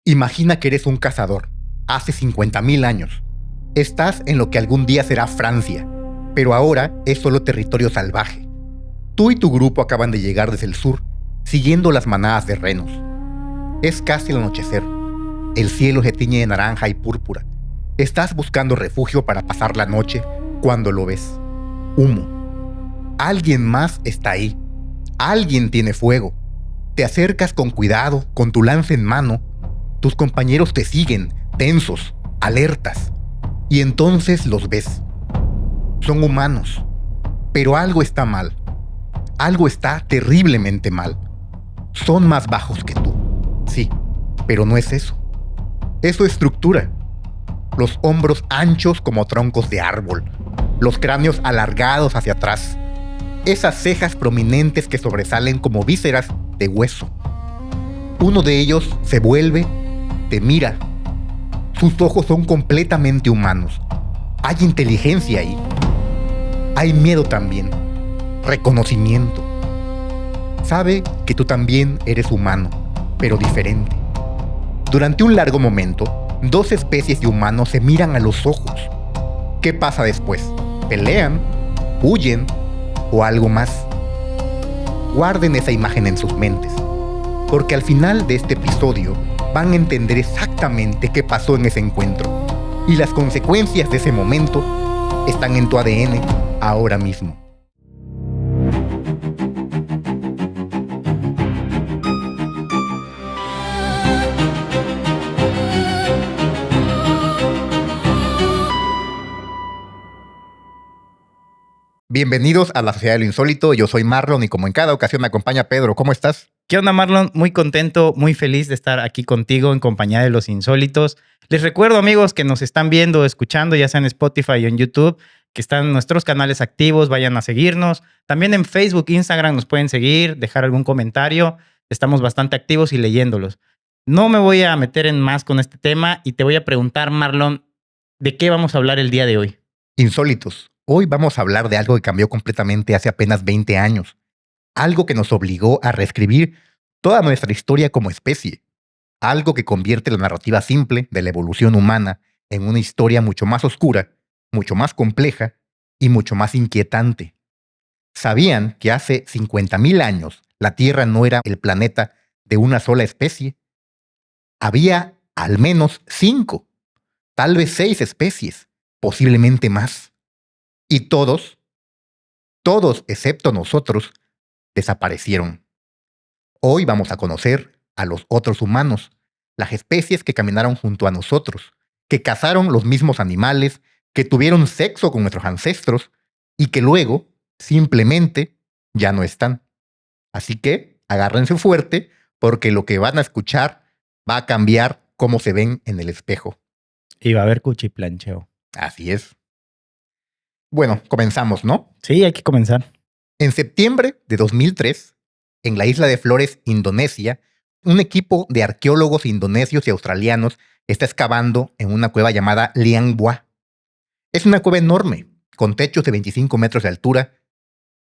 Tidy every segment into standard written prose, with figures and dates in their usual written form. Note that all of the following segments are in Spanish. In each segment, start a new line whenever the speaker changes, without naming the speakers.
Imagina que eres un cazador, hace 50.000 años. Estás en lo que algún día será Francia, pero ahora es solo territorio salvaje. Tú y tu grupo acaban de llegar desde el sur, siguiendo las manadas de renos. Es casi el anochecer. El cielo se tiñe de naranja y púrpura. Estás buscando refugio para pasar la noche cuando lo ves. Humo. Alguien más está ahí. Alguien tiene fuego. Te acercas con cuidado, con tu lanza en mano. Tus compañeros te siguen, tensos, alertas. Y entonces los ves. Son humanos. Pero algo está mal. Algo está terriblemente mal. Son más bajos que tú. Sí, pero no es eso. Es su estructura. Los hombros anchos como troncos de árbol. Los cráneos alargados hacia atrás. Esas cejas prominentes que sobresalen como vísceras de hueso. Uno de ellos se vuelve, te mira. Sus ojos son completamente humanos. Hay inteligencia ahí. Hay miedo también. Reconocimiento. Sabe que tú también eres humano, pero diferente. Durante un largo momento, dos especies de humanos se miran a los ojos. ¿Qué pasa después? ¿Pelean? ¿Huyen? ¿O algo más? Guarden esa imagen en sus mentes, porque al final de este episodio van a entender exactamente qué pasó en ese encuentro, y las consecuencias de ese momento están en tu ADN ahora mismo. Bienvenidos a la Sociedad de lo Insólito. Yo soy Marlon y como en cada ocasión me acompaña Pedro. ¿Cómo estás?
¿Qué onda, Marlon? Muy contento, muy feliz de estar aquí contigo en compañía de los insólitos. Les recuerdo, amigos, que nos están viendo, escuchando, ya sea en Spotify o en YouTube, que están nuestros canales activos, vayan a seguirnos. También en Facebook, Instagram nos pueden seguir, dejar algún comentario. Estamos bastante activos y leyéndolos. No me voy a meter en más con este tema y te voy a preguntar, Marlon, ¿de qué vamos a hablar el día de hoy?
Insólitos. Hoy vamos a hablar de algo que cambió completamente hace apenas 20 años. Algo que nos obligó a reescribir toda nuestra historia como especie. Algo que convierte la narrativa simple de la evolución humana en una historia mucho más oscura, mucho más compleja y mucho más inquietante. ¿Sabían que hace 50.000 años la Tierra no era el planeta de una sola especie? Había al menos 5, tal vez 6 especies, posiblemente más. Y todos excepto nosotros, desaparecieron. Hoy vamos a conocer a los otros humanos, las especies que caminaron junto a nosotros, que cazaron los mismos animales, que tuvieron sexo con nuestros ancestros y que luego, simplemente, ya no están. Así que agárrense fuerte porque lo que van a escuchar va a cambiar cómo se ven en el espejo.
Y va a haber cuchiplancheo.
Así es. Bueno, comenzamos, ¿no?
Sí, hay que comenzar.
En septiembre de 2003, en la isla de Flores, Indonesia, un equipo de arqueólogos indonesios y australianos está excavando en una cueva llamada Liang Bua. Es una cueva enorme, con techos de 25 metros de altura,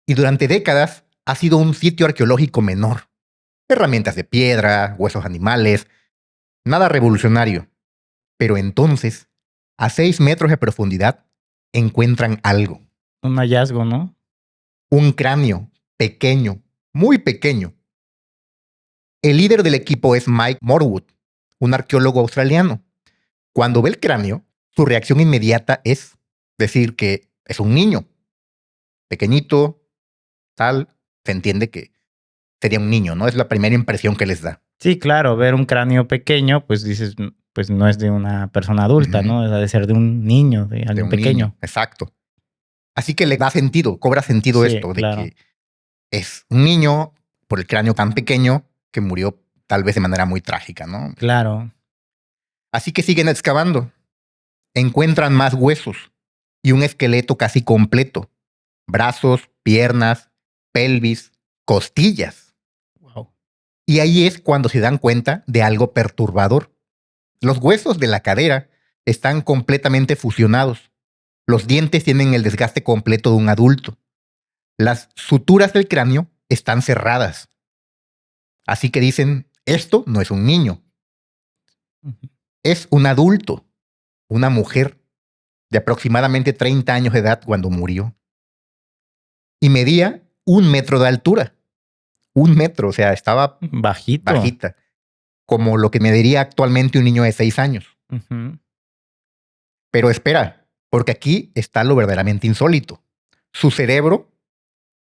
y durante décadas ha sido un sitio arqueológico menor. Herramientas de piedra, huesos animales, nada revolucionario. Pero entonces, a 6 metros de profundidad, encuentran algo.
Un hallazgo, ¿no?
Un cráneo pequeño, muy pequeño. El líder del equipo es Mike Morwood, un arqueólogo australiano. Cuando ve el cráneo, su reacción inmediata es decir que es un niño. Pequeñito, tal, se entiende que sería un niño, ¿no? Es la primera impresión que les da.
Sí, claro, ver un cráneo pequeño, pues dices, pues no es de una persona adulta,
Ujú.
¿no? Debe ser de un niño, de alguien
un
pequeño.
Niño, exacto. Así que le da sentido, cobra sentido
Sí,
esto de
claro.
que es un niño por el cráneo tan pequeño que murió tal vez de manera muy trágica, ¿no?
Claro.
Así que siguen excavando. Encuentran más huesos y un esqueleto casi completo. Brazos, piernas, pelvis, costillas.
Wow.
Y ahí es cuando se dan cuenta de algo perturbador. Los huesos de la cadera están completamente fusionados. Los dientes tienen el desgaste completo de un adulto. Las suturas del cráneo están cerradas. Así que dicen, esto no es un niño.
Ujú.
Es un adulto, una mujer de aproximadamente 30 años de edad cuando murió. Y medía 1 metro de altura. 1 metro, o sea, estaba
Bajito.
bajita, como lo que mediría actualmente un niño de 6 años.
Ujú.
Pero espera, porque aquí está lo verdaderamente insólito. Su cerebro,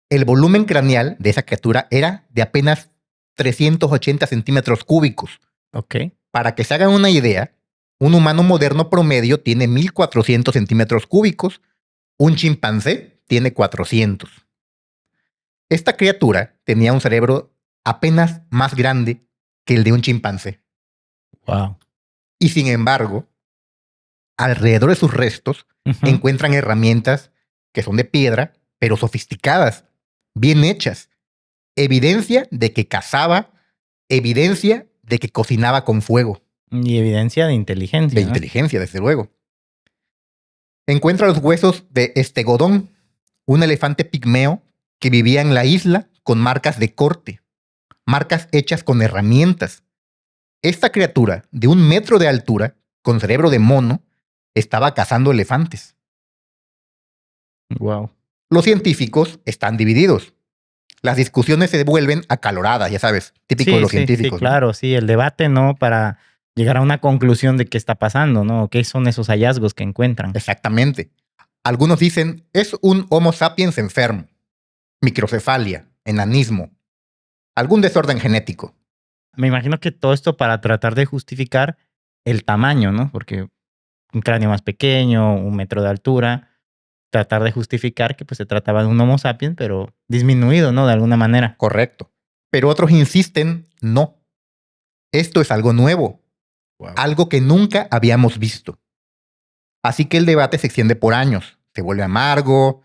el volumen craneal de esa criatura era de apenas 380 centímetros cúbicos.
Ok.
Para que se hagan una idea, un humano moderno promedio tiene 1400 centímetros cúbicos, un chimpancé tiene 400. Esta criatura tenía un cerebro apenas más grande que el de un chimpancé.
Wow.
Y sin embargo, alrededor de sus restos
Ujú.
encuentran herramientas que son de piedra, pero sofisticadas, bien hechas. Evidencia de que cazaba, evidencia de que cocinaba con fuego,
Y evidencia de
de
inteligencia, ¿no?
inteligencia, desde luego. Encuentra los huesos de Estegodón, un elefante pigmeo que vivía en la isla con marcas de corte, marcas hechas con herramientas. Esta criatura, de 1 metro de altura, con cerebro de mono, estaba cazando elefantes.
Wow.
Los científicos están divididos. Las discusiones se vuelven acaloradas, ya sabes, típico de
Sí,
los
sí, sí,
científicos, ¿no?
claro, sí, el debate, ¿no? Para llegar a una conclusión de qué está pasando, ¿no? ¿Qué son esos hallazgos que encuentran?
Exactamente. Algunos dicen, es un Homo sapiens enfermo, microcefalia, enanismo, algún desorden genético.
Me imagino que todo esto para tratar de justificar el tamaño, ¿no? Porque un cráneo más pequeño, 1 metro de altura, tratar de justificar que pues se trataba de un Homo sapiens, pero disminuido, ¿no? De alguna manera.
Correcto. Pero otros insisten, no. Esto es algo nuevo,
Wow.
algo que nunca habíamos visto. Así que el debate se extiende por años, se vuelve amargo,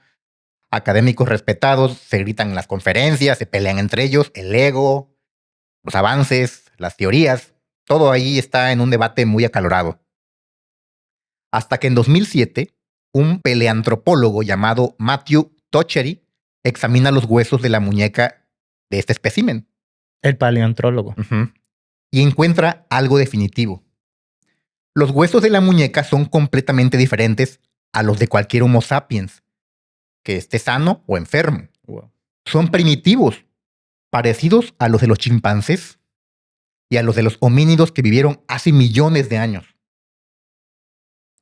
académicos respetados se gritan en las conferencias, se pelean entre ellos, el ego, los avances, las teorías, todo ahí está en un debate muy acalorado. Hasta que en 2007, un paleantropólogo llamado Matthew Tochery examina los huesos de la muñeca de este espécimen.
El paleontrólogo.
Ujú. Y encuentra algo definitivo. Los huesos de la muñeca son completamente diferentes a los de cualquier Homo sapiens, que esté sano o enfermo.
Wow.
Son primitivos, parecidos a los de los chimpancés y a los de los homínidos que vivieron hace millones de años.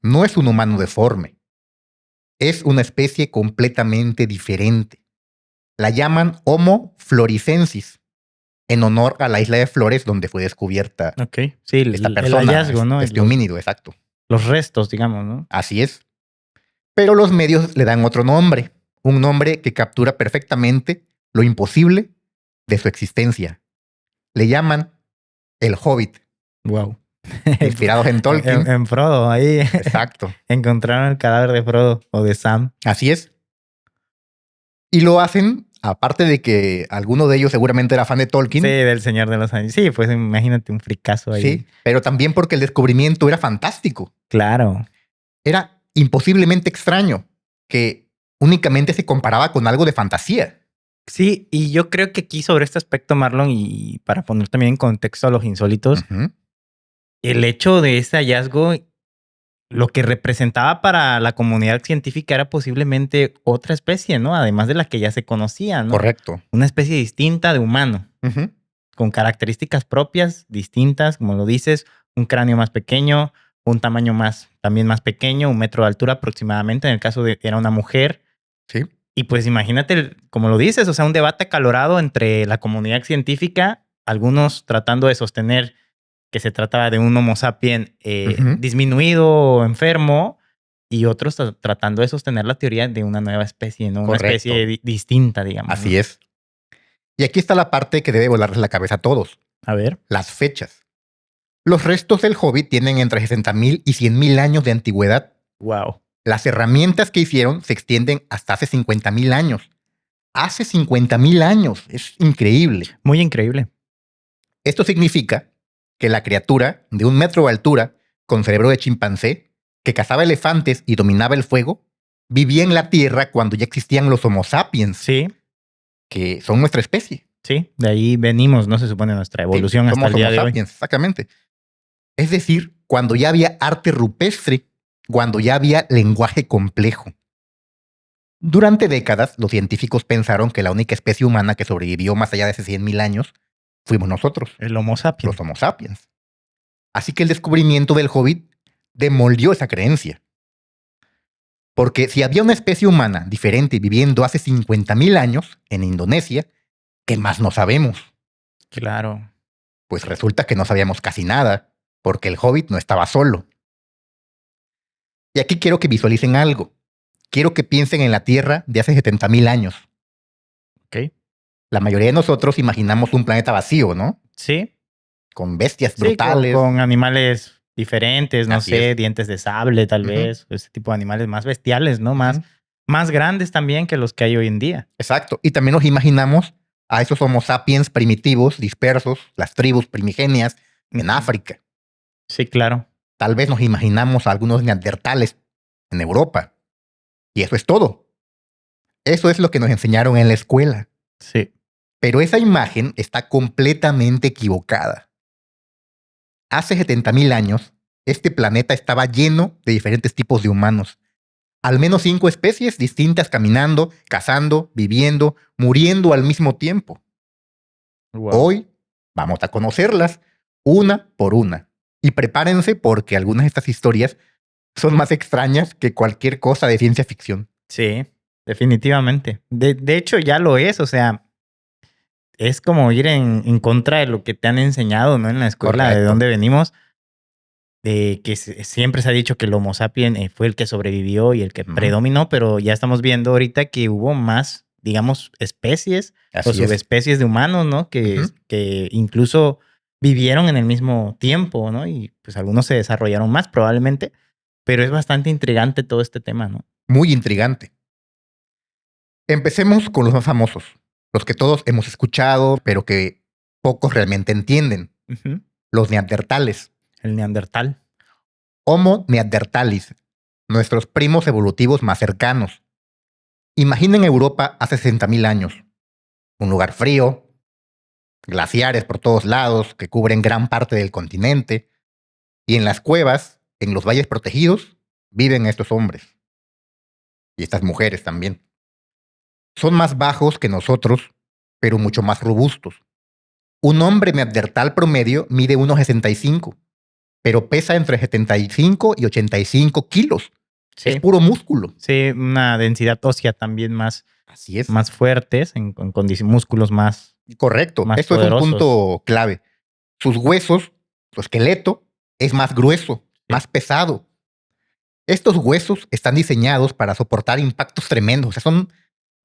No es un humano deforme, es una especie completamente diferente. La llaman Homo floresiensis, en honor a la isla de Flores donde fue descubierta
Ok. Sí,
esta
el
persona,
hallazgo, ¿no?
este homínido, exacto.
Los restos, digamos, ¿no?
Así es. Pero los medios le dan otro nombre, un nombre que captura perfectamente lo imposible de su existencia. Le llaman el Hobbit,
Wow.
inspirados en Tolkien.
En Frodo, ahí
Exacto.
encontraron el cadáver de Frodo o de Sam.
Así es. Y lo hacen, aparte de que alguno de ellos seguramente era fan de Tolkien.
Sí, del Señor de los Anillos. Sí, pues imagínate un fricazo ahí.
Sí, pero también porque el descubrimiento era fantástico.
Claro.
Era imposiblemente extraño, que únicamente se comparaba con algo de fantasía.
Sí, y yo creo que aquí sobre este aspecto, Marlon, y para poner también en contexto a los insólitos,
Ujú.
el hecho de ese hallazgo, lo que representaba para la comunidad científica era posiblemente otra especie, ¿no? Además de la que ya se conocía, ¿no?
Correcto.
Una especie distinta de humano,
Ujú.
con características propias, distintas, como lo dices, un cráneo más pequeño, un tamaño también más pequeño, 1 metro de altura aproximadamente, en el caso de era una mujer.
Sí,
Y pues imagínate, como lo dices, o sea, un debate acalorado entre la comunidad científica, algunos tratando de sostener que se trataba de un Homo sapiens
Ujú.
disminuido o enfermo, y otros tratando de sostener la teoría de una nueva especie, ¿no? Una
Correcto.
especie distinta, digamos.
Así
¿no?
es. Y aquí está la parte que debe volarles la cabeza a todos.
A ver.
Las fechas. Los restos del Hobbit tienen entre 60.000 y 100.000 años de antigüedad.
Wow.
Las herramientas que hicieron se extienden hasta hace 50.000 años. Hace 50.000 años. Es increíble.
Muy increíble.
Esto significa que la criatura de 1 metro de altura, con cerebro de chimpancé, que cazaba elefantes y dominaba el fuego, vivía en la Tierra cuando ya existían los Homo sapiens,
Sí,
que son nuestra especie.
sí. De ahí venimos, ¿no? Se supone nuestra
Sí,
evolución hasta
somos
el día
Homo
de hoy.
sapiens, exactamente. Es decir, cuando ya había arte rupestre, cuando ya había lenguaje complejo. Durante décadas, los científicos pensaron que la única especie humana que sobrevivió más allá de hace 100.000 años fuimos nosotros,
El Homo sapiens.
los Homo sapiens. Así que el descubrimiento del Hobbit demolió esa creencia. Porque si había una especie humana diferente viviendo hace 50.000 años en Indonesia, ¿qué más no sabemos?
Claro.
Pues resulta que no sabíamos casi nada, porque el Hobbit no estaba solo. Y aquí quiero que visualicen algo. Quiero que piensen en la Tierra de hace 70.000 años.
Ok.
La mayoría de nosotros imaginamos un planeta vacío, ¿no?
Sí.
Con bestias
Sí,
brutales.
con animales diferentes, no
Así
sé,
es.
dientes de sable, tal vez. Ese tipo de animales más bestiales, ¿no? Más grandes también que los que hay hoy en día.
Exacto. Y también nos imaginamos a esos Homo sapiens primitivos, dispersos, las tribus primigenias en África.
Sí, claro.
Tal vez nos imaginamos a algunos neandertales en Europa. Y eso es todo. Eso es lo que nos enseñaron en la escuela.
Sí.
Pero esa imagen está completamente equivocada. Hace 70.000 años, este planeta estaba lleno de diferentes tipos de humanos. Al menos 5 especies distintas caminando, cazando, viviendo, muriendo al mismo tiempo.
Wow.
Hoy vamos a conocerlas una por una. Y prepárense porque algunas de estas historias son más extrañas que cualquier cosa de ciencia ficción.
Sí, definitivamente. De hecho, ya lo es. O sea, es como ir en contra de lo que te han enseñado, ¿no? En la escuela, de
Correcto.
dónde venimos. Que siempre se ha dicho que el Homo sapiens fue el que sobrevivió y el que predominó, pero ya estamos viendo ahorita que hubo más, digamos, especies
Así
o
es.
subespecies de humanos, ¿no? Que incluso vivieron en el mismo tiempo, ¿no? Y pues algunos se desarrollaron más probablemente, pero es bastante intrigante todo este tema, ¿no?
Muy intrigante. Empecemos con los más famosos, los que todos hemos escuchado, pero que pocos realmente entienden. Los neandertales.
El neandertal.
Homo neanderthalis, nuestros primos evolutivos más cercanos. Imaginen Europa hace 60.000 años. Un lugar frío, glaciares por todos lados que cubren gran parte del continente, y en las cuevas, en los valles protegidos, viven estos hombres. Y estas mujeres también. Son más bajos que nosotros, pero mucho más robustos. Un hombre neandertal promedio mide 1,65, pero pesa entre 75 y 85 kilos.
Sí.
Es puro músculo.
Sí, una densidad ósea también más,
Así es.
más fuertes, en músculos más.
Correcto.
Más
Esto
poderosos.
es un punto clave. Sus huesos, su esqueleto, es más grueso, más pesado. Estos huesos están diseñados para soportar impactos tremendos. O sea, son,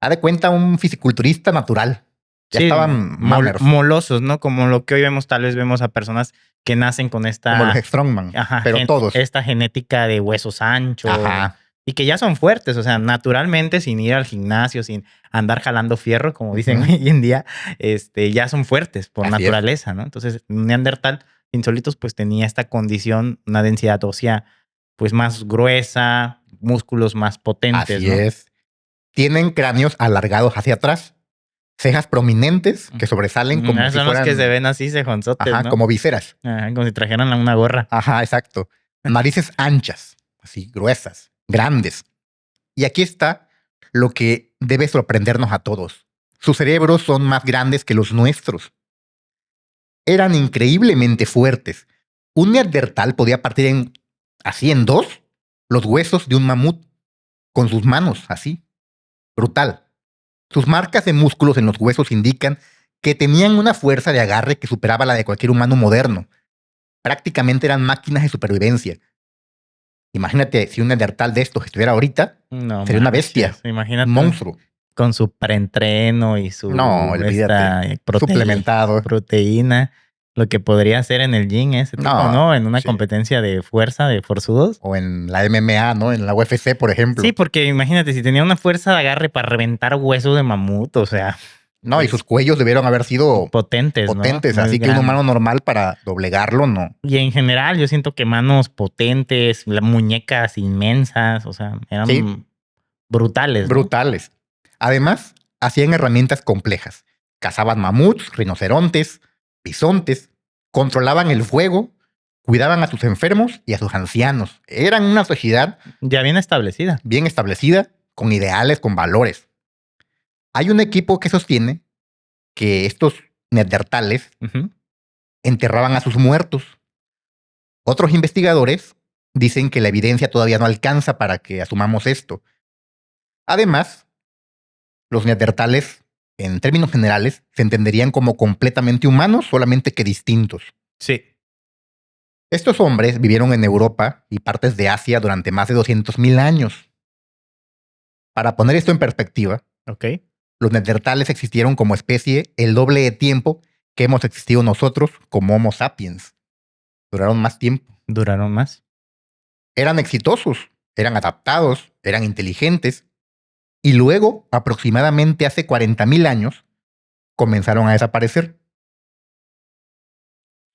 haz de cuenta, un fisiculturista natural. Ya estaban
molosos, ¿no? Como lo que hoy vemos, tal vez vemos a personas que nacen con esta...
Como los strongman, pero todos.
Esta genética de huesos anchos.
Ajá.
Y que ya son fuertes, o sea, naturalmente, sin ir al gimnasio, sin andar jalando fierro, como dicen hoy en día, ya son fuertes por
Así
naturaleza, ¿no? Entonces, un neandertal, insólitos, pues tenía esta condición, una densidad ósea, pues más gruesa, músculos más potentes,
Así
¿no?
es. Tienen cráneos alargados hacia atrás, cejas prominentes que sobresalen como si
son
fueran...
los que se ven así, cejonzotes,
Ajá,
¿no?
como viseras.
Como si trajeran una gorra.
Ajá, exacto. Narices anchas, así gruesas, grandes. Y aquí está lo que debe sorprendernos a todos. Sus cerebros son más grandes que los nuestros. Eran increíblemente fuertes. Un neandertal podía partir así en dos los huesos de un mamut con sus manos, así. Brutal. Sus marcas de músculos en los huesos indican que tenían una fuerza de agarre que superaba la de cualquier humano moderno. Prácticamente eran máquinas de supervivencia. Imagínate si un neandertal de estos estuviera ahorita, sería una bestia,
imagínate,
un monstruo.
Con su preentreno y su
suplementado.
Proteína. Lo que podría hacer en el gym ese tipo, ¿no? En una competencia de fuerza, de forzudos.
O en la MMA, ¿no? En la UFC, por ejemplo.
Sí, porque imagínate, si tenía una fuerza de agarre para reventar huesos de mamut, o sea...
No, y sus cuellos debieron haber sido
potentes, ¿no?
Así que un humano normal para doblegarlo, no.
Y en general yo siento que manos potentes, muñecas inmensas, o sea, eran brutales.
Brutales. Además, hacían herramientas complejas. Cazaban mamuts, rinocerontes, bisontes, controlaban el fuego Cuidaban a sus enfermos y a sus ancianos. Eran una sociedad
Ya bien establecida.
bien establecida, con ideales, con valores. Hay un equipo que sostiene que estos neandertales
Ujú.
enterraban a sus muertos. Otros investigadores dicen que la evidencia todavía no alcanza para que asumamos esto. Además, los neandertales, en términos generales, se entenderían como completamente humanos, solamente que distintos.
Sí.
Estos hombres vivieron en Europa y partes de Asia durante más de 200.000 años. Para poner esto en perspectiva,
Ok.
los neandertales existieron como especie el doble de tiempo que hemos existido nosotros como Homo sapiens. Duraron más tiempo.
Duraron más.
Eran exitosos, eran adaptados, eran inteligentes. Y luego, aproximadamente hace 40.000 años, comenzaron a desaparecer.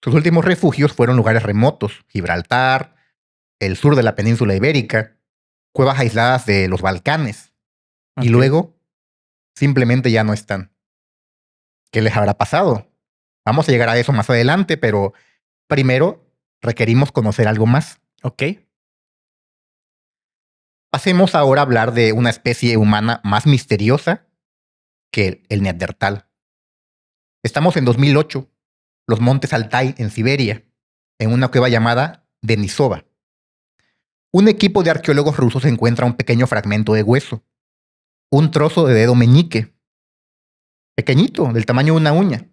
Sus últimos refugios fueron lugares remotos, Gibraltar, el sur de la península ibérica, cuevas aisladas de los Balcanes. Y
Ok.
luego, simplemente ya no están. ¿Qué les habrá pasado? Vamos a llegar a eso más adelante, pero primero requerimos conocer algo más.
Ok.
Pasemos ahora a hablar de una especie humana más misteriosa que el neandertal. Estamos en 2008, los montes Altai en Siberia, en una cueva llamada Denisova. Un equipo de arqueólogos rusos encuentra un pequeño fragmento de hueso, un trozo de dedo meñique, pequeñito, del tamaño de una uña.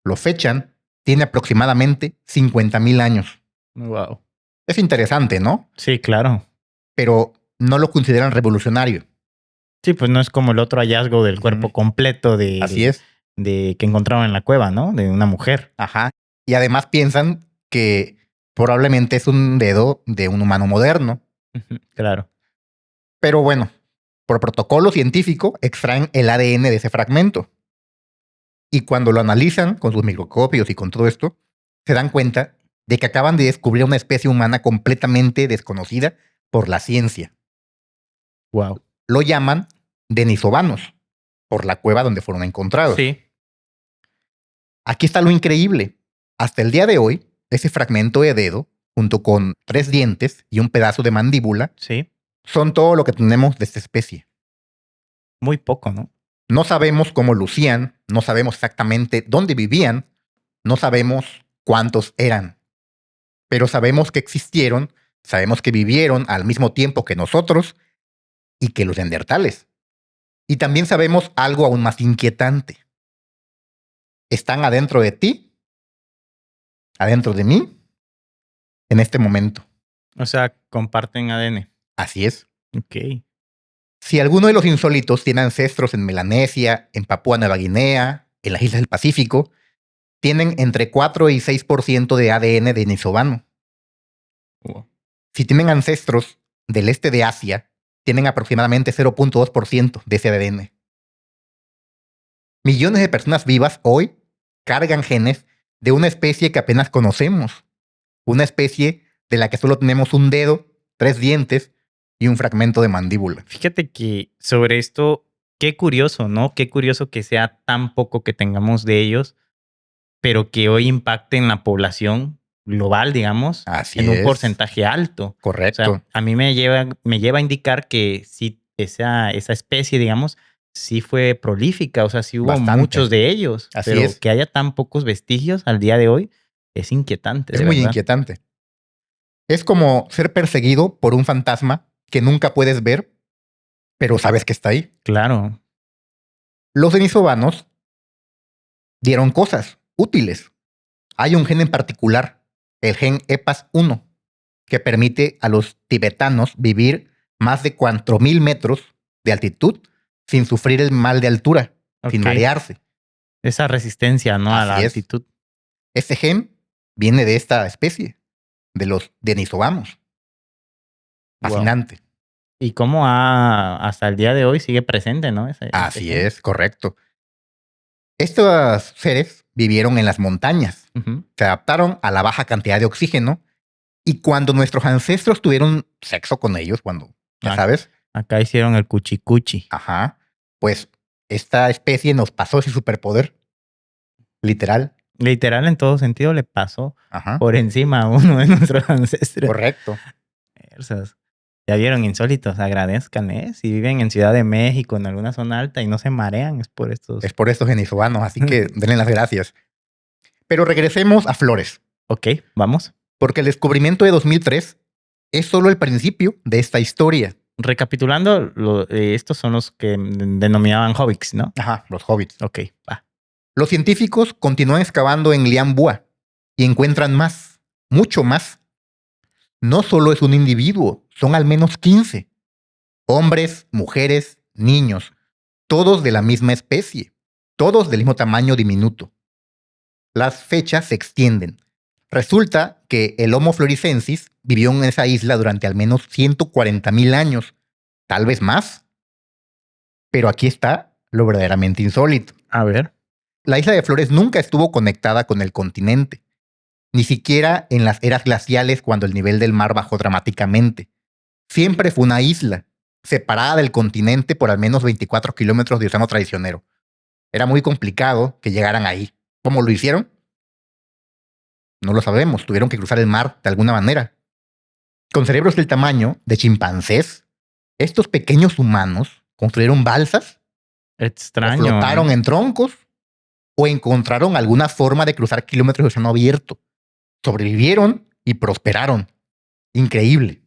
Lo fechan, tiene aproximadamente 50.000 años.
Wow.
Es interesante, ¿no?
Sí, claro.
Pero no lo consideran revolucionario.
Sí, pues no es como el otro hallazgo del cuerpo
Ujú.
completo
Así es.
de que encontraron en la cueva, ¿no? De una mujer.
Ajá. Y además piensan que probablemente es un dedo de un humano moderno.
Ujú. Claro.
Pero bueno, por protocolo científico extraen el ADN de ese fragmento. Y cuando lo analizan con sus microscopios y con todo esto, se dan cuenta de que acaban de descubrir una especie humana completamente desconocida por la ciencia.
Wow.
Lo llaman denisovanos, por la cueva donde fueron encontrados.
Sí.
Aquí está lo increíble. Hasta el día de hoy, ese fragmento de dedo, junto con 3 dientes y un pedazo de mandíbula,
Sí.
son todo lo que tenemos de esta especie.
Muy poco, ¿no?
No sabemos cómo lucían, no sabemos exactamente dónde vivían, no sabemos cuántos eran, pero sabemos que existieron, sabemos que vivieron al mismo tiempo que nosotros y que los neandertales. Y también sabemos algo aún más inquietante. Están adentro de ti, adentro de mí, en este momento.
O sea, comparten ADN.
Así es.
Ok.
Si alguno de los insólitos tiene ancestros en Melanesia, en Papúa Nueva Guinea, en las islas del Pacífico, tienen entre 4 y 6% de ADN denisovano.
Wow.
Si tienen ancestros del este de Asia, tienen aproximadamente 0.2% de ese ADN. Millones de personas vivas hoy cargan genes de una especie que apenas conocemos. Una especie de la que solo tenemos un dedo, 3 dientes y un fragmento de mandíbula.
Fíjate que sobre esto, qué curioso, ¿no? Qué curioso que sea tan poco que tengamos de ellos, pero que hoy impacte en la población global, digamos,
Así
en un
es.
porcentaje alto. O
Correcto.
sea, a mí me lleva a indicar que sí, esa especie, digamos, sí fue prolífica, o sea, sí hubo
Bastante.
muchos de ellos,
Así
pero
es.
que haya tan pocos vestigios al día de hoy es inquietante,
Es
de
muy
verdad.
inquietante. Es como ser perseguido por un fantasma que nunca puedes ver, pero sabes que está ahí.
Claro.
Los denisovanos dieron cosas útiles. Hay un gen en particular, el gen EPAS1, que permite a los tibetanos vivir más de 4.000 metros de altitud sin sufrir el mal de altura, sin
Ok.
marearse.
Esa resistencia, ¿no? A la
Así es.
altitud.
Ese gen viene de esta especie, de los denisovanos.
Wow.
Fascinante.
Y cómo hasta el día de hoy sigue presente, ¿no? Ese
Así
gen.
es, correcto. Estos seres vivieron en las montañas,
Ujú.
se adaptaron a la baja cantidad de oxígeno y cuando nuestros ancestros tuvieron sexo con ellos, cuando, ya
Ah,
sabes,
acá hicieron el cuchicuchi.
ajá, pues esta especie nos pasó ese superpoder, literal.
Literal, en todo sentido, le pasó
Ajá,
por encima a uno de nuestros ancestros.
correcto.
Persas. Ya vieron, insólitos, agradezcanle. Si viven en Ciudad de México, en alguna zona alta y no se marean, es por estos.
Es por estos genizuanos, así que denle las gracias. Pero regresemos a Flores,
Ok, vamos.
porque el descubrimiento de 2003 es solo el principio de esta historia.
Recapitulando, estos son los que denominaban hobbits, ¿no?
Ajá, los hobbits.
Ok, va.
Los científicos continúan excavando en Lian Bua y encuentran más, mucho más. No solo es un individuo, son al menos 15. Hombres, mujeres, niños, todos de la misma especie, todos del mismo tamaño diminuto. Las fechas se extienden. Resulta que el Homo floresiensis vivió en esa isla durante al menos 140.000 años, tal vez más. Pero aquí está lo verdaderamente insólito.
A ver.
La isla de Flores nunca estuvo conectada con el continente, ni siquiera en las eras glaciales cuando el nivel del mar bajó dramáticamente. Siempre fue una isla, separada del continente por al menos 24 kilómetros de océano traicionero. Era muy complicado que llegaran ahí. ¿Cómo lo hicieron? No lo sabemos, tuvieron que cruzar el mar de alguna manera. Con cerebros del tamaño de chimpancés, estos pequeños humanos construyeron balsas, o
Extraño.
flotaron en troncos, o encontraron alguna forma de cruzar kilómetros de océano abierto. Sobrevivieron y prosperaron. Increíble.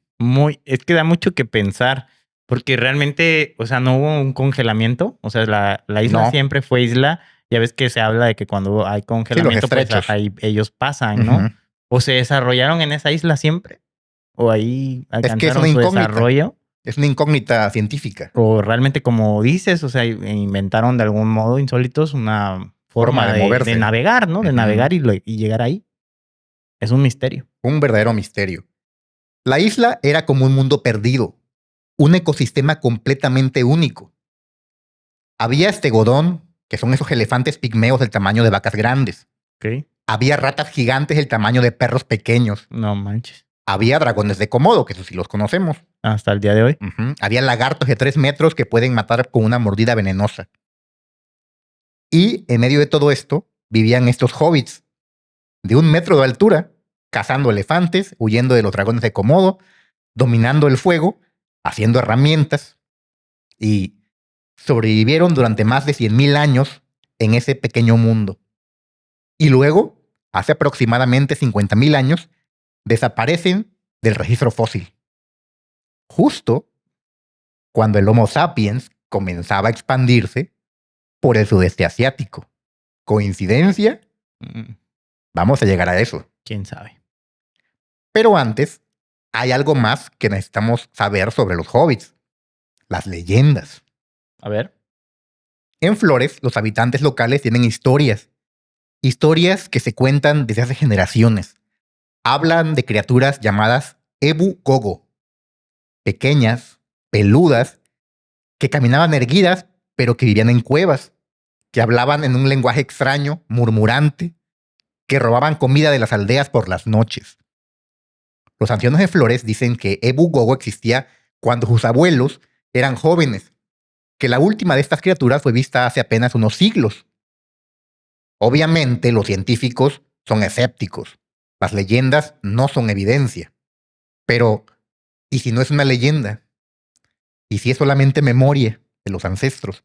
Es que da mucho que pensar, porque realmente, o sea, no hubo un congelamiento. O sea, la isla
No.
siempre fue isla. Ya ves que se habla de que cuando hay congelamiento, pues
estrechos.
ahí ellos pasan, ¿no?
Ujú.
O se desarrollaron en esa isla siempre, o ahí
Es que es
alcanzaron
una
su
incógnita.
desarrollo,
Es una incógnita científica.
o realmente, como dices, o sea, inventaron de algún modo insólitos una forma
de moverse.
de navegar, ¿no? De
Ujú.
navegar y llegar ahí. Es un misterio.
Un verdadero misterio. La isla era como un mundo perdido, un ecosistema completamente único. Había estegodón, que son esos elefantes pigmeos del tamaño de vacas grandes.
¿Ok?
Había ratas gigantes del tamaño de perros pequeños.
No manches.
Había dragones de Komodo, que eso sí los conocemos.
Hasta el día de hoy.
Ujú. Había lagartos de 3 metros que pueden matar con una mordida venenosa. Y en medio de todo esto vivían estos hobbits de 1 metro de altura, cazando elefantes, huyendo de los dragones de Komodo, dominando el fuego, haciendo herramientas, y sobrevivieron durante más de 100.000 años en ese pequeño mundo. Y luego, hace aproximadamente 50.000 años, desaparecen del registro fósil. Justo cuando el Homo sapiens comenzaba a expandirse por el sudeste asiático. ¿Coincidencia?
Mm,
Vamos a llegar a eso.
¿Quién sabe?
Pero antes, hay algo más que necesitamos saber sobre los hobbits. Las leyendas.
A ver.
En Flores, los habitantes locales tienen historias. Historias que se cuentan desde hace generaciones. Hablan de criaturas llamadas Ebu Gogo. Pequeñas, peludas, que caminaban erguidas, pero que vivían en cuevas. Que hablaban en un lenguaje extraño, murmurante. Que robaban comida de las aldeas por las noches. Los ancianos de Flores dicen que Ebu Gogo existía cuando sus abuelos eran jóvenes, que la última de estas criaturas fue vista hace apenas unos siglos. Obviamente, los científicos son escépticos. Las leyendas no son evidencia. Pero, ¿y si no es una leyenda? ¿Y si es solamente memoria de los ancestros,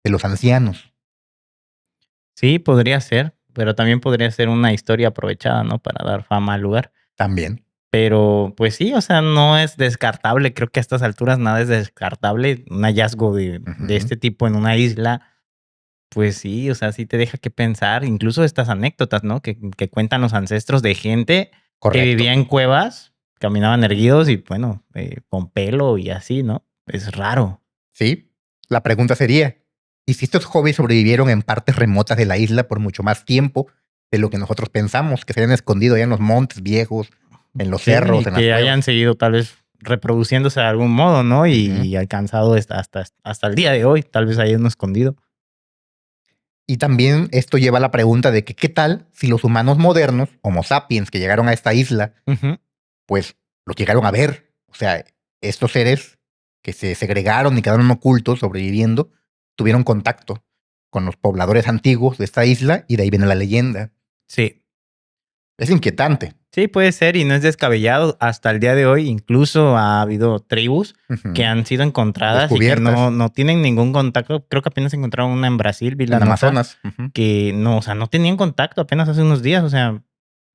de los ancianos?
Sí, podría ser, pero también podría ser una historia aprovechada, ¿no? Para dar fama al lugar.
También.
Pero, pues sí, o sea, no es descartable. Creo que a estas alturas nada es descartable. Un hallazgo de este tipo en una isla, pues sí, o sea, sí te deja que pensar. Incluso estas anécdotas, ¿no? Que cuentan los ancestros de gente
Correcto.
que vivía en cuevas, caminaban erguidos y, bueno, con pelo y así, ¿no? Es raro.
Sí. La pregunta sería, ¿y si estos hobbits sobrevivieron en partes remotas de la isla por mucho más tiempo de lo que nosotros pensamos, que se hayan escondido allá en los montes viejos, en los cerros,
y
en las
que
cuevas?
hayan seguido tal vez reproduciéndose de algún modo, ¿no? Y alcanzado hasta el día de hoy. Tal vez hayan escondido.
Y también esto lleva a la pregunta de que qué tal si los humanos modernos, Homo sapiens, que llegaron a esta isla, pues los llegaron a ver. O sea, estos seres que se segregaron y quedaron ocultos sobreviviendo, tuvieron contacto con los pobladores antiguos de esta isla y de ahí viene la leyenda.
Sí.
Es inquietante.
Sí, puede ser y no es descabellado. Hasta el día de hoy incluso ha habido tribus que han sido encontradas y que
Descubiertas.
no tienen ningún contacto. Creo que apenas encontraron una en Brasil, vi la
En
nota,
Amazonas.
que no, o sea, no tenían contacto apenas hace unos días. O sea,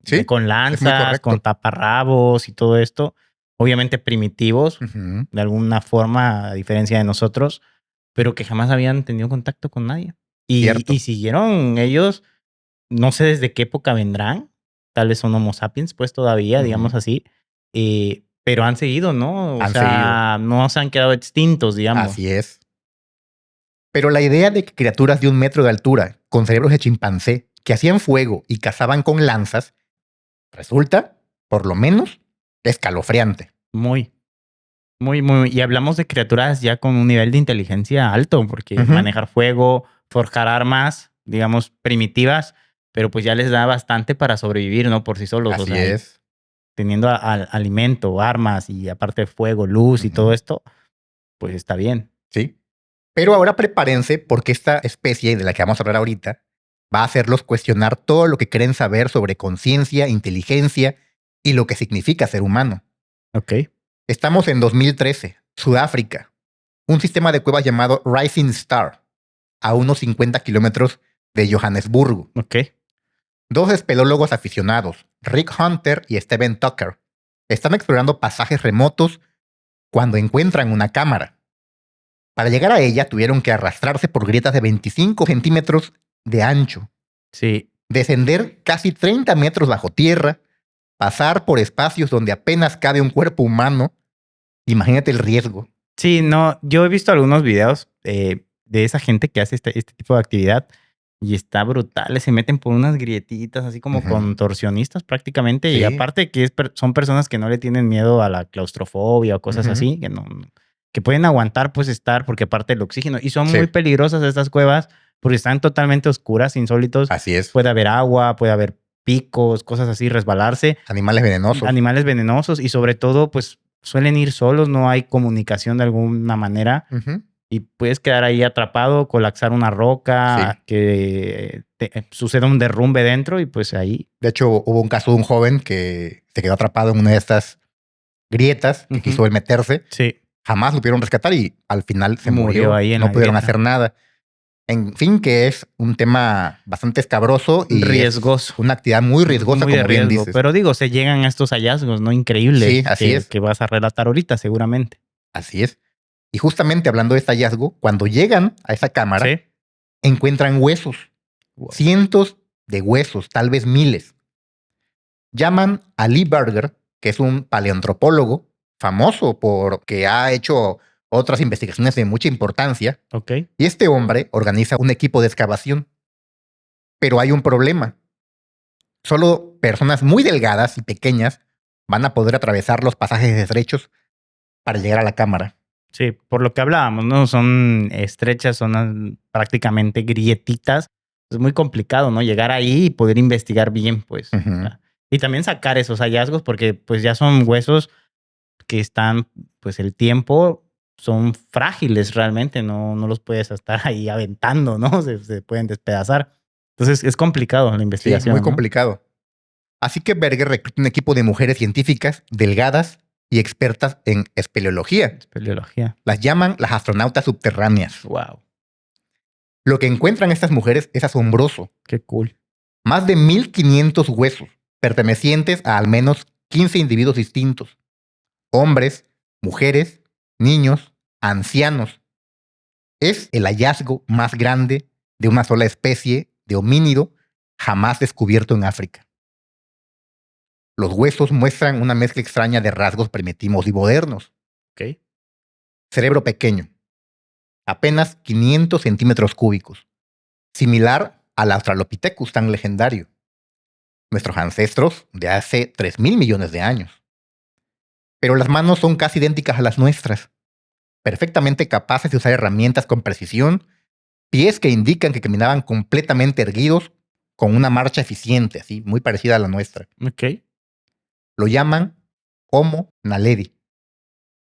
Sí,
con
es muy
lanzas, con
correcto.
taparrabos y todo esto. Obviamente primitivos, de alguna forma, a diferencia de nosotros, pero que jamás habían tenido contacto con nadie.
Cierto.
Y siguieron ellos, no sé desde qué época vendrán, tal vez son Homo sapiens, pues todavía, digamos así, pero han seguido, ¿no? O
Han seguido.
sea, no se han quedado extintos, digamos.
Así es. Pero la idea de que criaturas de 1 metro de altura, con cerebros de chimpancé, que hacían fuego y cazaban con lanzas, resulta, por lo menos, escalofriante.
Muy, muy. Y hablamos de criaturas ya con un nivel de inteligencia alto, porque
Ujú.
manejar fuego, forjar armas, digamos, primitivas, pero pues ya les da bastante para sobrevivir, ¿no? Por sí solos, o
Así
sea,
es.
teniendo alimento, armas y aparte fuego, luz y todo
Ujú.
esto, pues está bien.
Sí. Pero ahora prepárense porque esta especie de la que vamos a hablar ahorita va a hacerlos cuestionar todo lo que creen saber sobre conciencia, inteligencia y lo que significa ser humano.
Ok,
Estamos en 2013, Sudáfrica, un sistema de cuevas llamado Rising Star, a unos 50 kilómetros de Johannesburgo.
ok.
Dos espeleólogos aficionados, Rick Hunter y Steven Tucker, están explorando pasajes remotos cuando encuentran una cámara. Para llegar a ella tuvieron que arrastrarse por grietas de 25 centímetros de ancho,
Sí.
descender casi 30 metros bajo tierra, pasar por espacios donde apenas cabe un cuerpo humano. Imagínate el riesgo.
Sí, no, yo he visto algunos videos de esa gente que hace este tipo de actividad y está brutal. Se meten por unas grietitas así como
Ujú.
contorsionistas prácticamente. Y
Sí.
aparte que son personas que no le tienen miedo a la claustrofobia o cosas
Ujú.
así, que pueden aguantar pues estar porque aparte del oxígeno. Y son
Sí.
muy peligrosas estas cuevas porque están totalmente oscuras, insólitos.
Así es.
Puede haber agua, puede haber picos, cosas así, resbalarse.
Animales venenosos.
Animales venenosos y sobre todo pues suelen ir solos, no hay comunicación de alguna manera
Ujú.
y puedes quedar ahí atrapado, colapsar una roca,
Sí.
que suceda un derrumbe dentro y pues ahí.
De hecho, hubo un caso de un joven que se quedó atrapado en una de estas grietas que quiso él meterse.
Sí,
Jamás lo pudieron rescatar y al final se
murió
murió.
ahí en
No
la
pudieron
grieta.
hacer nada. En fin, que es un tema bastante escabroso y es
Riesgoso.
una actividad muy riesgosa,
Muy de
como bien
riesgo.
dices.
Pero digo, se llegan a estos hallazgos, ¿no?
Sí,
Increíbles
así es.
que vas a relatar ahorita, seguramente.
Así es. Y justamente hablando de este hallazgo, cuando llegan a esa cámara,
Sí.
encuentran huesos.
Wow.
Cientos de huesos, tal vez miles. Llaman a Lee Berger, que es un paleoantropólogo famoso porque ha hecho otras investigaciones de mucha importancia,
Ok.
y este hombre organiza un equipo de excavación. Pero hay un problema. Solo personas muy delgadas y pequeñas van a poder atravesar los pasajes estrechos para llegar a la cámara.
Sí, por lo que hablábamos, ¿no? Son estrechas, son prácticamente grietitas. Es muy complicado, ¿no? Llegar ahí y poder investigar bien, pues.
Ujú.
Y también sacar esos hallazgos porque pues ya son huesos que están, pues el tiempo, son frágiles realmente, no los puedes estar ahí aventando, ¿no? Se pueden despedazar. Entonces es complicado la
Sí, muy
investigación, ¿no?
complicado. Así que Berger recluta un equipo de mujeres científicas delgadas y expertas en espeleología.
Espeleología.
Las llaman las astronautas subterráneas.
Wow,
Lo que encuentran estas mujeres es asombroso.
qué cool.
Más de 1,500 huesos, pertenecientes a al menos 15 individuos distintos. Hombres, mujeres, niños, ancianos. Es el hallazgo más grande de una sola especie de homínido jamás descubierto en África. Los huesos muestran una mezcla extraña de rasgos primitivos y modernos.
Ok.
Cerebro pequeño, apenas 500 centímetros cúbicos, similar al Australopithecus tan legendario, nuestros ancestros de hace 3,000 millones de años. Pero las manos son casi idénticas a las nuestras, perfectamente capaces de usar herramientas con precisión, pies que indican que caminaban completamente erguidos con una marcha eficiente, así, muy parecida a la nuestra.
Ok.
Lo llaman Homo naledi.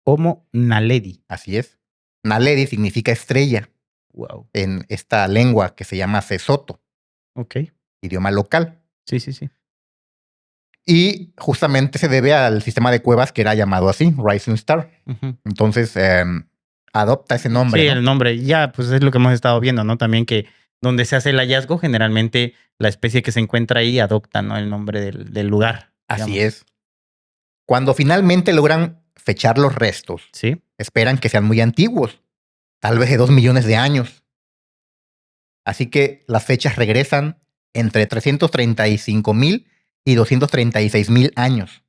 Homo naledi.
Así es. Naledi significa estrella
Wow.
en esta lengua que se llama Sesotho,
Ok.
idioma local.
Sí, sí, sí.
Y justamente se debe al sistema de cuevas que era llamado así, Rising Star.
Ujú.
Entonces, adopta ese nombre,
Sí,
¿no?
el nombre. Ya, pues es lo que hemos estado viendo, ¿no? También que donde se hace el hallazgo, generalmente la especie que se encuentra ahí adopta, ¿no? El nombre del lugar,
Así
digamos.
es. Cuando finalmente logran fechar los restos,
Sí.
esperan que sean muy antiguos, tal vez de 2 millones de años. Así que las fechas regresan entre 335.000 y 236.000 años.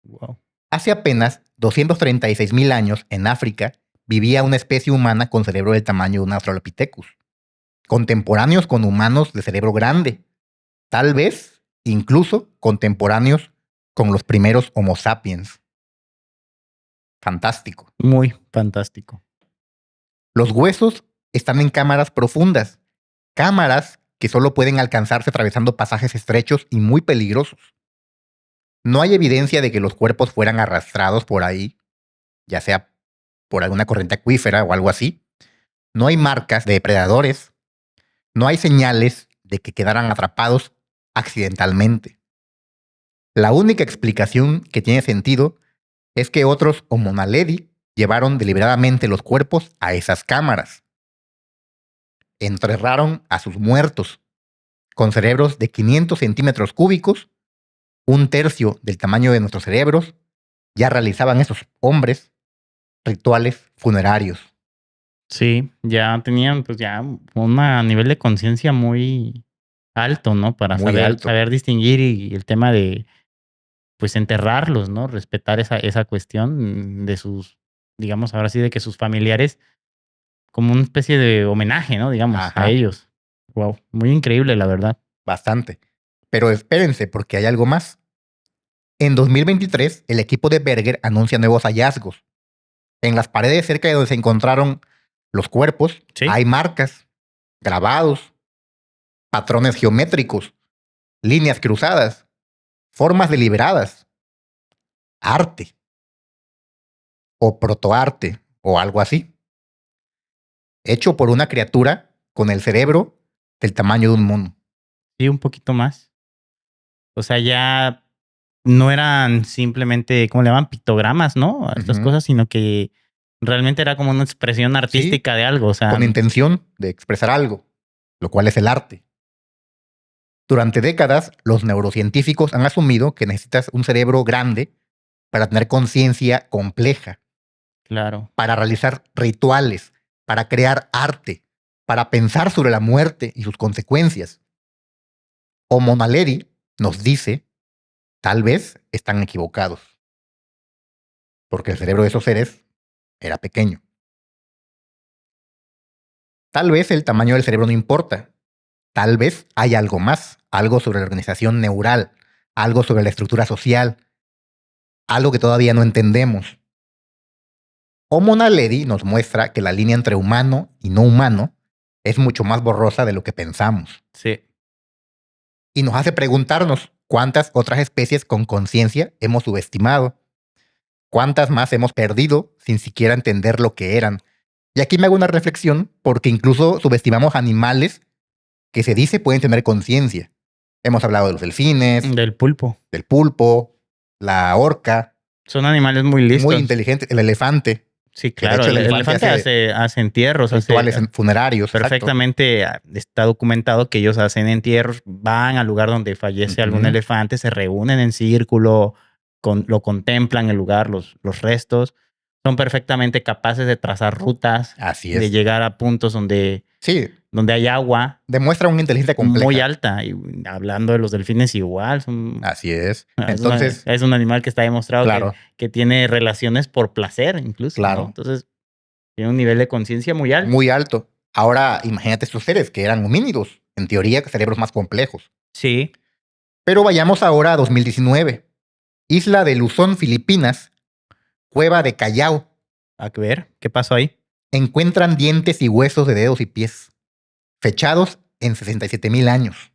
Wow.
Hace apenas 236.000 años, en África, vivía una especie humana con cerebro del tamaño de un Australopithecus, contemporáneos con humanos de cerebro grande, tal vez incluso contemporáneos con los primeros Homo sapiens. Fantástico.
Muy fantástico.
Los huesos están en cámaras profundas, cámaras que solo pueden alcanzarse atravesando pasajes estrechos y muy peligrosos. No hay evidencia de que los cuerpos fueran arrastrados por ahí, ya sea por alguna corriente acuífera o algo así. No hay marcas de depredadores. No hay señales de que quedaran atrapados accidentalmente. La única explicación que tiene sentido es que otros Homo naledi llevaron deliberadamente los cuerpos a esas cámaras. Enterraron a sus muertos con cerebros de 500 centímetros cúbicos, un tercio del tamaño de nuestros cerebros. Ya realizaban esos hombres rituales funerarios.
Sí, ya tenían pues ya un nivel de conciencia muy alto, ¿no? Para
Muy alto.
saber distinguir y el tema de pues enterrarlos, ¿no? Respetar esa cuestión de sus, digamos, ahora sí de que sus familiares como una especie de homenaje, ¿no? Digamos, a
Ajá,
ellos. Wow, muy increíble, la verdad.
bastante. Pero espérense, porque hay algo más. En 2023, el equipo de Berger anuncia nuevos hallazgos. En las paredes cerca de donde se encontraron los cuerpos,
Sí,
hay marcas, grabados, patrones geométricos, líneas cruzadas, formas deliberadas, arte o protoarte o algo así, hecho por una criatura con el cerebro del tamaño de un mono.
sí, un poquito más. O sea, ya no eran simplemente, ¿cómo le llaman? Pictogramas, ¿no? A estas
Ujú.
cosas, sino que realmente era como una expresión
Sí,
artística de algo. O sea,
con intención de expresar algo, lo cual es el arte. Durante décadas, los neurocientíficos han asumido que necesitas un cerebro grande para tener conciencia compleja,
claro.
para realizar rituales, para crear arte, para pensar sobre la muerte y sus consecuencias. Homo naledi nos dice, tal vez están equivocados, porque el cerebro de esos seres era pequeño. Tal vez el tamaño del cerebro no importa. Tal vez hay algo más, algo sobre la organización neural, algo sobre la estructura social, algo que todavía no entendemos. Homo naledi nos muestra que la línea entre humano y no humano es mucho más borrosa de lo que pensamos.
Sí.
Y nos hace preguntarnos cuántas otras especies con conciencia hemos subestimado, cuántas más hemos perdido sin siquiera entender lo que eran. Y aquí me hago una reflexión porque incluso subestimamos animales que se dice pueden tener conciencia. Hemos hablado de los delfines,
Del pulpo.
del pulpo, la orca,
Son animales muy
muy
listos.
inteligente, el elefante,
Sí,
que de
claro.
hecho el
El
elefante
elefante
hace
hace entierros,
rituales funerarios, exacto.
perfectamente. Está documentado que ellos hacen entierros, van al lugar donde fallece algún
Ujú.
elefante, se reúnen en círculo, lo contemplan el lugar, los restos. Son perfectamente capaces de trazar rutas,
Así
de
es.
llegar a puntos
Sí,
donde hay agua
demuestra una inteligencia
muy
compleja.
alta. Y hablando de los delfines igual,
Así es.
es,
Entonces,
es un animal que está demostrado
claro,
que tiene relaciones por placer incluso, ¿no?
claro,
Entonces, tiene un nivel de conciencia muy alto.
muy alto. Ahora, imagínate estos seres que eran homínidos, en teoría cerebros más complejos.
Sí,
Pero vayamos ahora a 2019. Isla de Luzón, Filipinas, cueva de Callao.
a ver, ¿qué pasó ahí?
Encuentran dientes y huesos de dedos y pies, fechados en 67.000 años.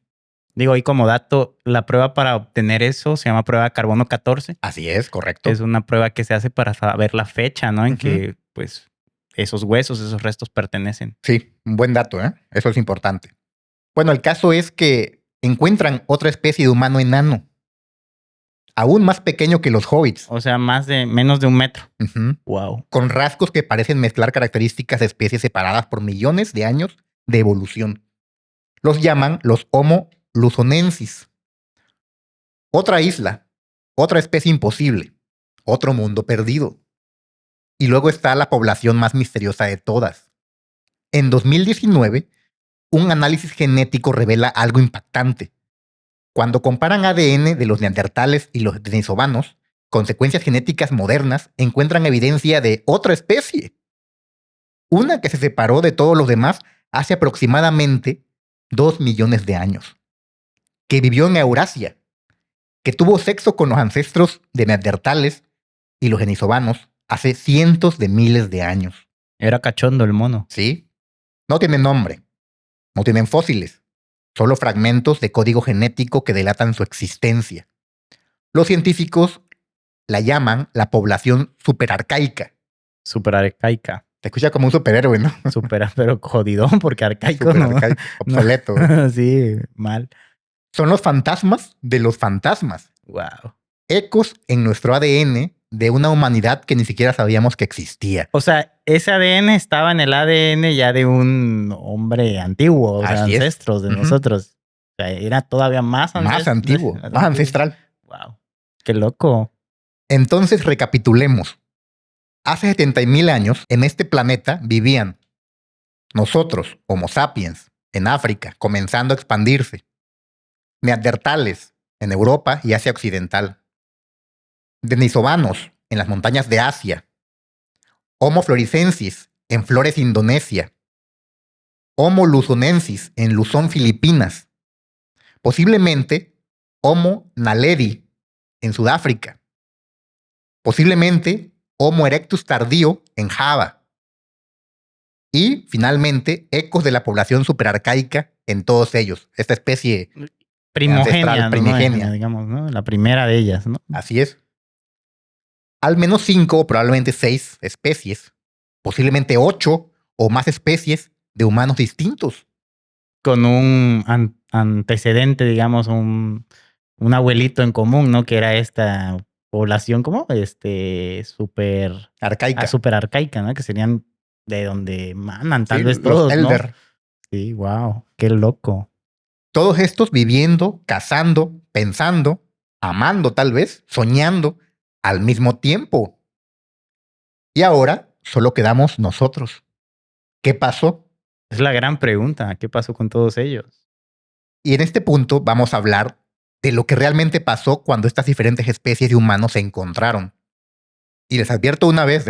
Digo, ahí como dato, la prueba para obtener eso se llama prueba de carbono 14.
Así es,
Es
correcto.
una prueba que se hace para saber la fecha, ¿no? En
Ujú.
que, pues, esos huesos, esos restos pertenecen.
Sí, un buen dato, ¿eh? Eso es importante. Bueno, el caso es que encuentran otra especie de humano enano, aún más pequeño que los hobbits.
O sea, menos de 1 metro.
Ujú.
Wow.
Con rasgos que parecen mezclar características de especies separadas por millones de años de evolución. Los llaman los Homo luzonensis. Otra isla, otra especie imposible, otro mundo perdido. Y luego está la población más misteriosa de todas. En 2019, un análisis genético revela algo impactante. Cuando comparan ADN de los neandertales y los denisovanos, con secuencias genéticas modernas, encuentran evidencia de otra especie. Una que se separó de todos los demás hace aproximadamente 2 millones de años. Que vivió en Eurasia. Que tuvo sexo con los ancestros de neandertales y los denisovanos hace cientos de miles de años.
Era cachondo el mono.
¿Sí? No tienen nombre. No tienen fósiles. Solo fragmentos de código genético que delatan su existencia. Los científicos la llaman la población superarcaica.
Súper arcaica.
Te escucha como un superhéroe, ¿no?
Pero jodidón, porque arcaico no.
Superarcaico, obsoleto.
Sí, mal.
Son los fantasmas de los fantasmas.
Wow.
Ecos en nuestro ADN de una humanidad que ni siquiera sabíamos que existía.
O sea, ese ADN estaba en el ADN ya de un hombre antiguo, o sea,
Así es.
ancestros de
Ujú.
nosotros. O sea, era todavía más
Más antiguo, más ancestral.
Wow. Qué loco.
Entonces recapitulemos. Hace 70.000 años, en este planeta vivían nosotros, Homo sapiens, en África, comenzando a expandirse. Neandertales, en Europa y Asia Occidental. Denisovanos, en las montañas de Asia. Homo floresiensis, en Flores, Indonesia. Homo luzonensis, en Luzón, Filipinas. Posiblemente Homo naledi, en Sudáfrica. Posiblemente Homo erectus tardío, en Java. Y, finalmente, ecos de la población superarcaica en todos ellos. Esta especie
Primogenia,
ancestral,
¿no?
primigenia.
Digamos, ¿no? La primera de ellas, ¿no?
Así es. Al menos 5 o probablemente 6 especies, posiblemente 8 o más especies de humanos distintos.
Con un antecedente, digamos, un abuelito en común, ¿no? Que era esta población, ¿cómo? Súper
Arcaica.
súper arcaica, ¿no? Que serían de donde manan tal
Sí,
vez
los
todos, ¿no?
Elder.
Sí, wow, qué loco.
Todos estos viviendo, cazando, pensando, amando tal vez, soñando al mismo tiempo. Y ahora solo quedamos nosotros. ¿Qué pasó?
Es la gran pregunta, ¿qué pasó con todos ellos?
Y en este punto vamos a hablar de lo que realmente pasó cuando estas diferentes especies de humanos se encontraron. Y les advierto una vez,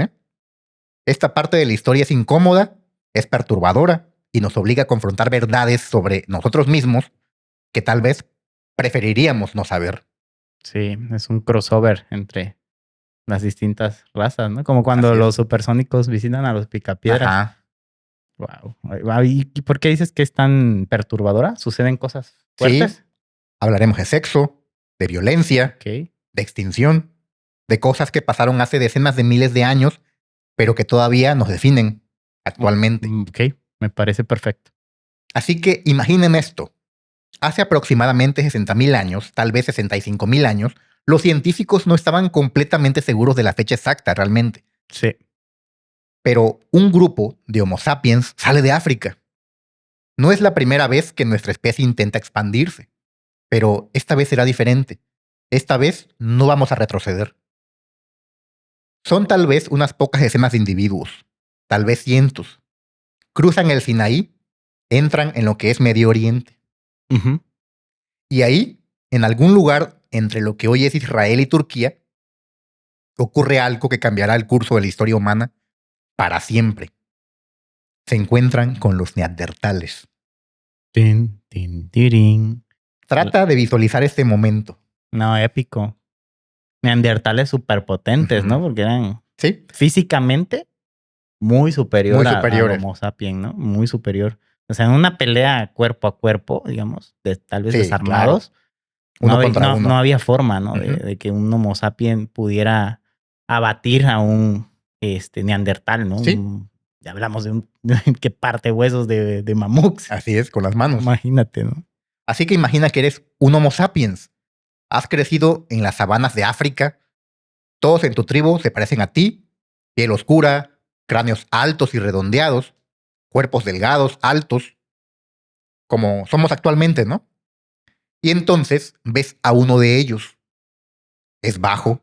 esta parte de la historia es incómoda, es perturbadora y nos obliga a confrontar verdades sobre nosotros mismos que tal vez preferiríamos no saber.
Sí, es un crossover entre las distintas razas, ¿no? Como cuando
Así es.
los supersónicos visitan a los picapiedras.
Ajá.
Wow. ¿Y por qué dices que es tan perturbadora? ¿Suceden cosas fuertes?
Sí, hablaremos de sexo, de violencia,
Ok.
de extinción, de cosas que pasaron hace decenas de miles de años, pero que todavía nos definen actualmente.
Ok, me parece perfecto.
Así que imaginen esto. Hace aproximadamente 60.000 años, tal vez 65.000 años, los científicos no estaban completamente seguros de la fecha exacta realmente.
Sí.
Pero un grupo de Homo sapiens sale de África. No es la primera vez que nuestra especie intenta expandirse, pero esta vez será diferente. Esta vez no vamos a retroceder. Son tal vez unas pocas decenas de individuos, tal vez cientos. Cruzan el Sinaí, entran en lo que es Medio Oriente.
Ujú.
Y ahí, en algún lugar entre lo que hoy es Israel y Turquía, ocurre algo que cambiará el curso de la historia humana para siempre. Se encuentran con los neandertales.
Tin, tin, tirin.
Trata de visualizar este momento.
No, épico. Neandertales superpotentes,
Ujú.
¿no? Porque eran
¿Sí?
físicamente muy superior
Muy
al
superiores.
Homo sapiens, ¿no? Muy superior. O sea, en una pelea cuerpo a cuerpo, digamos, tal vez
Sí,
desarmados,
Uno contra uno.
no había forma, ¿no?
Ujú.
De que un Homo sapiens pudiera abatir a un neandertal, ¿no?
Sí.
Ya hablamos de un que parte huesos de mamuts.
Así es, con las manos.
Imagínate, ¿no?
Así que imagina que eres un Homo sapiens. Has crecido en las sabanas de África. Todos en tu tribu se parecen a ti. Piel oscura, cráneos altos y redondeados, cuerpos delgados, altos, como somos actualmente, ¿no? Y entonces ves a uno de ellos. Es bajo,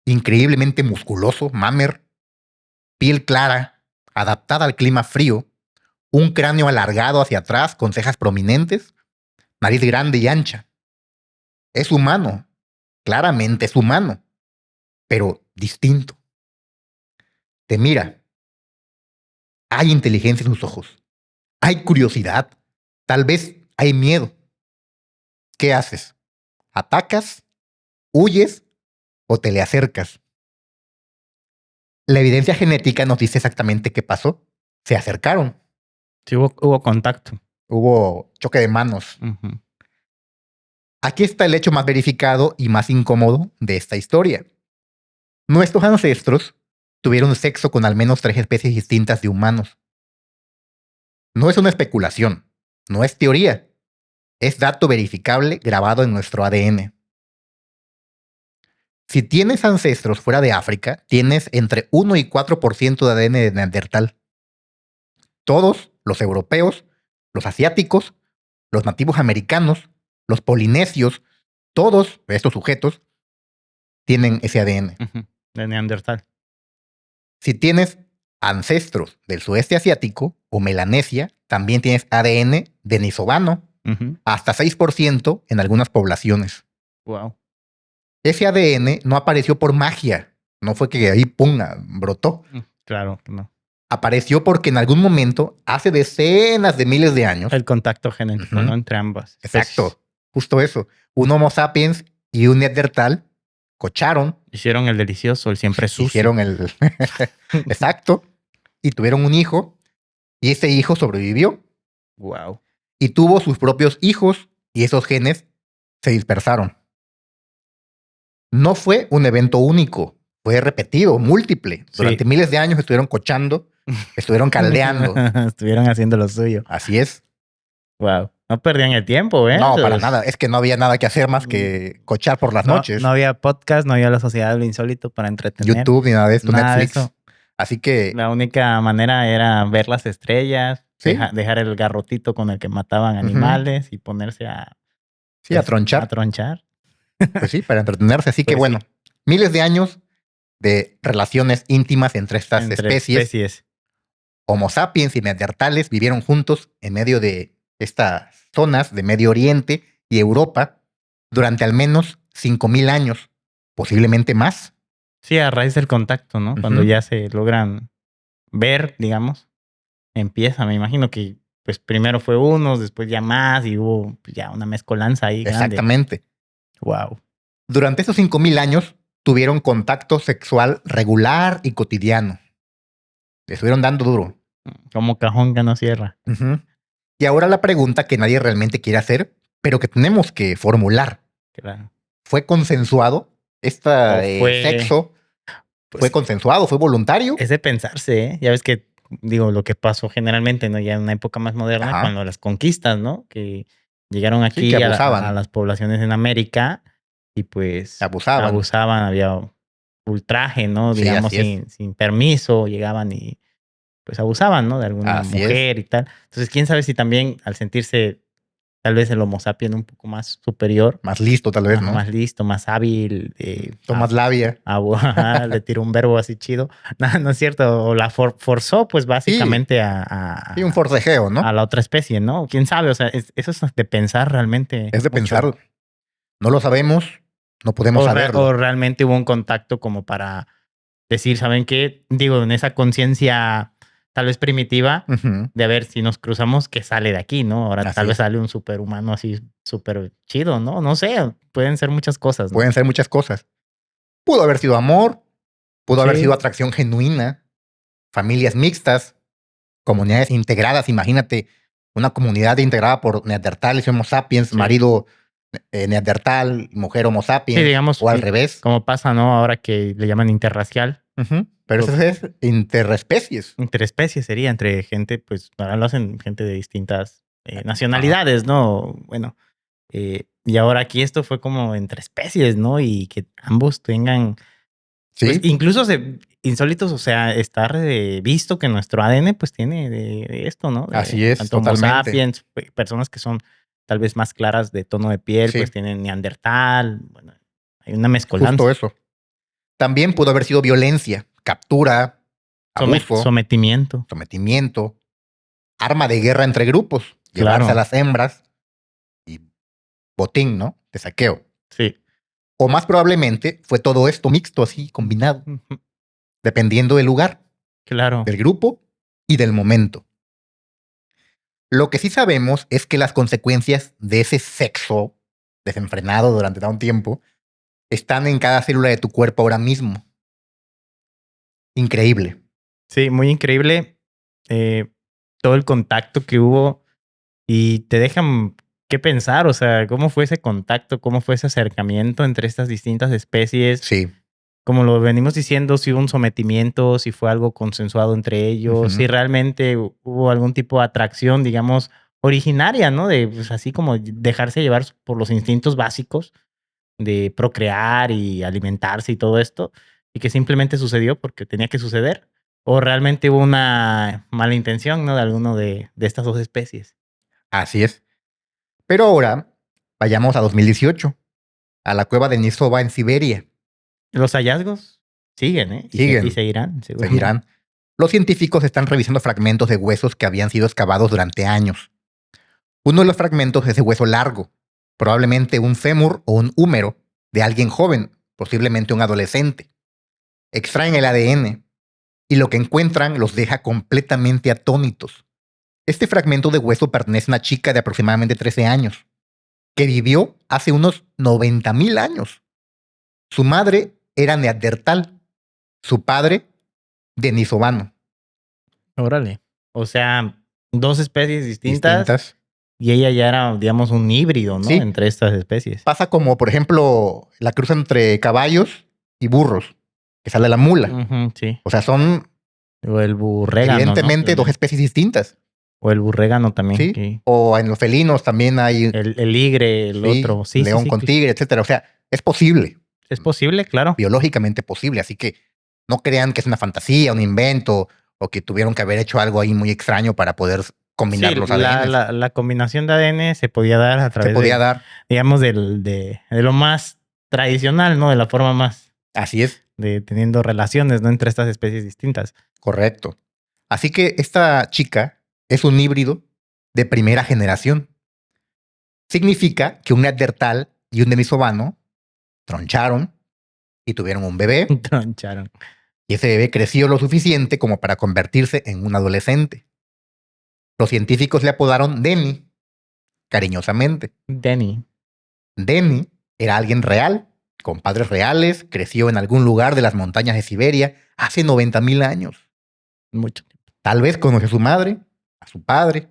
increíblemente musculoso, mamer, piel clara, adaptada al clima frío, un cráneo alargado hacia atrás con cejas prominentes, nariz grande y ancha. Es humano, claramente es humano, pero distinto. Te mira. Hay inteligencia en sus ojos. Hay curiosidad. Tal vez hay miedo. ¿Qué haces? ¿Atacas? ¿Huyes? ¿O te le acercas? La evidencia genética nos dice exactamente qué pasó. Se acercaron.
Sí, hubo contacto.
Hubo choque de manos.
Ujú.
Aquí está el hecho más verificado y más incómodo de esta historia. Nuestros ancestros tuvieron sexo con al menos 3 especies distintas de humanos. No es una especulación, no es teoría, es dato verificable grabado en nuestro ADN. Si tienes ancestros fuera de África, tienes entre 1 y 4% de ADN de Neandertal. Todos, los europeos, los asiáticos, los nativos americanos, los polinesios, todos estos sujetos tienen ese ADN.
Ujú. De Neandertal.
Si tienes ancestros del sudeste asiático o Melanesia, también tienes ADN denisovano,
Ujú.
hasta 6% en algunas poblaciones.
Wow.
Ese ADN no apareció por magia, no fue que ahí, pum, brotó.
Claro que no.
Apareció porque en algún momento, hace decenas de miles de años,
El contacto genético,
Ujú.
¿no? Entre ambas.
exacto, justo eso, un Homo sapiens y un Neandertal cocharon,
Hicieron el delicioso, el siempre sucio.
hicieron el... exacto, y tuvieron un hijo, y ese hijo sobrevivió,
Wow.
y tuvo sus propios hijos, y esos genes se dispersaron. No fue un evento único, fue repetido, múltiple. Durante
Sí.
miles de años estuvieron cochando, estuvieron caldeando.
Estuvieron haciendo lo suyo.
Así es.
Wow. No perdían el tiempo, ¿eh?
No, para nada. Es que no había nada que hacer más que cochar por las noches.
No había podcast, no había la sociedad de lo insólito para entretener.
YouTube ni nada de esto,
Nada de
Netflix.
eso.
Así que
La única manera era ver las estrellas,
¿sí?
dejar el garrotito con el que mataban animales y ponerse
Sí, a tronchar.
a tronchar.
Pues sí, para entretenerse. Así que
Pues
bueno, miles de años de relaciones íntimas entre estas
Entre
especies. Homo sapiens y neandertales vivieron juntos en medio de estas zonas de Medio Oriente y Europa durante al menos 5,000 años, posiblemente más.
Sí, a raíz del contacto, ¿no? Cuando
Ujú.
ya se logran ver, digamos, empieza. Me imagino que pues primero fue unos, después ya más y hubo pues, ya una mezcolanza ahí grande.
Exactamente.
Wow.
Durante esos 5,000 años tuvieron contacto sexual regular y cotidiano. Le estuvieron dando duro.
Como cajón que no cierra.
Ujú. Y ahora la pregunta que nadie realmente quiere hacer, pero que tenemos que formular.
Claro.
¿Fue consensuado? ¿Este
O fue-
sexo
Pues,
fue consensuado? ¿Fue voluntario?
es de pensarse, ¿eh? Ya ves que, digo, lo que pasó generalmente, ¿no? Ya en una época más moderna,
Ajá.
cuando las conquistas, ¿no? Que llegaron
Sí,
aquí
que
a
abusaban.
las poblaciones en América y pues
Abusaban.
había ultraje, ¿no?
Sí,
Digamos,
así es.
sin permiso, llegaban y pues abusaban, ¿no? De alguna
Así es.
mujer y tal. Entonces, quién sabe si también al sentirse tal vez el Homo sapiens un poco más superior,
Más listo, tal vez, ¿no?
más listo, más hábil,
Con más labia.
le tiró un verbo así chido. No es cierto. O la forzó, pues básicamente
Sí, un forcejeo, ¿no?
a la otra especie, ¿no? Quién sabe. O sea, eso es de pensar realmente.
Es de
mucho.
pensar. No lo sabemos, no podemos saberlo.
O realmente hubo un contacto como para decir, ¿saben qué? Digo, en esa conciencia tal vez primitiva
Ujú.
de a ver si nos cruzamos, ¿qué sale de aquí, no? Ahora
Así
tal vez
es.
sale un superhumano así súper chido, ¿no? No sé, pueden ser muchas cosas, ¿no?
Pueden ser muchas cosas. Pudo haber sido amor, pudo haber
Sí.
sido atracción genuina, familias mixtas, comunidades integradas. Imagínate una comunidad integrada por neandertales y Homo sapiens,
Sí.
marido neandertal, mujer Homo sapiens,
Sí, digamos,
o al revés.
como pasa, ¿no? Ahora que le llaman interracial.
Ujú. Pero
Pues-
eso es interespecies.
Interespecies sería, entre gente, pues ahora lo hacen gente de distintas nacionalidades, ¿no? Bueno, Y ahora aquí esto fue como entre especies, ¿no? Y que ambos tengan, pues
Sí,
incluso insólitos, o sea, estar visto que nuestro ADN pues tiene de esto, ¿no?
así
De
es,
tanto Homo
totalmente.
sapiens, personas que son tal vez más claras de tono de piel,
Sí,
pues tienen neandertal, bueno, hay una
justo
mezcolanza.
eso. También pudo haber sido violencia, captura, abuso,
Sometimiento,
sometimiento, arma de guerra entre grupos, llevarse a
claro,
las hembras y botín, ¿no? De saqueo.
sí.
O más probablemente fue todo esto mixto, así, combinado,
Ujú,
dependiendo del lugar,
claro,
del grupo y del momento. Lo que sí sabemos es que las consecuencias de ese sexo desenfrenado durante tanto tiempo están en cada célula de tu cuerpo ahora mismo. Increíble.
sí, muy increíble todo el contacto que hubo y te dejan qué pensar, o sea, cómo fue ese contacto, cómo fue ese acercamiento entre estas distintas especies.
Sí.
Como lo venimos diciendo, si hubo un sometimiento, si fue algo consensuado entre ellos,
Ujú.
si realmente hubo algún tipo de atracción, digamos, originaria, ¿no? De, pues, así como dejarse llevar por los instintos básicos de procrear y alimentarse y todo esto, y que simplemente sucedió porque tenía que suceder, o realmente hubo una mala intención, ¿no? De alguno de estas dos especies.
Así es. Pero ahora vayamos a 2018, a la cueva de Nisova en Siberia.
Los hallazgos siguen, ¿eh? Y
Siguen,
seguirán, seguramente.
seguirán. Los científicos están revisando fragmentos de huesos que habían sido excavados durante años. Uno de los fragmentos es de hueso largo, probablemente un fémur o un húmero de alguien joven, posiblemente un adolescente. Extraen el ADN y lo que encuentran los deja completamente atónitos. Este fragmento de hueso pertenece a una chica de aproximadamente 13 años, que vivió hace unos 90.000 años. Su madre era neandertal, su padre denisovano.
Órale. O sea, dos especies distintas
Distintas.
y ella ya era, digamos, un híbrido, ¿no?
Sí,
Entre estas especies.
pasa como, por ejemplo, la cruza entre caballos y burros, que sale la mula.
Ujú, sí.
O sea, son
O el burrégano, ¿no?
evidentemente dos especies distintas,
O el burrégano también,
¿sí?
que
O en los felinos también hay,
el ligre, el
sí,
otro. Sí, sí,
león
sí.
con tigre, etcétera. O sea, es posible,
Es posible, claro.
biológicamente posible. Así que no crean que es una fantasía, un invento, o que tuvieron que haber hecho algo ahí muy extraño para poder combinar
Sí,
los
la,
ADNs.
la, la combinación de ADN se podía dar a
Se
través
podía
de,
dar,
digamos, de lo más tradicional, ¿no? De la forma más
así es,
de teniendo relaciones, ¿no? Entre estas especies distintas.
correcto. Así que esta chica es un híbrido de primera generación. Significa que un neandertal y un denisovano troncharon y tuvieron un bebé,
Troncharon.
y ese bebé creció lo suficiente como para convertirse en un adolescente. Los científicos le apodaron Denny, cariñosamente.
Denny.
Denny era alguien real, con padres reales, creció en algún lugar de las montañas de Siberia hace 90.000 años.
Mucho.
Tal vez conoció a su madre, a su padre,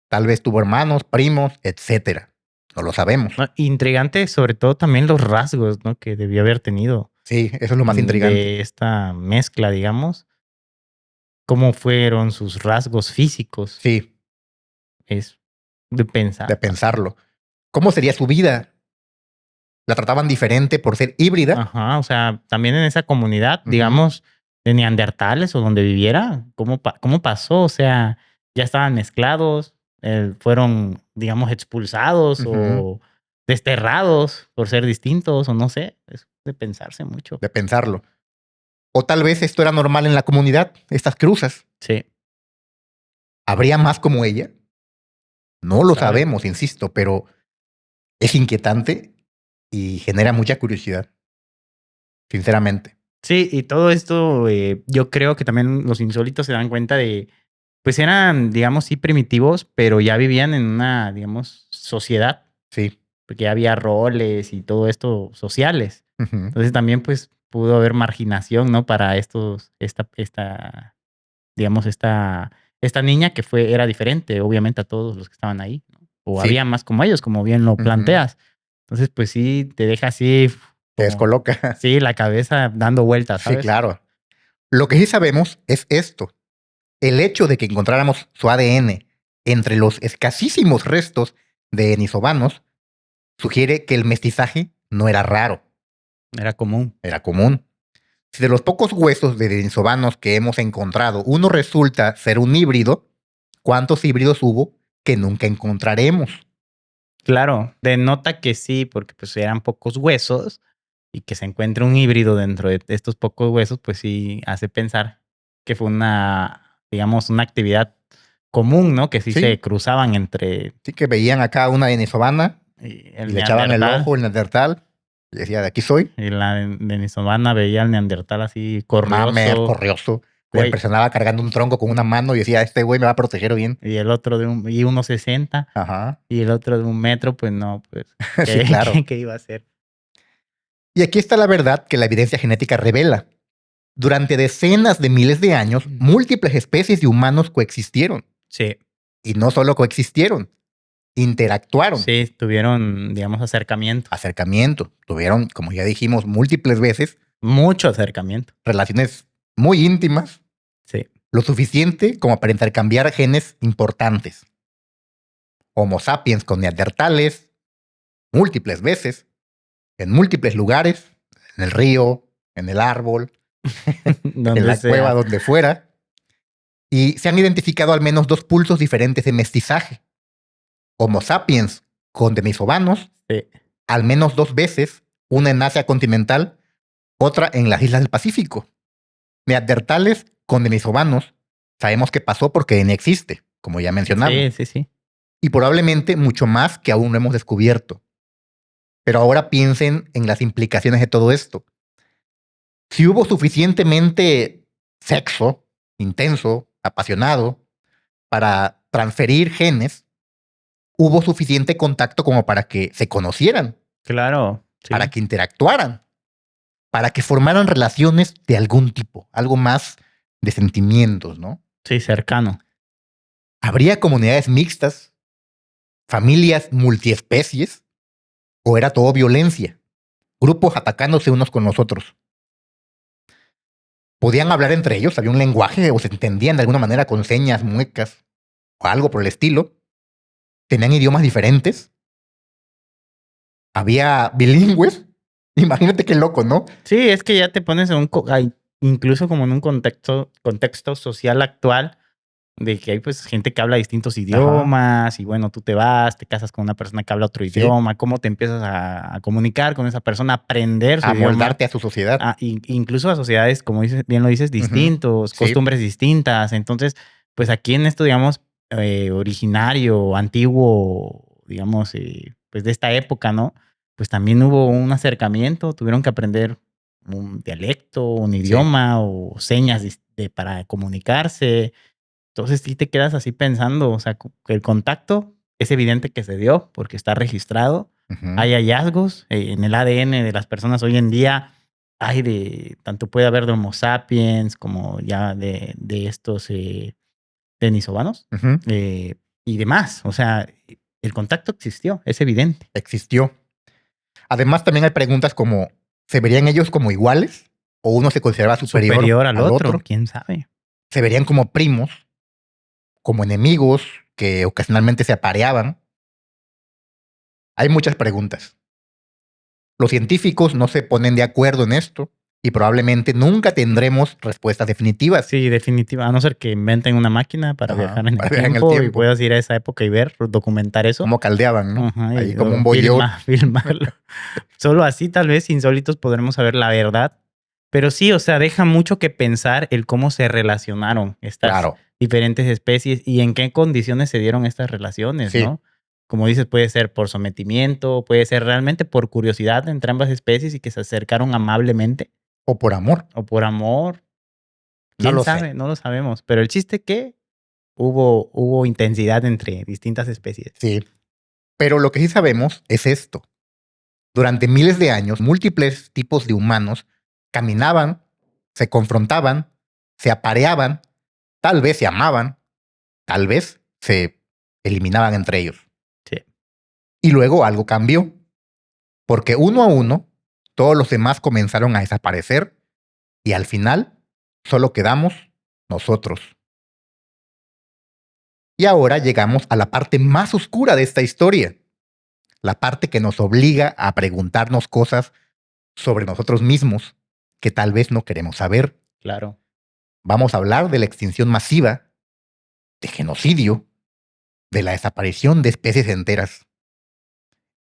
tal vez tuvo hermanos, primos, etcétera. No lo sabemos.
No, intrigante, sobre todo también los rasgos, ¿no? Que debió haber tenido
Sí, eso es lo más intrigante.
de esta mezcla, digamos. Cómo fueron sus rasgos físicos.
Sí,
Es de
de
pensar también.
pensarlo. ¿Cómo sería su vida? ¿La trataban diferente por ser híbrida?
Ajá, o sea, también en esa comunidad,
Ujú,
digamos, de neandertales o donde viviera, ¿cómo pasó? O sea, ya estaban mezclados, fueron, digamos, expulsados
ujú,
o desterrados por ser distintos o no sé, es de pensarse mucho.
de pensarlo. O tal vez esto era normal en la comunidad, estas cruzas.
Sí,
¿Habría más como ella? No
quién
lo
sabe.
sabemos, insisto, pero es inquietante y genera mucha curiosidad, sinceramente.
Sí, y todo esto, yo creo que también los insólitos se dan cuenta de, pues eran, digamos, sí primitivos, pero ya vivían en una, digamos, sociedad,
Sí.
porque ya había roles y todo esto sociales.
Ujú.
Entonces también, pues, pudo haber marginación, ¿no? Para digamos, esta niña que era diferente, obviamente, a todos los que estaban ahí, ¿no? O
Sí.
había más como ellos, como bien lo
Ujú.
planteas. Entonces, pues sí, te deja así,
Te
como,
descoloca.
sí, la cabeza dando vueltas,
Sí,
¿sabes?
claro. Lo que sí sabemos es esto. El hecho de que encontráramos su ADN entre los escasísimos restos de denisovanos sugiere que el mestizaje no era raro,
Era común.
era común. Si de los pocos huesos de denisovanos que hemos encontrado, uno resulta ser un híbrido, ¿cuántos híbridos hubo que nunca encontraremos?
Claro, denota que sí, porque pues eran pocos huesos y que se encuentre un híbrido dentro de estos pocos huesos, pues sí hace pensar que fue una, digamos, una actividad común, ¿no? Que sí
Sí.
se cruzaban entre
Así que veían acá una denisovana
el
y le echaban el
neandertal
ojo, el neandertal, y decía, de aquí soy.
y la denisovana veía al neandertal así corrioso,
Corrioso. Le
güey,
impresionaba cargando un tronco con una mano y decía, este güey me va a proteger bien.
y el otro y 1.60
Ajá.
y el otro de 1 metro, pues no, pues,
Sí,
¿qué,
claro.
qué iba a hacer?
Y aquí está la verdad que la evidencia genética revela. Durante decenas de miles de años, múltiples especies de humanos coexistieron.
Sí.
Y no solo coexistieron, interactuaron.
Sí, tuvieron, digamos, acercamiento.
Acercamiento. Tuvieron, como ya dijimos, múltiples veces
Mucho acercamiento.
relaciones muy íntimas,
Sí.
lo suficiente como para intercambiar genes importantes. Homo sapiens con neandertales, múltiples veces, en múltiples lugares, en el río, en el árbol, en la cueva, donde fuera. Y se han identificado al menos 2 pulsos diferentes de mestizaje. Homo sapiens con denisovanos,
Sí.
al menos 2 veces, una en Asia continental, otra en las islas del Pacífico. Neandertales con denisovanos, sabemos que pasó porque no existe, como ya mencionamos.
Sí.
Y probablemente mucho más que aún no hemos descubierto. Pero ahora piensen en las implicaciones de todo esto. Si hubo suficientemente sexo intenso, apasionado, para transferir genes, hubo suficiente contacto como para que se conocieran,
Claro. Sí.
para que interactuaran, para que formaran relaciones de algún tipo, algo más de sentimientos, ¿no?
Sí, cercano.
¿Habría comunidades mixtas, familias multiespecies, o era todo violencia, grupos atacándose unos con los otros? ¿Podían hablar entre ellos? ¿Había un lenguaje o se entendían de alguna manera con señas, muecas o algo por el estilo? ¿Tenían idiomas diferentes? ¿Había bilingües? Imagínate qué loco, ¿no?
Sí, es que ya te pones en incluso como en un contexto social actual, de que hay pues gente que habla distintos idiomas y bueno, tú te vas, te casas con una persona que habla otro idioma, cómo te empiezas a comunicar con esa persona, aprender su
A
idioma.
moldarte a su sociedad.
Incluso a sociedades, como dices, bien lo dices, distintos,
Sí.
costumbres distintas. Entonces, pues aquí en esto, digamos, originario, antiguo, digamos, pues de esta época, ¿no? Pues también hubo un acercamiento, tuvieron que aprender un dialecto, un idioma o señas para comunicarse. Entonces sí te quedas así pensando, o sea, que el contacto es evidente que se dio porque está registrado. Hay hallazgos en el ADN de las personas hoy en día. Tanto puede haber de Homo sapiens como ya de estos denisovanos y demás. O sea, el contacto existió, es evidente.
Existió. Además, también hay preguntas como, ¿se verían ellos como iguales? ¿O uno se consideraba superior
al otro? ¿Quién sabe?
¿Se verían como primos? ¿Como enemigos que ocasionalmente se apareaban? Hay muchas preguntas. Los científicos no se ponen de acuerdo en esto y probablemente nunca tendremos respuestas definitivas.
Sí, definitiva. A no ser que inventen una máquina para viajar en
para
el
viajar en el
tiempo y
tiempo.
puedas ir a esa época y ver, documentar eso.
Como caldeaban, ¿no?
Ajá,
Ahí
y
como un
luego
voyeur.
filmarlo. Solo así, tal vez, insólitos, podremos saber la verdad. Pero sí, o sea, deja mucho que pensar el cómo se relacionaron estas
Claro.
diferentes especies y en qué condiciones se dieron estas relaciones,
Sí.
¿no? Como dices, puede ser por sometimiento, puede ser realmente por curiosidad entre ambas especies y que se acercaron amablemente.
O por amor.
O por amor. ¿Quién
lo
sabe?
sé.
No lo sabemos. Pero el chiste es que hubo intensidad entre distintas especies.
Sí. Pero lo que sí sabemos es esto. Durante miles de años, múltiples tipos de humanos caminaban, se confrontaban, se apareaban, tal vez se amaban, tal vez se eliminaban entre ellos.
Sí.
Y luego algo cambió, porque uno a uno, todos los demás comenzaron a desaparecer y al final solo quedamos nosotros. Y ahora llegamos a la parte más oscura de esta historia. la parte que nos obliga a preguntarnos cosas sobre nosotros mismos que tal vez no queremos saber.
Claro.
Vamos a hablar de la extinción masiva, de genocidio, de la desaparición de especies enteras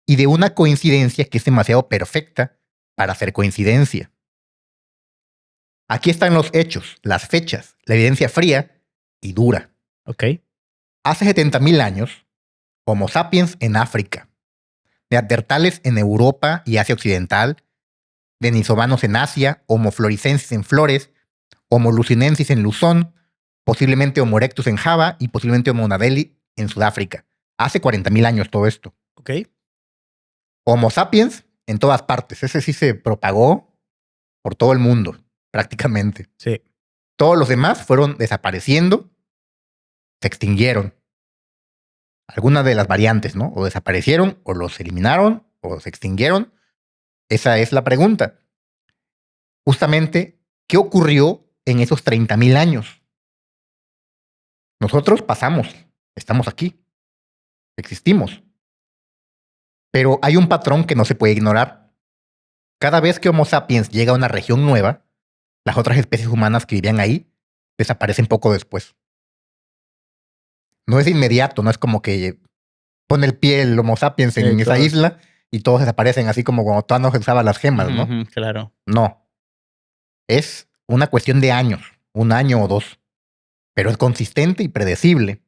y de una coincidencia que es demasiado perfecta para ser coincidencia. Aquí están los hechos, las fechas, la evidencia fría y dura.
Ok.
Hace 70.000 años, Homo sapiens en África, neandertales en Europa y Asia Occidental, denisovanos en Asia, Homo floresiensis en Flores, Homo luzonensis en Luzón, posiblemente Homo erectus en Java y posiblemente Homo naledi en Sudáfrica. Hace 40.000 años todo esto.
Ok.
Homo sapiens en todas partes. Ese sí se propagó por todo el mundo, prácticamente.
Sí.
Todos los demás fueron desapareciendo, se extinguieron. Algunas de las variantes, ¿no? O desaparecieron, o los eliminaron, o se extinguieron. Esa es la pregunta. Justamente, ¿qué ocurrió en esos 30.000 años? Nosotros pasamos, estamos aquí, existimos. Pero hay un patrón que no se puede ignorar. Cada vez que Homo sapiens llega a una región nueva, las otras especies humanas que vivían ahí desaparecen poco después. No es inmediato, no es como que pone el pie el Homo sapiens en esa isla y todos desaparecen, así como cuando Thanos usaba las gemas, ¿no?
Claro.
No. Es una cuestión de años, 1 año o 2. Pero es consistente y predecible.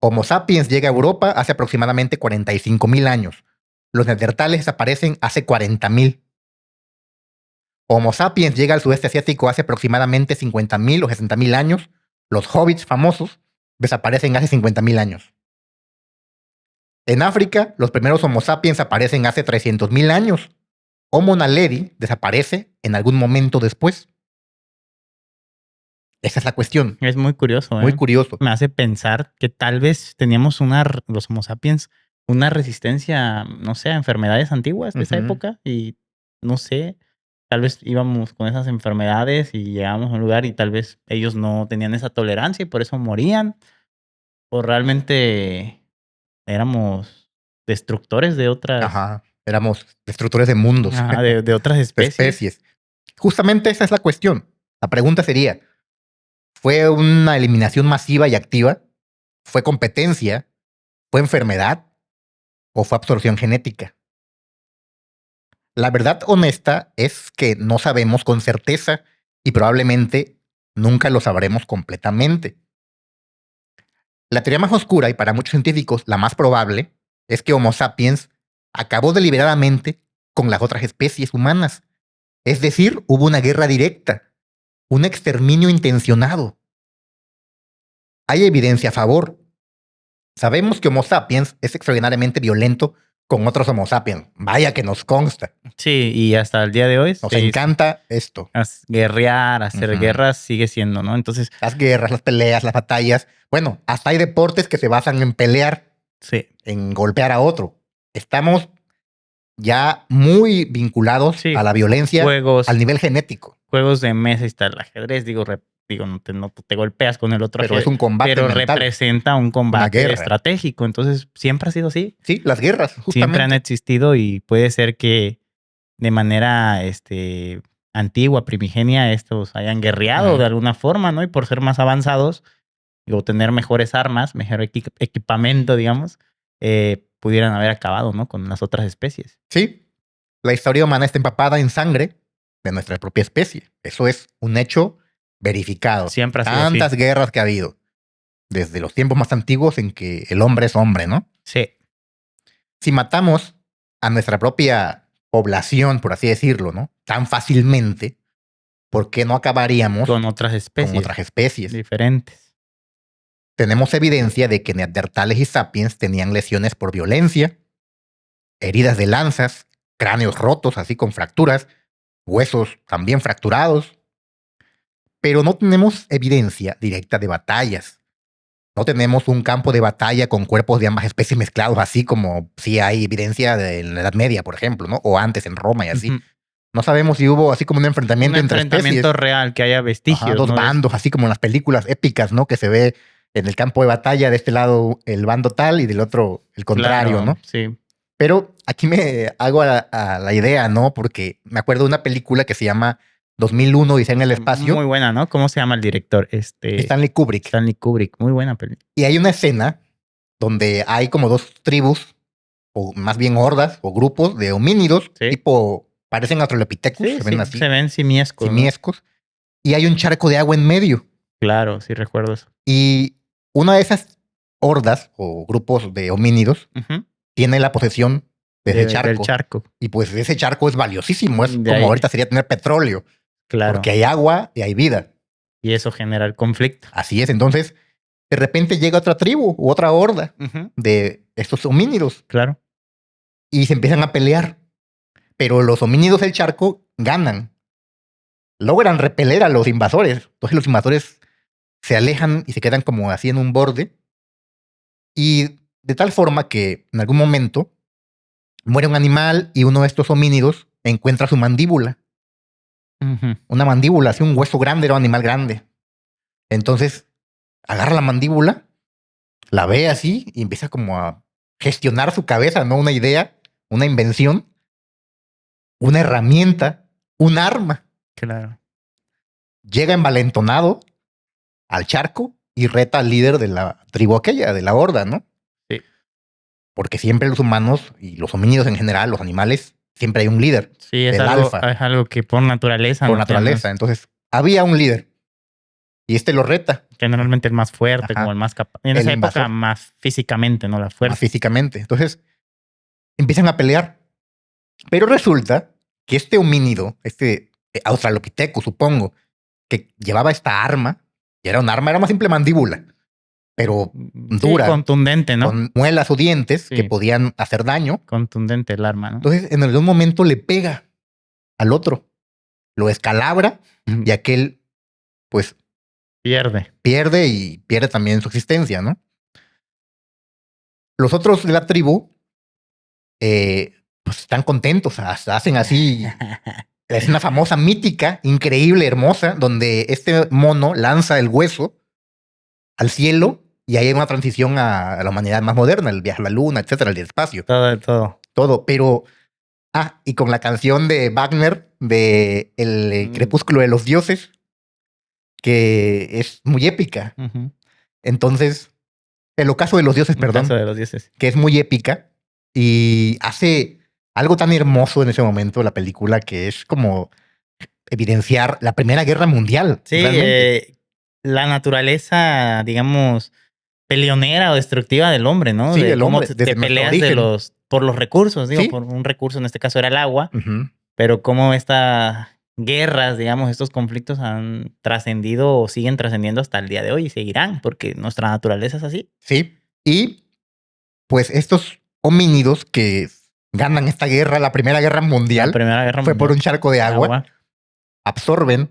Homo sapiens llega a Europa hace aproximadamente 45.000 años. Los neandertales desaparecen hace 40.000. Homo sapiens llega al sudeste asiático hace aproximadamente 50.000 o 60.000 años. Los hobbits famosos desaparecen hace 50.000 años. En África, los primeros Homo sapiens aparecen hace 300.000 años. Homo naledi desaparece en algún momento después. Esa es la cuestión.
Es muy curioso, ¿eh?
Muy curioso.
Me hace pensar que tal vez teníamos los Homo sapiens, una resistencia, no sé, a enfermedades antiguas de esa época y no sé, tal vez íbamos con esas enfermedades y llegábamos a un lugar y tal vez ellos no tenían esa tolerancia y por eso morían. O realmente éramos destructores de otras...
Ajá. Éramos destructores de mundos.
Ajá, de otras
de
especies.
especies. Justamente esa es la cuestión. La pregunta sería, ¿fue una eliminación masiva y activa? ¿Fue competencia? ¿Fue enfermedad? ¿O fue absorción genética? La verdad honesta es que no sabemos con certeza y probablemente nunca lo sabremos completamente. La teoría más oscura y para muchos científicos la más probable es que Homo sapiens acabó deliberadamente con las otras especies humanas. Es decir, hubo una guerra directa, un exterminio intencionado. Hay evidencia a favor. Sabemos que Homo sapiens es extraordinariamente violento con otros Homo sapiens. Vaya que nos consta.
Sí, y hasta el día de hoy.
Nos encanta esto.
Guerrear, hacer guerras sigue siendo, ¿no? Entonces.
Las guerras, las peleas, las batallas. Bueno, hasta hay deportes que se basan en pelear, en golpear a otro. Estamos ya muy vinculados a la violencia, al nivel genético.
Juegos de mesa y está el ajedrez, digo, no te golpeas con el otro.
Pero es un combate
pero
mental.
Representa un combate estratégico. Entonces, siempre ha sido así.
Sí, las guerras, justamente.
Siempre han existido y puede ser que de manera antigua, primigenia, estos hayan guerreado de alguna forma, ¿no? Y por ser más avanzados o tener mejores armas, mejor equipamiento, digamos, pudieran haber acabado, ¿no? Con las otras especies.
Sí, la historia humana está empapada en sangre de nuestra propia especie. Eso es un hecho verificado.
Siempre ha sido
Tantas
así.
guerras que ha habido. Desde los tiempos más antiguos en que el hombre es hombre, ¿no?
Sí.
Si matamos a nuestra propia población, por así decirlo, ¿no? Tan fácilmente, ¿por qué no acabaríamos
con otras especies?
Con otras especies
diferentes.
Tenemos evidencia de que neandertales y sapiens tenían lesiones por violencia, heridas de lanzas, cráneos rotos, así con fracturas, huesos también fracturados. Pero no tenemos evidencia directa de batallas. No tenemos un campo de batalla con cuerpos de ambas especies mezclados, así como si hay evidencia de la Edad Media, por ejemplo, ¿no? O antes en Roma y así. No sabemos si hubo así como un enfrentamiento entre especies.
Un enfrentamiento real, que haya vestigios.
Dos bandos, así como en las películas épicas, ¿no? Que se ve en el campo de batalla, de este lado el bando tal y del otro el contrario,
claro,
¿no?
Sí.
Pero aquí me hago a la idea, ¿no? Porque me acuerdo de una película que se llama 2001, Dice en el espacio.
Muy buena, ¿no? ¿Cómo se llama el director?
Stanley Kubrick.
Stanley Kubrick. Muy buena película.
Y hay una escena donde hay como dos tribus, o más bien hordas o grupos de homínidos,
Sí.
tipo, parecen australopithecus,
Sí,
se ven
sí,
así,
se ven simiescos. ¿no?
simiescos. Y hay un charco de agua en medio.
Claro, sí recuerdo eso.
Y una de esas hordas o grupos de homínidos
Ujú.
tiene la posesión de ese charco.
Del charco.
Y pues ese charco es valiosísimo. Es
De
como
ahí.
ahorita sería tener petróleo.
Claro.
Porque hay agua y hay vida.
Y eso genera el conflicto.
Así es. Entonces, de repente llega otra tribu u otra horda
Ujú.
de estos homínidos
Claro.
y se empiezan a pelear. Pero los homínidos del charco ganan. Logran repeler a los invasores. Entonces los invasores se alejan y se quedan como así en un borde. Y de tal forma que en algún momento muere un animal y uno de estos homínidos encuentra su mandíbula.
Ujú.
Una mandíbula, así un hueso grande, era un animal grande. Entonces agarra la mandíbula, la ve así y empieza como a gestionar su cabeza, ¿no? Una idea, una invención, una herramienta, un arma.
Claro.
Llega envalentonado al charco y reta al líder de la tribu aquella, de la horda, ¿no?
Sí.
Porque siempre los humanos y los homínidos en general, los animales, siempre hay un líder.
Sí, es
del
algo,
alfa.
es algo que por naturaleza.
Por
¿no?
naturaleza. Entonces, había un líder. Y este lo reta.
Generalmente el más fuerte,
Ajá.
como el más capaz. En
El
esa
invasor.
época más físicamente, ¿no? La
Más
fuerza.
físicamente. Entonces, empiezan a pelear. Pero resulta que este homínido, este Australopithecus, supongo, que llevaba esta arma, y era un arma, era una simple mandíbula, pero dura,
Sí, contundente, ¿no?
con muelas o dientes
Sí.
que podían hacer daño.
Contundente el arma, ¿no?
Entonces, en algún momento le pega al otro, lo escalabra y aquel, pues,
Pierde.
pierde y pierde también su existencia, ¿no? Los otros de la tribu, pues, están contentos, hasta hacen así. Es una famosa, mítica, increíble, hermosa, donde este mono lanza el hueso al cielo y hay una transición a la humanidad más moderna, el viaje a la luna, etcétera, el espacio,
Todo.
todo. Pero, y con la canción de Wagner de El Crepúsculo de los Dioses, que es muy épica.
Ujú.
Entonces, el ocaso de los dioses,
El
perdón,
caso de los dioses.
que es muy épica y hace algo tan hermoso en ese momento la película que es como evidenciar la Primera Guerra Mundial.
Sí,
realmente.
la naturaleza, digamos, peleonera o destructiva del hombre, ¿no?
Sí,
de
del
cómo
hombre,
te
desde nuestro
peleas
origen.
por los recursos, digo,
Sí.
por un recurso, en este caso era el agua,
Ujú.
pero cómo estas guerras, digamos, estos conflictos han trascendido o siguen trascendiendo hasta el día de hoy y seguirán, porque nuestra naturaleza es así.
Sí. Y pues estos homínidos que ganan esta guerra, la Primera Guerra Mundial,
La Primera Guerra
fue por
Mundial.
un charco de agua, absorben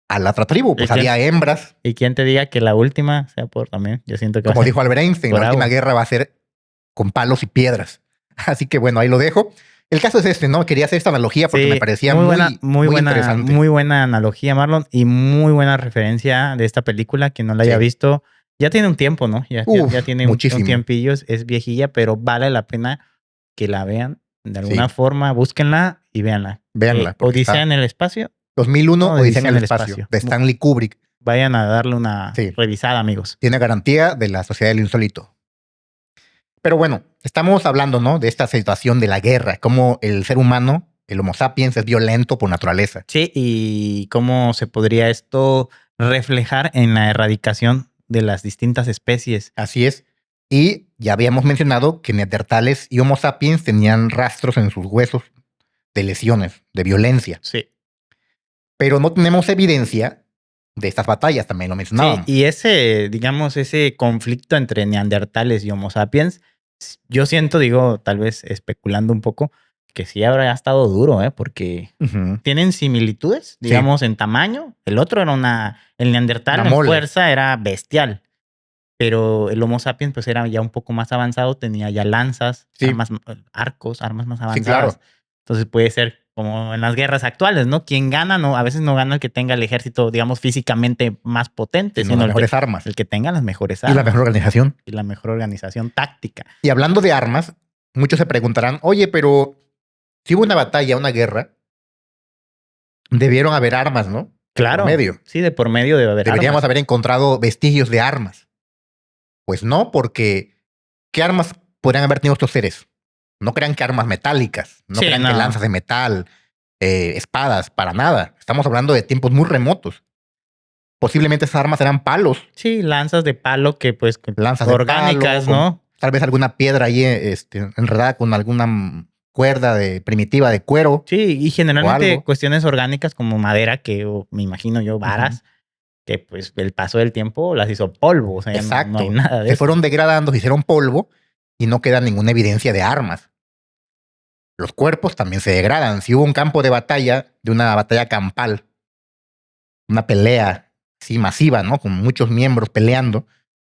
a la otra tribu. Pues
¿Y quién?
había hembras.
Y quién te diga que la última sea por también, yo siento que va a
Como
ser
dijo Albert Einstein,
por
la última
agua.
guerra va a ser con palos y piedras. Así que bueno, ahí lo dejo. El caso es este, ¿no? Quería hacer esta analogía porque me parecía muy interesante.
Muy buena analogía, Marlon, y muy buena referencia de esta película. Quien no la haya
Sí.
visto, ya tiene un tiempo, ¿no? Ya tiene un
muchísimo.
tiempillo, es viejilla, pero vale la pena que la vean de alguna
Sí.
forma, búsquenla y véanla.
Véanla, porque
Odisea
está-
en el espacio,
2001,
No,
Odisea en el espacio, de Stanley Kubrick.
vayan a darle una
Sí.
revisada, amigos.
Tiene garantía de la Sociedad del Insólito. Pero bueno, estamos hablando, ¿no? De esta situación de la guerra, cómo el ser humano, el Homo sapiens, es violento por naturaleza.
Sí, y cómo se podría esto reflejar en la erradicación de las distintas especies.
Así es. Y ya habíamos mencionado que neandertales y Homo sapiens tenían rastros en sus huesos de lesiones, de violencia.
Sí.
Pero no tenemos evidencia de estas batallas, también lo mencionábamos.
Sí, y ese conflicto entre neandertales y Homo sapiens, yo siento, digo, tal vez especulando un poco, que sí habrá estado duro, porque
Ujú.
tienen similitudes, digamos, en tamaño. El otro era el neandertal
Una
en
mole.
fuerza era bestial. Pero el Homo sapiens pues era ya un poco más avanzado, tenía ya lanzas,
Sí.
armas más
Sí,
avanzadas.
claro.
Entonces puede ser como en las guerras actuales, ¿no? Quien gana, no, a veces no gana el que tenga el ejército, digamos, físicamente más potente,
Sino
sino
las mejores armas.
el que tenga las mejores
Y
armas
la mejor organización.
y la mejor organización táctica.
Y hablando de armas, muchos se preguntarán, oye, pero si hubo una batalla, una guerra, debieron haber armas, ¿no? Por
Claro,
medio.
sí, de por medio debe haber
Deberíamos
armas.
haber encontrado vestigios de armas. Pues no, porque ¿qué armas podrían haber tenido estos seres? No crean que armas metálicas, no
Sí,
crean que
no.
lanzas de metal, espadas, para nada. Estamos hablando de tiempos muy remotos. Posiblemente esas armas eran palos,
Sí, lanzas de palo que pues
lanzas de
orgánicas,
palo, con
¿no?
tal vez alguna piedra ahí enredada con alguna cuerda primitiva de cuero
Sí, y
o
generalmente
algo.
cuestiones orgánicas como madera, que o me imagino yo,
Ujú.
varas, que pues el paso del tiempo las hizo polvo, o sea, ya no hay
Exacto.
nada de
Se
eso.
fueron degradando, se hicieron polvo y no queda ninguna evidencia de armas. Los cuerpos también se degradan. Si hubo un campo de batalla, de una batalla campal, una pelea así masiva, ¿no? Con muchos miembros peleando,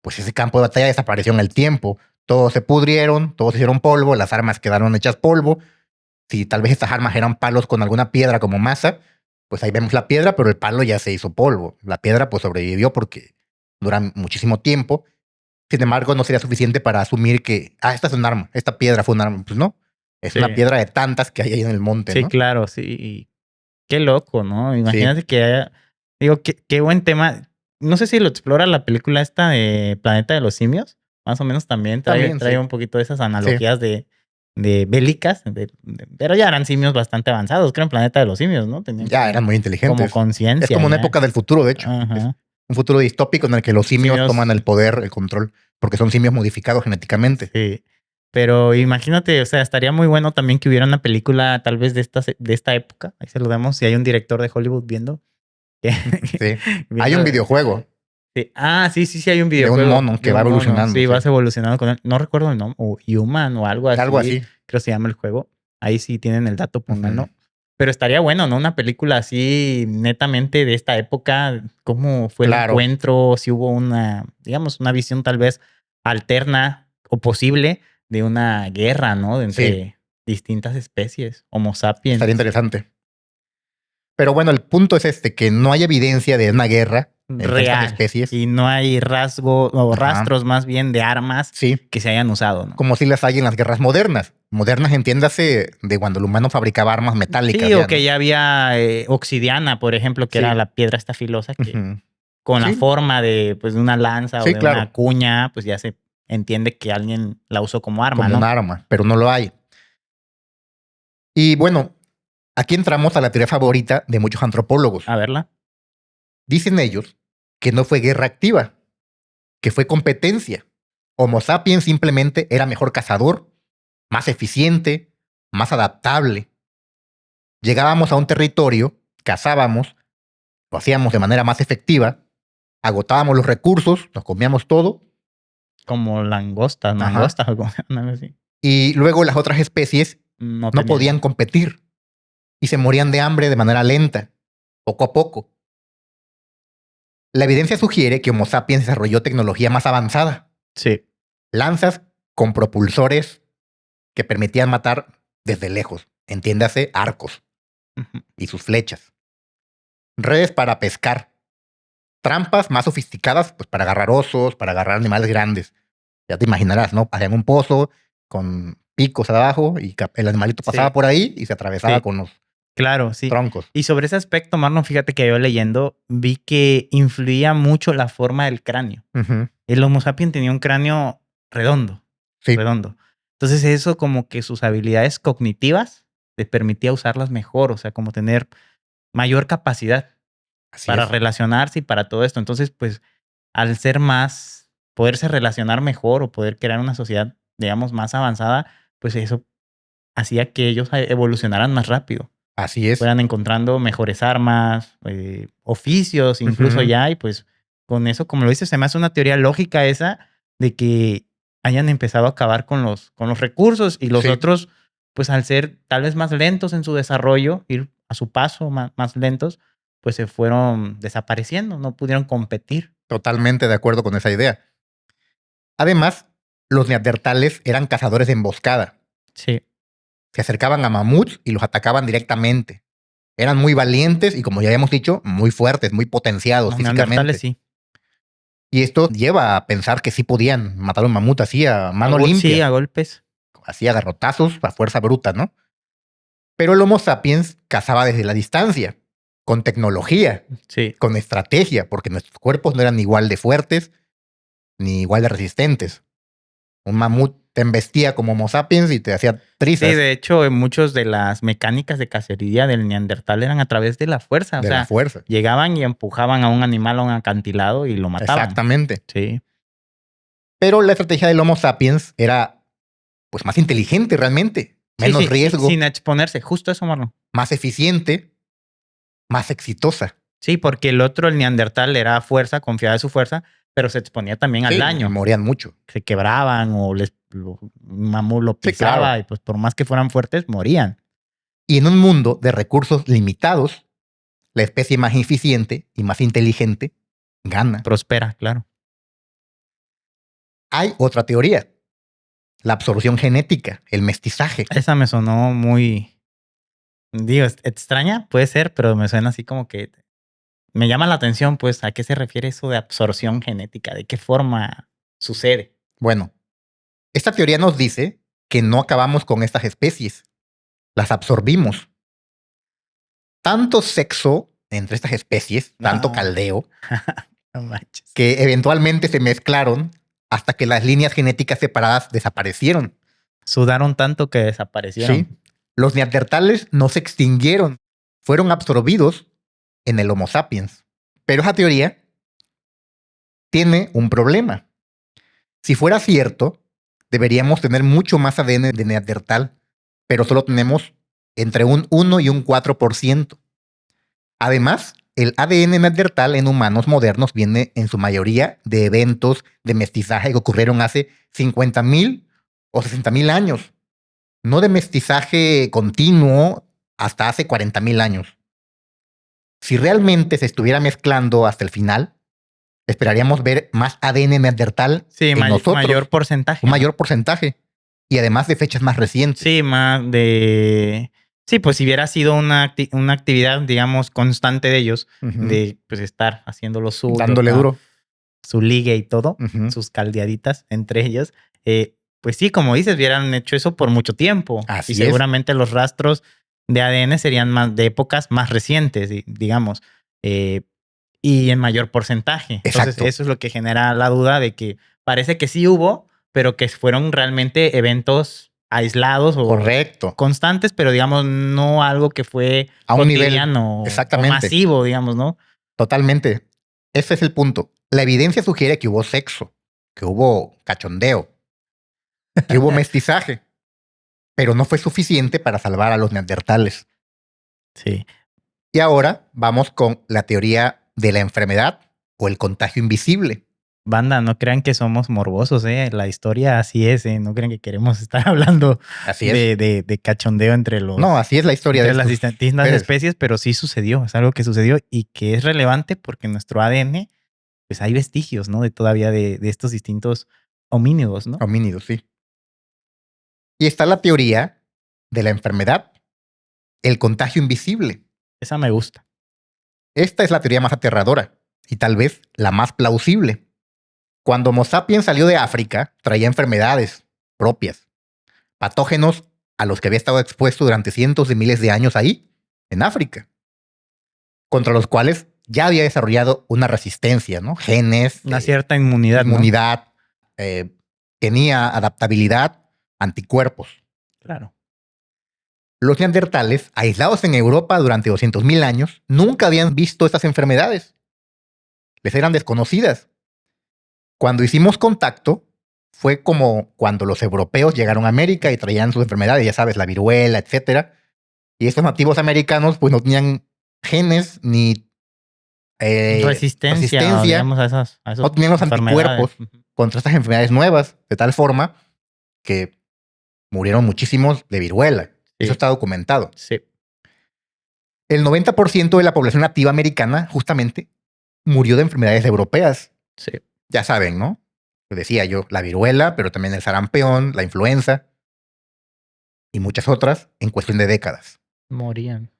pues ese campo de batalla desapareció en el tiempo. Todos se pudrieron, todos se hicieron polvo, las armas quedaron hechas polvo. Si tal vez estas armas eran palos con alguna piedra como masa, pues ahí vemos la piedra, pero el palo ya se hizo polvo. La piedra pues sobrevivió porque dura muchísimo tiempo. Sin embargo, no sería suficiente para asumir que, esta es un arma, esta piedra fue un arma. Pues no, es
Sí,
una piedra de tantas que hay ahí en el monte,
sí,
¿no?
claro, sí. Y qué loco, ¿no?
Sí,
Imagínate que haya, digo, qué buen tema. No sé si lo explora la película esta de Planeta de los Simios. Más o menos también trae,
también,
trae
sí.
un poquito de esas
Sí,
analogías de bélicas, pero ya eran simios bastante avanzados, creo en Planeta de los Simios, ¿no? Tenían
ya eran muy
como
inteligentes. Es
conciencia
como una
ya.
época del futuro, de hecho. Es
Ajá.
un futuro distópico en el que los simios toman
Simios,
el poder, el control, porque son simios modificados genéticamente.
sí. Pero imagínate, o sea, estaría muy bueno también que hubiera una película tal vez de esta época. Ahí se lo damos. Si hay un director de Hollywood viendo.
Sí. Hay
viendo
un videojuego
sí. Ah, sí, sí, sí, hay un
de un
videojuego
mono que
de
va
un mono.
evolucionando,
Sí,
sí.
vas evolucionando con él. No recuerdo el nombre. O Human o algo
Algo
así.
así.
Creo que se llama el juego. Ahí sí tienen el dato,
Ujú.
pónganlo. Pero estaría bueno, ¿no? Una película así netamente de esta época. ¿Cómo fue el
Claro,
encuentro? Si hubo una, digamos, una visión tal vez alterna o posible de una guerra, ¿no? De
sí,
entre distintas especies. Homo
estaría
sapiens.
interesante. Pero bueno, el punto es que no hay evidencia de una guerra entre estas
Real.
especies.
Y no hay rasgo o
Ajá.
rastros más bien de armas
Sí,
que se hayan usado, ¿no?
como si las hay en las guerras modernas. Modernas, entiéndase, de cuando el humano fabricaba armas metálicas
Sí, o
ya,
que
¿no?
ya había obsidiana, por ejemplo, que era
Sí.
la piedra esta filosa que
Ujú.
con la
Sí,
forma de, pues, de una lanza o
sí,
de
claro,
una cuña, pues ya se entiende que alguien la usó como arma,
como un
¿no?
arma, pero no lo hay. Y bueno, aquí entramos a la teoría favorita de muchos antropólogos.
A verla.
Dicen ellos que no fue guerra activa, que fue competencia. Homo sapiens simplemente era mejor cazador, más eficiente, más adaptable. Llegábamos a un territorio, cazábamos, lo hacíamos de manera más efectiva, agotábamos los recursos, nos comíamos todo,
Como langostas,
ajá,
mangostas o como se llama así.
y luego las otras especies
No
no
tenían.
podían competir y se morían de hambre de manera lenta, poco a poco. La evidencia sugiere que Homo sapiens desarrolló tecnología más avanzada,
Sí.
lanzas con propulsores que permitían matar desde lejos, entiéndase arcos
Ujú.
y sus flechas, redes para pescar, trampas más sofisticadas pues para agarrar osos, para agarrar animales grandes. Ya te imaginarás, ¿no? Hacían un pozo con picos abajo y el animalito pasaba
Sí,
por ahí y se atravesaba
sí.
con los
Claro, sí.
troncos.
Y sobre ese aspecto, Marlon, fíjate que yo leyendo vi que influía mucho la forma del cráneo.
Ujú.
El Homo sapiens tenía un cráneo redondo,
Sí,
redondo. Entonces eso como que sus habilidades cognitivas le permitía usarlas mejor, o sea, como tener mayor capacidad
así
para
es.
relacionarse y para todo esto. Entonces, pues, al ser más, poderse relacionar mejor o poder crear una sociedad, digamos, más avanzada, pues eso hacía que ellos evolucionaran más rápido.
Así es.
Fueran encontrando mejores armas, oficios, incluso
Ujú.
ya, y pues con eso, como lo dices, se me hace una teoría lógica esa de que hayan empezado a acabar con los recursos y los
Sí,
otros, pues al ser tal vez más lentos en su desarrollo, ir a su paso más lentos, pues se fueron desapareciendo, no pudieron competir.
totalmente de acuerdo con esa idea. Además, los neandertales eran cazadores de emboscada.
Sí,
Se acercaban a mamuts y los atacaban directamente. Eran muy valientes y, como ya habíamos dicho, muy fuertes, muy potenciados
los neandertales
físicamente.
sí.
Y esto lleva a pensar que sí podían matar a un mamut así a mano
Sí,
limpia.
a golpes.
hacía garrotazos a fuerza bruta, ¿no? Pero el Homo sapiens cazaba desde la distancia, con tecnología,
Sí.
con estrategia, porque nuestros cuerpos no eran igual de fuertes ni igual de resistentes. Un mamut te embestía como Homo sapiens y te hacía trizas
Sí, de hecho, muchos de las mecánicas de cacería del neandertal eran a través de la fuerza. O
de la
sea,
fuerza.
llegaban y empujaban a un animal a un acantilado y lo mataban.
Exactamente.
Sí.
Pero la estrategia del Homo sapiens era pues más inteligente realmente, menos riesgo,
sin exponerse. Justo eso, Marlon.
más eficiente, más exitosa.
Sí, porque el otro, el neandertal, era fuerza, confiaba en su fuerza, pero se exponía también al
Sí,
daño.
morían mucho.
Se quebraban o un mamut lo
Sí,
pisaba
claro.
y pues por más que fueran fuertes, morían.
Y en un mundo de recursos limitados, la especie más eficiente y más inteligente gana.
Prospera, claro.
Hay otra teoría, la absorción genética, el mestizaje.
Esa me sonó muy, digo, extraña, puede ser, pero me suena así como que me llama la atención, pues, ¿a qué se refiere eso de absorción genética? ¿De qué forma sucede?
Bueno, esta teoría nos dice que no acabamos con estas especies, las absorbimos. Tanto sexo entre estas especies, tanto
No.
caldeo,
No manches.
que eventualmente se mezclaron hasta que las líneas genéticas separadas desaparecieron.
Sudaron tanto que desaparecieron.
Sí, los neandertales no se extinguieron, fueron absorbidos en el Homo sapiens. Pero esa teoría tiene un problema. Si fuera cierto, deberíamos tener mucho más ADN de neandertal, pero solo tenemos entre un 1 y un 4%. Además, el ADN neandertal en humanos modernos viene en su mayoría de eventos de mestizaje que ocurrieron hace 50.000 o 60.000 años, no de mestizaje continuo hasta hace 40.000 años. Si realmente se estuviera mezclando hasta el final, esperaríamos ver más ADN neandertal
Sí,
en nosotros,
mayor porcentaje.
un mayor porcentaje, y además de fechas más recientes.
Sí, más de... Sí, pues si hubiera sido una actividad, digamos, constante de ellos, de pues estar haciendo lo suyo,
dándole
acá,
duro.
su ligue y todo,
Ujú.
sus caldeaditas entre ellos, pues sí, como dices, hubieran hecho eso por mucho tiempo.
Así
y
es.
seguramente los rastros de ADN serían más de épocas más recientes, digamos, y en mayor porcentaje. Entonces,
Exacto.
eso es lo que genera la duda de que parece que sí hubo, pero que fueron realmente eventos aislados o
Correcto.
constantes, pero digamos, no algo que fue
A un nivel.
cotidiano o
Exactamente.
masivo, digamos, ¿no?
Totalmente. Ese es el punto. La evidencia sugiere que hubo sexo, que hubo cachondeo, que hubo mestizaje, pero no fue suficiente para salvar a los neandertales.
Sí.
Y ahora vamos con la teoría de la enfermedad o el contagio invisible.
Banda, no crean que somos morbosos, ¿eh? La historia así es, ¿eh? No crean que queremos estar hablando
Así es.
de cachondeo entre los...
No, así es la historia
entre
de
las
estos
distintas
seres.
especies, pero sí sucedió, es algo que sucedió y que es relevante porque en nuestro ADN, pues hay vestigios, ¿no? De todavía de estos distintos homínidos, ¿no?
Homínidos, sí. Y está la teoría de la enfermedad, el contagio invisible.
Esa me gusta.
Esta es la teoría más aterradora y tal vez la más plausible. Cuando Homo sapiens salió de África, traía enfermedades propias, patógenos a los que había estado expuesto durante cientos de miles de años ahí, en África, contra los cuales ya había desarrollado una resistencia, ¿no? Genes,
Una cierta inmunidad, ¿no?
inmunidad, tenía adaptabilidad, anticuerpos.
Claro.
Los neandertales, aislados en Europa durante 200.000 años, nunca habían visto estas enfermedades. Les eran desconocidas. Cuando hicimos contacto, fue como cuando los europeos llegaron a América y traían sus enfermedades, ya sabes, la viruela, etc. Y estos nativos americanos pues no tenían genes ni
Resistencia, digamos, a esos
no tenían los
enfermedades.
anticuerpos contra estas enfermedades nuevas, de tal forma que murieron muchísimos de viruela. Sí. Eso está documentado.
Sí.
El 90% de la población nativa americana justamente murió de enfermedades europeas.
Sí.
Ya saben, ¿no? Lo decía yo, la viruela, pero también el sarampión, la influenza y muchas otras en cuestión de décadas.
Morían.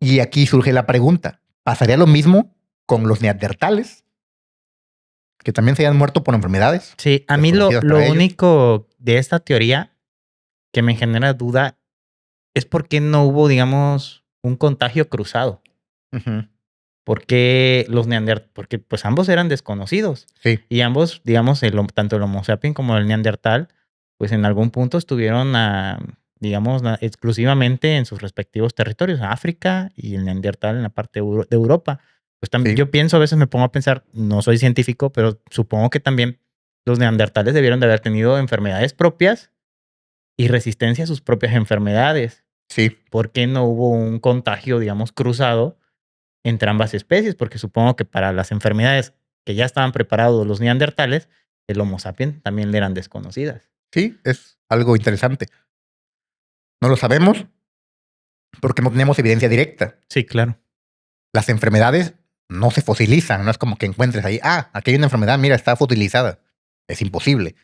Y aquí surge la pregunta, ¿pasaría lo mismo con los neandertales? Que también se hayan muerto por enfermedades.
Sí, a mí lo único de esta teoría que me genera duda es por qué no hubo, digamos, un contagio cruzado.
Ujú.
Porque los neandertales, porque pues ambos eran desconocidos.
Sí,
Y ambos, digamos, tanto el Homo sapiens como el neandertal, pues en algún punto estuvieron, digamos, exclusivamente en sus respectivos territorios, África y el neandertal en la parte de Europa. Pues también
sí,
yo pienso, a veces me pongo a pensar, no soy científico, pero supongo que también los neandertales debieron de haber tenido enfermedades propias y resistencia a sus propias enfermedades.
sí.
¿Por qué no hubo un contagio, digamos, cruzado entre ambas especies? Porque supongo que para las enfermedades que ya estaban preparados los neandertales, el Homo sapiens también le eran desconocidas.
Sí, es algo interesante. No lo sabemos porque no tenemos evidencia directa.
Sí, claro.
Las enfermedades no se fosilizan, no es como que encuentres ahí, aquí hay una enfermedad, mira, está fosilizada. Es imposible.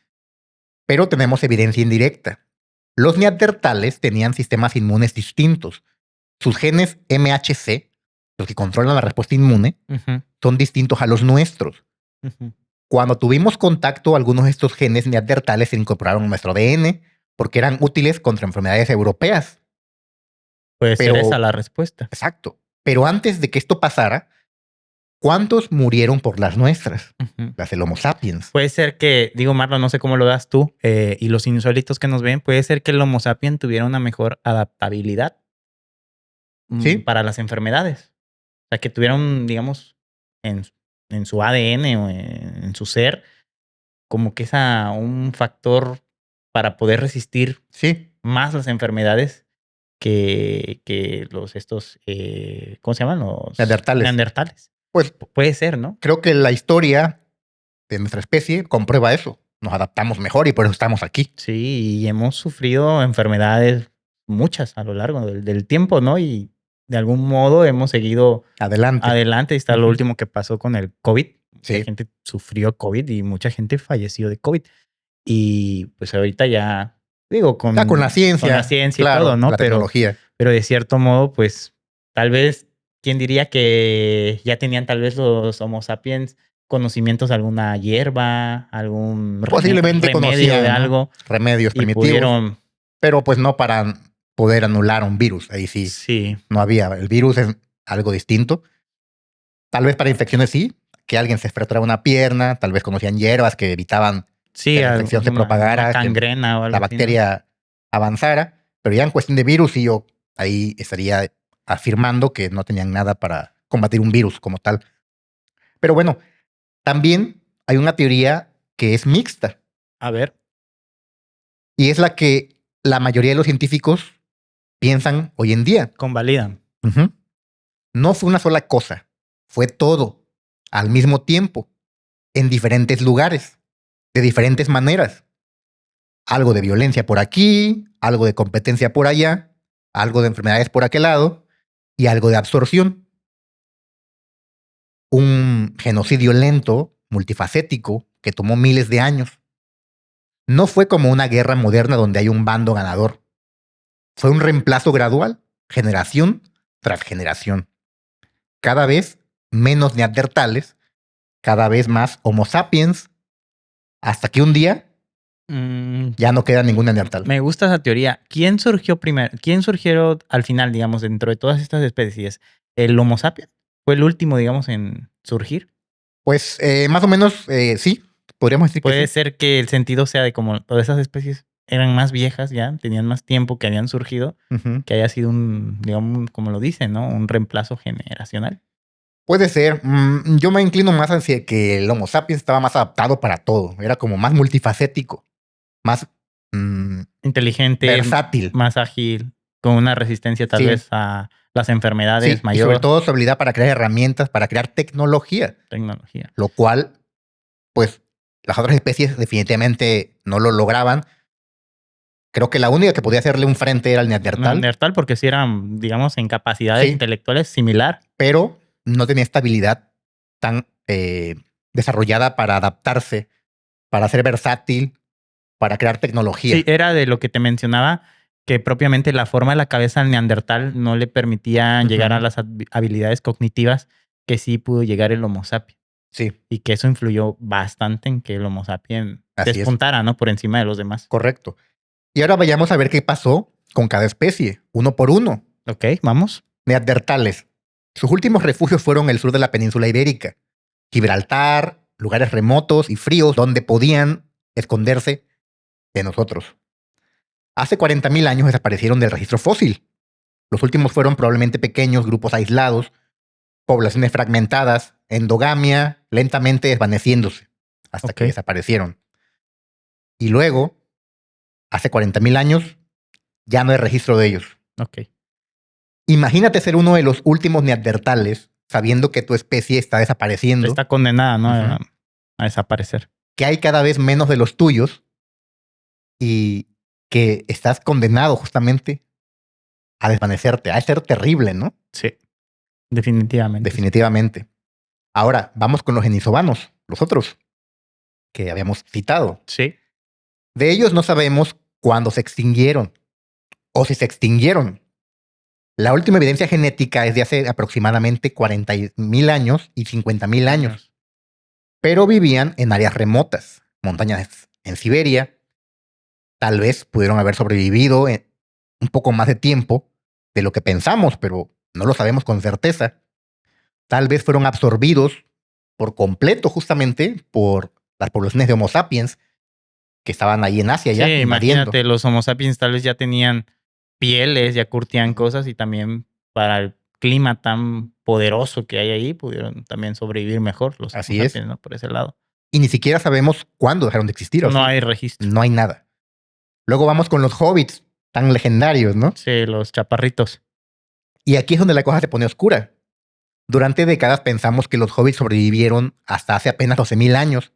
Pero tenemos evidencia indirecta. Los neandertales tenían sistemas inmunes distintos. Sus genes MHC, los que controlan la respuesta inmune,
Ujú,
son distintos a los nuestros.
ujú.
Cuando tuvimos contacto, algunos de estos genes neandertales se incorporaron a nuestro ADN porque eran útiles contra enfermedades europeas.
Puede ser esa
Pero,
la respuesta.
exacto. Pero antes de que esto pasara, ¿cuántos murieron por las nuestras?
Ujú.
Las del Homo sapiens.
Puede ser que, digo, Marlon, no sé cómo lo das tú y los insólitos que nos ven, puede ser que el Homo sapiens tuviera una mejor adaptabilidad
¿Sí?
para las enfermedades. O sea, que tuviera un, digamos, en, en su ADN o en su ser, como que un factor para poder resistir
Sí.
más las enfermedades que estos, ¿cómo se llaman? Los
Neandertales.
neandertales.
Pues
Puede ser, ¿no?
creo que la historia de nuestra especie comprueba eso. Nos adaptamos mejor y por eso estamos aquí.
Sí, y hemos sufrido enfermedades, muchas a lo largo del tiempo, ¿no? Y de algún modo hemos seguido
Adelante.
adelante. Está lo
Ujú.
último que pasó con el COVID. Mucha
Sí.
gente sufrió COVID y mucha gente falleció de COVID. Y pues ahorita ya, digo,
Ya con la
con
ciencia,
la ciencia y todo,
claro,
¿no?
la tecnología.
Pero de cierto modo, pues tal vez, ¿quién diría que ya tenían tal vez los Homo sapiens conocimientos de alguna hierba, algún
Posiblemente
remedio de
conocían, ¿no?
algo
Remedios
y
primitivos,
pudieron,
pero pues no para poder anular un virus. Ahí sí
sí,
no había. El virus es algo distinto. Tal vez para infecciones sí, que alguien se fracturara una pierna, tal vez conocían hierbas que evitaban
sí,
que la infección se
una
propagara, que
gangrena o
la
algo así, ¿no?
bacteria avanzara, pero ya en cuestión de virus sí yo ahí estaría afirmando que no tenían nada para combatir un virus como tal. Pero bueno, también hay una teoría que es mixta
A ver,
y es la que la mayoría de los científicos piensan hoy en día.
convalidan.
Ujú. No fue una sola cosa, fue todo al mismo tiempo, en diferentes lugares, de diferentes maneras. Algo de violencia por aquí, algo de competencia por allá, algo de enfermedades por aquel lado y algo de absorción. Un genocidio lento, multifacético, que tomó miles de años. No fue como una guerra moderna donde hay un bando ganador. Fue un reemplazo gradual, generación tras generación. Cada vez menos neandertales, cada vez más Homo sapiens, hasta que un día
Mm,
ya no queda ningún neandertal.
Me gusta esa teoría. ¿Quién surgió primero? ¿Quién surgió al final, digamos, dentro de todas estas especies? ¿El Homo sapiens? ¿Fue el último, digamos, en surgir?
Pues más o menos sí, podríamos decir que
Puede
sí.
ser que el sentido sea de como todas esas especies eran más viejas ya, tenían más tiempo que habían surgido,
Ujú.
que haya sido un, digamos, como lo dicen, ¿no? Un reemplazo generacional.
Puede ser. Yo me inclino más hacia que el Homo sapiens estaba más adaptado para todo. Era como más multifacético, más
Inteligente,
versátil.
más ágil, con una resistencia tal
Sí,
vez a las enfermedades,
sí. Y sobre
mayor
todo su habilidad para crear herramientas, para crear tecnología.
tecnología.
Lo cual, pues, las otras especies definitivamente no lo lograban. Creo que la única que podía hacerle un frente era el neandertal,
Neandertal, porque sí eran, digamos, en capacidades
sí,
intelectuales similar.
pero no tenía esta habilidad tan desarrollada para adaptarse, para ser versátil, para crear
Sí,
tecnología.
era de lo que te mencionaba, que propiamente la forma de la cabeza del neandertal no le permitía llegar a
Ujú.
las habilidades cognitivas que sí pudo llegar el Homo sapiens.
Sí,
Y que eso influyó bastante en que el Homo sapiens
así es,
despuntara, ¿no? Por encima de los demás.
correcto. Y ahora vayamos a ver qué pasó con cada especie, uno por uno.
Ok, vamos.
Neandertales. Sus últimos refugios fueron el sur de la península ibérica, Gibraltar, lugares remotos y fríos donde podían esconderse de nosotros. Hace 40.000 años desaparecieron del registro fósil. Los últimos fueron probablemente pequeños grupos aislados, poblaciones fragmentadas, endogamia lentamente desvaneciéndose hasta que desaparecieron. Y luego, hace 40.000 años, ya no hay registro de ellos.
Ok.
Imagínate ser uno de los últimos neandertales sabiendo que tu especie está desapareciendo.
Está condenada, ¿no? A desaparecer.
Que hay cada vez menos de los tuyos y que estás condenado justamente a desvanecerte. A ser terrible, ¿no?
Sí, definitivamente.
Definitivamente. Ahora, vamos con los denisovanos, los otros que habíamos citado.
Sí.
De ellos no sabemos cuándo se extinguieron o si se extinguieron. La última evidencia genética es de hace aproximadamente 40.000 años y 50.000 años. Pero vivían en áreas remotas, montañas en Siberia. Tal vez pudieron haber sobrevivido en un poco más de tiempo de lo que pensamos, pero no lo sabemos con certeza. Tal vez fueron absorbidos por completo justamente por las poblaciones de Homo sapiens que estaban ahí en Asia ya.
Sí,
invadiendo.
imagínate, los Homo sapiens tal vez ya tenían pieles, ya curtían cosas y también para el clima tan poderoso que hay ahí pudieron también sobrevivir mejor los
Así
Homo
es.
sapiens, ¿no? Por ese lado.
Y ni siquiera sabemos cuándo dejaron de existir.
No hay registro.
No hay nada. Luego vamos con los hobbits, tan legendarios, ¿no?
Sí, los chaparritos.
Y aquí es donde la cosa se pone oscura. Durante décadas pensamos que los hobbits sobrevivieron hasta hace apenas 12.000 años.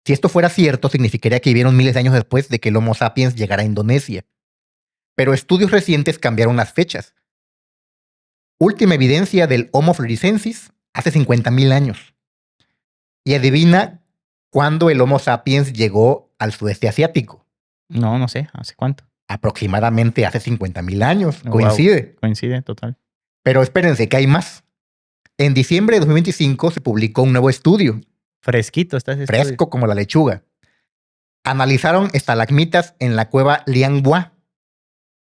Si esto fuera cierto, significaría que vivieron miles de años después de que el Homo sapiens llegara a Indonesia. Pero estudios recientes cambiaron las fechas. Última evidencia del Homo floresiensis hace 50.000 años. Y adivina cuándo el Homo sapiens llegó al sudeste asiático.
No sé. ¿Hace cuánto?
Aproximadamente hace 50.000 años.
Wow.
Coincide.
Coincide, total.
Pero espérense, que hay más. En diciembre de 2025 se publicó un nuevo estudio.
Fresquito está ese
Fresco
estudio.
como la lechuga. Analizaron estalagmitas en la cueva Lianghua.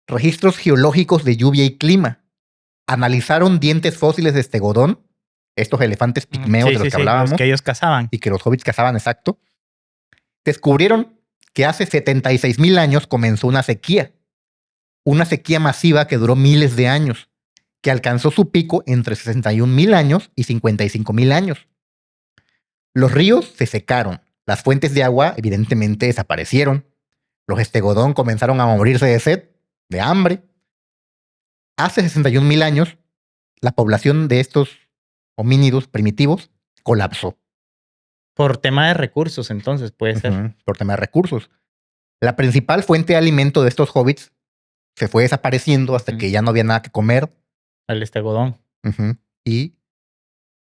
Registros geológicos de lluvia y clima. Analizaron dientes fósiles de estegodón. Estos elefantes pigmeos de los que hablábamos.
Los que ellos cazaban.
Y que los hobbits cazaban, exacto. Descubrieron que hace 76.000 años comenzó una sequía. Una sequía masiva que duró miles de años, que alcanzó su pico entre 61.000 años y 55.000 años. Los ríos se secaron, las fuentes de agua evidentemente desaparecieron, los estegodón comenzaron a morirse de sed, de hambre. Hace 61.000 años, la población de estos homínidos primitivos colapsó.
Por tema de recursos, entonces, puede ser.
Por tema de recursos. La principal fuente de alimento de estos hobbits se fue desapareciendo hasta que ya no había nada que comer.
El estegodón.
Y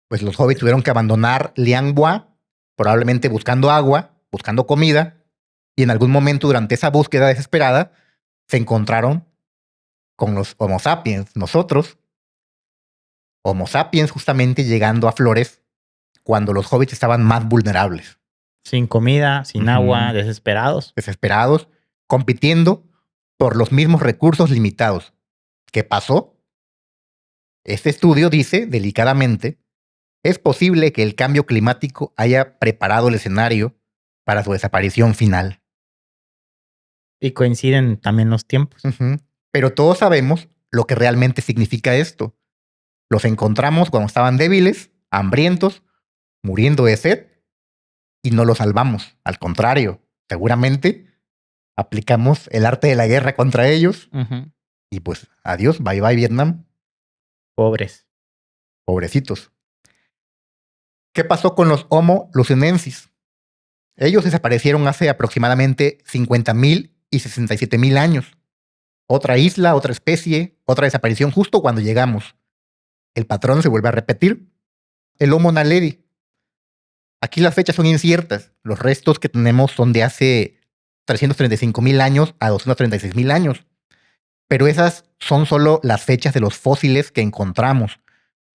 pues los hobbits tuvieron que abandonar Lianghua, probablemente buscando agua, buscando comida, y en algún momento durante esa búsqueda desesperada se encontraron con los Homo sapiens, nosotros. Homo sapiens justamente llegando a Flores cuando los hobbits estaban más vulnerables.
Sin comida, sin agua, desesperados.
Desesperados, compitiendo por los mismos recursos limitados. ¿Qué pasó? Este estudio dice, delicadamente, es posible que el cambio climático haya preparado el escenario para su desaparición final.
Y coinciden también los tiempos.
Pero todos sabemos lo que realmente significa esto. Los encontramos cuando estaban débiles, hambrientos, muriendo de sed, y no los salvamos. Al contrario, seguramente aplicamos el arte de la guerra contra ellos. Y pues, adiós, bye bye Vietnam.
Pobres.
Pobrecitos. ¿Qué pasó con los Homo lucenensis? Ellos desaparecieron hace aproximadamente 50.000 y 67.000 años. Otra isla, otra especie, otra desaparición justo cuando llegamos. El patrón se vuelve a repetir. El Homo naledi. Aquí las fechas son inciertas. Los restos que tenemos son de hace 335.000 años a 236.000 años. Pero esas son solo las fechas de los fósiles que encontramos.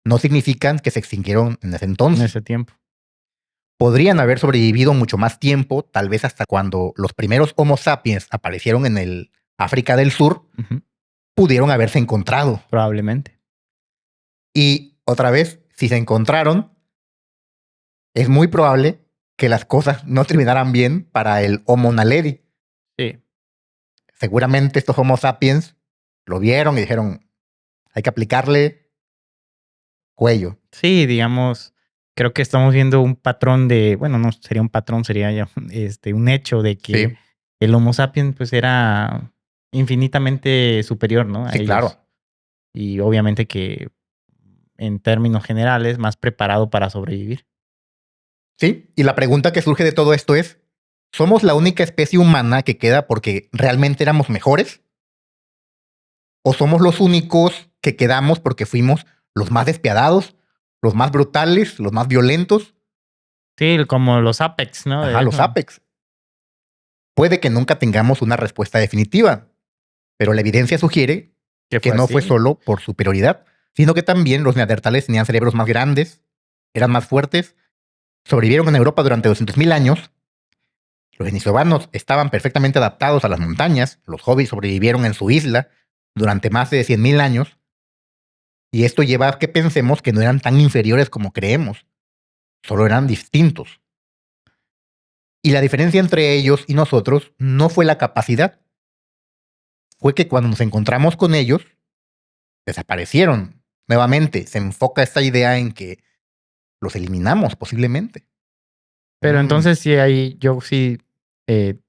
No significan que se extinguieron en ese entonces.
En ese tiempo.
podrían haber sobrevivido mucho más tiempo, tal vez hasta cuando los primeros Homo sapiens aparecieron en el África del Sur,
Ujú.
pudieron haberse encontrado.
Probablemente.
Y otra vez, si se encontraron, es muy probable que las cosas no terminaran bien para el Homo naledi.
Sí.
Seguramente estos Homo sapiens lo vieron y dijeron, hay que aplicarle cuello.
Sí, digamos, creo que estamos viendo un patrón de, bueno, no sería un patrón, sería ya un hecho de que
Sí,
el Homo sapiens pues era infinitamente superior, ¿no? A
sí, claro.
ellos. Y obviamente que en términos generales más preparado para sobrevivir.
Sí, y la pregunta que surge de todo esto es, ¿somos la única especie humana que queda porque realmente éramos mejores? ¿O somos los únicos que quedamos porque fuimos los más despiadados, los más brutales, los más violentos?
Sí, como los Apex, ¿no?
Ajá, los Apex. Puede que nunca tengamos una respuesta definitiva, pero la evidencia sugiere
Que
que
fue
no fue
así.
solo por superioridad, sino que también los neandertales tenían cerebros más grandes, eran más fuertes, sobrevivieron en Europa durante 200.000 años. Los denisovanos estaban perfectamente adaptados a las montañas, los hobbits sobrevivieron en su isla durante más de 100.000 años, y esto lleva a que pensemos que no eran tan inferiores como creemos, solo eran distintos. Y la diferencia entre ellos y nosotros no fue la capacidad, fue que cuando nos encontramos con ellos, desaparecieron. Nuevamente, se enfoca esta idea en que los eliminamos posiblemente.
Pero
Mm,
entonces sí, ahí yo sí eh,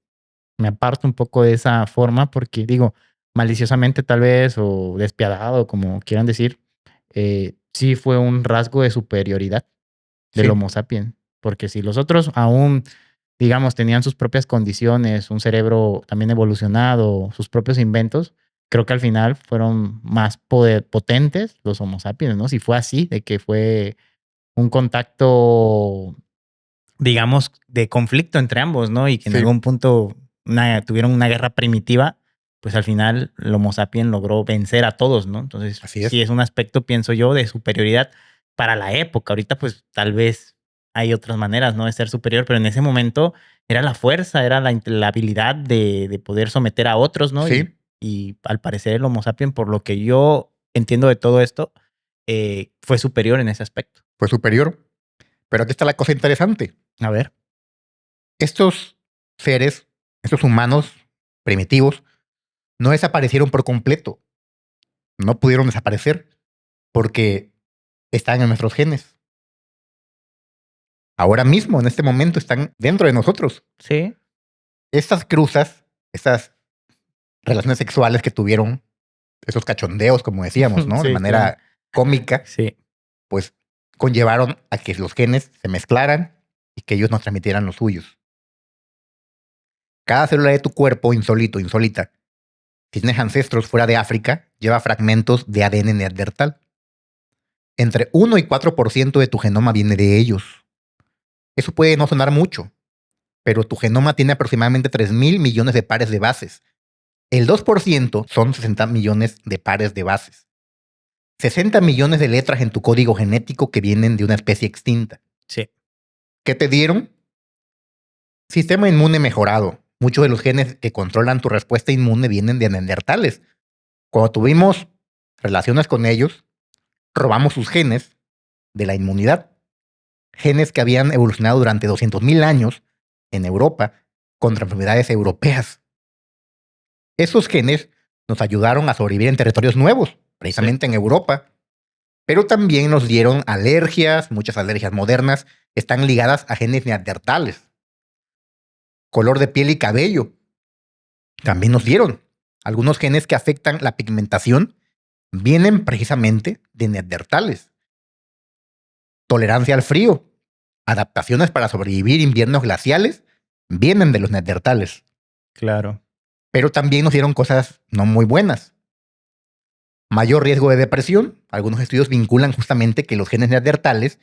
me aparto un poco de esa forma porque digo, maliciosamente tal vez o despiadado, como quieran decir, sí fue un rasgo de superioridad del
sí,
Homo sapiens. Porque si los otros aún, digamos, tenían sus propias condiciones, un cerebro también evolucionado, sus propios inventos, creo que al final fueron más potentes los Homo sapiens, ¿no? Si fue así, de que fue un contacto, digamos, de conflicto entre ambos, ¿no? Y que en
sí,
algún punto tuvieron una guerra primitiva, pues al final el Homo sapiens logró vencer a todos, ¿no? Entonces,
así es.
sí es un aspecto, pienso yo, de superioridad para la época. Ahorita, pues tal vez hay otras maneras, ¿no? De ser superior, pero en ese momento era la fuerza, era la habilidad de poder someter a otros, ¿no?
Sí,
Y al parecer el Homo sapiens, por lo que yo entiendo de todo esto, fue superior en ese aspecto.
fue superior. Pero aquí está la cosa interesante.
A ver.
Estos seres, estos humanos primitivos, no desaparecieron por completo. No pudieron desaparecer porque están en nuestros genes. Ahora mismo, en este momento, están dentro de nosotros.
Sí.
Estas cruzas, estas relaciones sexuales que tuvieron, esos cachondeos, como decíamos, ¿no? De
Sí, claro.
manera cómica,
Sí.
pues conllevaron a que los genes se mezclaran y que ellos nos transmitieran los suyos. Cada célula de tu cuerpo, insólita, si tienes ancestros fuera de África, lleva fragmentos de ADN neandertal. Entre 1 y 4% de tu genoma viene de ellos. Eso puede no sonar mucho, pero tu genoma tiene aproximadamente 3.000 millones de pares de bases. El 2% son 60 millones de pares de bases. 60 millones de letras en tu código genético que vienen de una especie extinta.
Sí.
¿Qué te dieron? Sistema inmune mejorado. Muchos de los genes que controlan tu respuesta inmune vienen de neandertales. Cuando tuvimos relaciones con ellos, robamos sus genes de la inmunidad. Genes que habían evolucionado durante 200.000 años en Europa contra enfermedades europeas. Esos genes nos ayudaron a sobrevivir en territorios nuevos,
Sí.
precisamente en Europa, pero también nos dieron alergias, muchas alergias modernas están ligadas a genes neandertales. Color de piel y cabello también nos dieron. Algunos genes que afectan la pigmentación vienen precisamente de neandertales. Tolerancia al frío, adaptaciones para sobrevivir inviernos glaciales, vienen de los neandertales.
Claro.
Pero también nos dieron cosas no muy buenas. Mayor riesgo de depresión. Algunos estudios vinculan justamente que los genes neandertales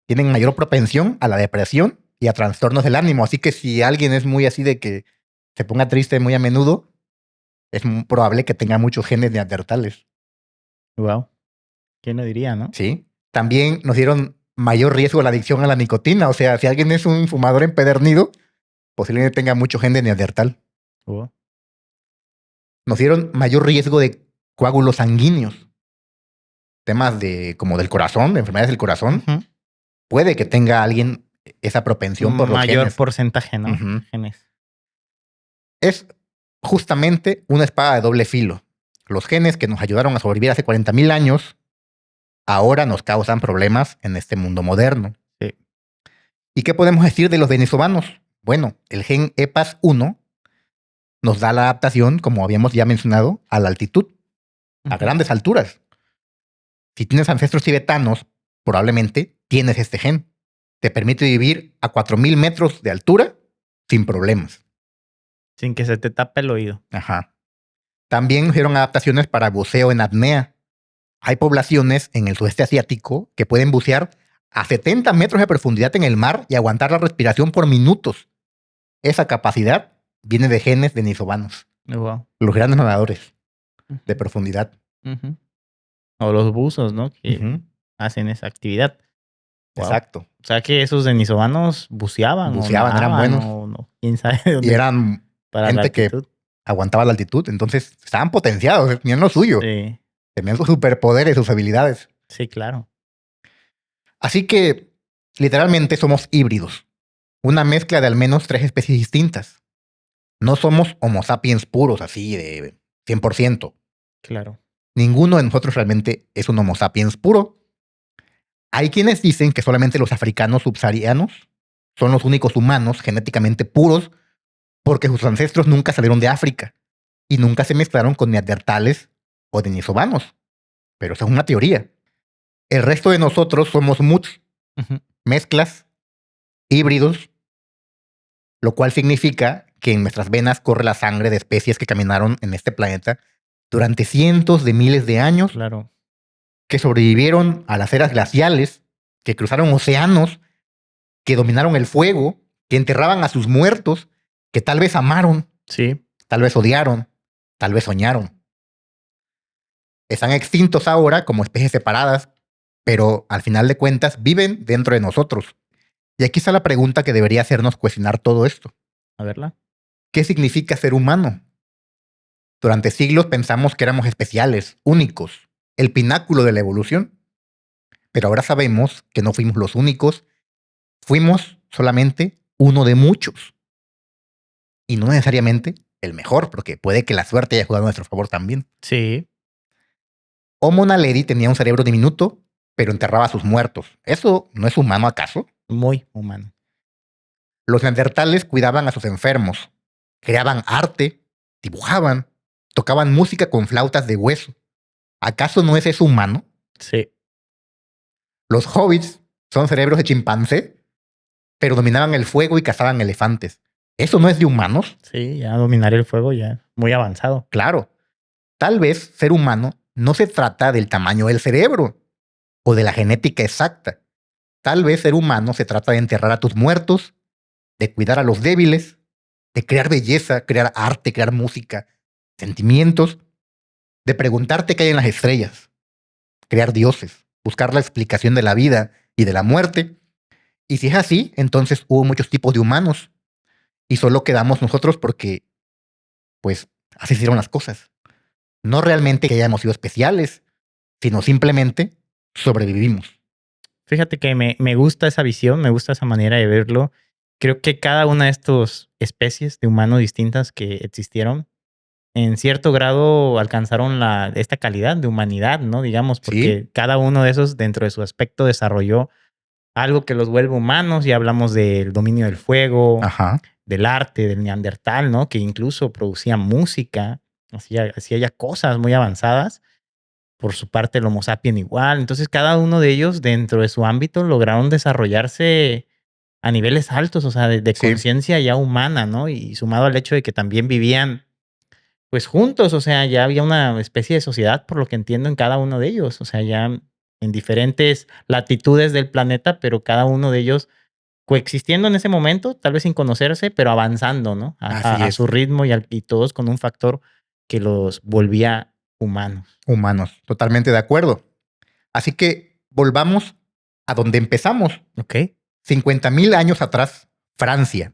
tienen mayor propensión a la depresión y a trastornos del ánimo. Así que si alguien es muy así de que se ponga triste muy a menudo, es muy probable que tenga muchos genes neandertales.
Wow. ¿Quién lo diría, no?
¿Sí? También nos dieron mayor riesgo a la adicción a la nicotina. O sea, si alguien es un fumador empedernido, posiblemente tenga mucho gen de neandertal.
Oh.
Nos dieron mayor riesgo de coágulos sanguíneos. Temas como del corazón, de enfermedades del corazón.
Ujú.
Puede que tenga alguien esa propensión por los
Mayor
genes.
porcentaje, ¿no?
Ujú.
Genes.
Es justamente una espada de doble filo. Los genes que nos ayudaron a sobrevivir hace 40,000 años, ahora nos causan problemas en este mundo moderno.
Sí.
¿Y qué podemos decir de los denisovanos? Bueno, el gen EPAS1 nos da la adaptación, como habíamos ya mencionado, a la altitud, a
Ujú.
grandes alturas. Si tienes ancestros tibetanos, probablemente tienes este gen. Te permite vivir a 4,000 metros de altura sin problemas.
Sin que se te tape el oído.
Ajá. También hicieron adaptaciones para buceo en apnea. Hay poblaciones en el sudeste asiático que pueden bucear a 70 metros de profundidad en el mar y aguantar la respiración por minutos. Esa capacidad viene de genes denisovanos,
Wow.
los grandes nadadores de profundidad.
Ujú. O los buzos, ¿no? Que
Ujú.
hacen esa actividad. Wow.
Exacto.
O sea que esos denisovanos buceaban,
Buceaban,
o
eran
nadaban,
buenos.
o no. ¿Quién sabe de
Y
dónde?
eran
Para la
gente que
altitud.
aguantaba la altitud, entonces estaban potenciados, tenían lo suyo,
Sí,
tenían sus superpoderes, sus habilidades.
sí, claro.
Así que, literalmente, somos híbridos. Una mezcla de al menos 3 especies distintas. No somos Homo sapiens puros, así de 100%.
Claro.
Ninguno de nosotros realmente es un Homo sapiens puro. Hay quienes dicen que solamente los africanos subsaharianos son los únicos humanos genéticamente puros porque sus ancestros nunca salieron de África y nunca se mezclaron con neandertales o denisovanos. Pero esa es una teoría. El resto de nosotros somos muts,
Ujú.
mezclas, híbridos, lo cual significa que en nuestras venas corre la sangre de especies que caminaron en este planeta durante cientos de miles de años,
Claro.
que sobrevivieron a las eras glaciales, que cruzaron océanos, que dominaron el fuego, que enterraban a sus muertos, que tal vez amaron,
Sí.
tal vez odiaron, tal vez soñaron. Están extintos ahora como especies separadas, pero al final de cuentas viven dentro de nosotros. Y aquí está la pregunta que debería hacernos cuestionar todo esto.
A verla.
¿Qué significa ser humano? Durante siglos pensamos que éramos especiales, únicos, el pináculo de la evolución. Pero ahora sabemos que no fuimos los únicos, fuimos solamente uno de muchos. Y no necesariamente el mejor, porque puede que la suerte haya jugado a nuestro favor también.
Sí.
Homo naledi tenía un cerebro diminuto, pero enterraba a sus muertos. ¿Eso no es humano acaso?
Muy humano.
Los neandertales cuidaban a sus enfermos, creaban arte, dibujaban, tocaban música con flautas de hueso. ¿Acaso no es eso humano?
Sí.
Los hobbits son cerebros de chimpancé, pero dominaban el fuego y cazaban elefantes. ¿Eso no es de humanos?
Sí, ya dominar el fuego ya. Muy avanzado.
Claro. Tal vez ser humano no se trata del tamaño del cerebro o de la genética exacta. Tal vez ser humano se trata de enterrar a tus muertos, de cuidar a los débiles, de crear belleza, crear arte, crear música, sentimientos, de preguntarte qué hay en las estrellas, crear dioses, buscar la explicación de la vida y de la muerte. Y si es así, entonces hubo muchos tipos de humanos y solo quedamos nosotros porque, pues, así se hicieron las cosas. No realmente que hayamos sido especiales, sino simplemente sobrevivimos.
Fíjate que me gusta esa visión, me gusta esa manera de verlo. Creo que cada una de estas especies de humanos distintas que existieron, en cierto grado alcanzaron esta calidad de humanidad, ¿no? Digamos, porque
¿Sí?
cada uno de esos dentro de su aspecto desarrolló algo que los vuelve humanos. Ya hablamos del dominio del fuego,
Ajá.
del arte, del neandertal, ¿no? Que incluso producía música, hacía ya cosas muy avanzadas. Por su parte, el Homo sapien igual. Entonces, cada uno de ellos, dentro de su ámbito, lograron desarrollarse a niveles altos, o sea, de
Sí.
conciencia ya humana, ¿no? Y sumado al hecho de que también vivían, pues, juntos, o sea, ya había una especie de sociedad, por lo que entiendo, en cada uno de ellos, o sea, ya en diferentes latitudes del planeta, pero cada uno de ellos coexistiendo en ese momento, tal vez sin conocerse, pero avanzando, ¿no?
Así
A su
es.
ritmo y todos con un factor que los volvía humanos.
Humanos. Totalmente de acuerdo. Así que volvamos a donde empezamos.
Ok.
50,000 años atrás, Francia,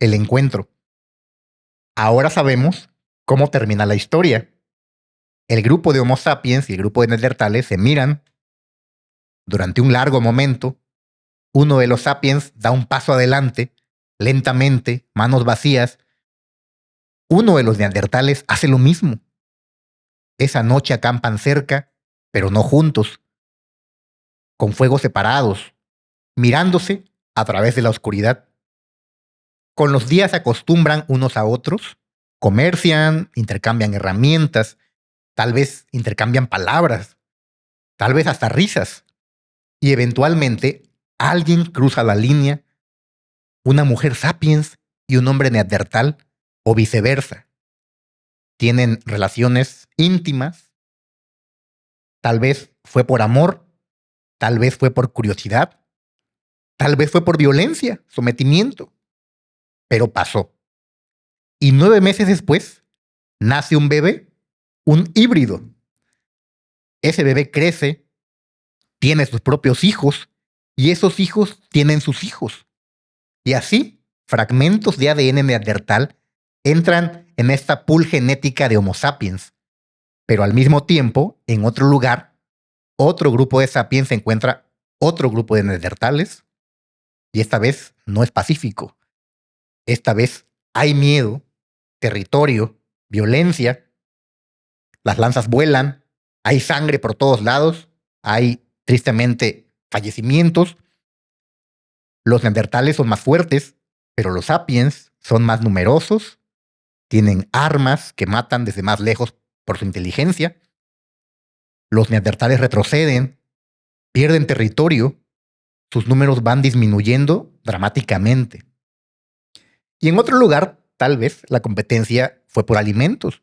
el encuentro. Ahora sabemos cómo termina la historia. El grupo de Homo sapiens y el grupo de neandertales se miran. Durante un largo momento, uno de los sapiens da un paso adelante, lentamente, manos vacías. Uno de los neandertales hace lo mismo. Esa noche acampan cerca, pero no juntos, con fuegos separados, mirándose a través de la oscuridad. Con los días se acostumbran unos a otros, comercian, intercambian herramientas, tal vez intercambian palabras, tal vez hasta risas. Y eventualmente alguien cruza la línea, una mujer sapiens y un hombre neandertal, o viceversa. Tienen relaciones íntimas. Tal vez fue por amor, tal vez fue por curiosidad, tal vez fue por violencia, sometimiento. Pero pasó. Y 9 meses después, nace un bebé, un híbrido. Ese bebé crece, tiene sus propios hijos, y esos hijos tienen sus hijos. Y así, fragmentos de ADN neandertal entran en esta pool genética de Homo sapiens. Pero al mismo tiempo, en otro lugar, otro grupo de sapiens encuentra otro grupo de neandertales. Y esta vez no es pacífico. Esta vez hay miedo, territorio, violencia. Las lanzas vuelan, hay sangre por todos lados, hay tristemente fallecimientos. Los neandertales son más fuertes, pero los sapiens son más numerosos, tienen armas que matan desde más lejos por su inteligencia. Los neandertales retroceden, pierden territorio, sus números van disminuyendo dramáticamente. Y en otro lugar, tal vez, la competencia fue por alimentos.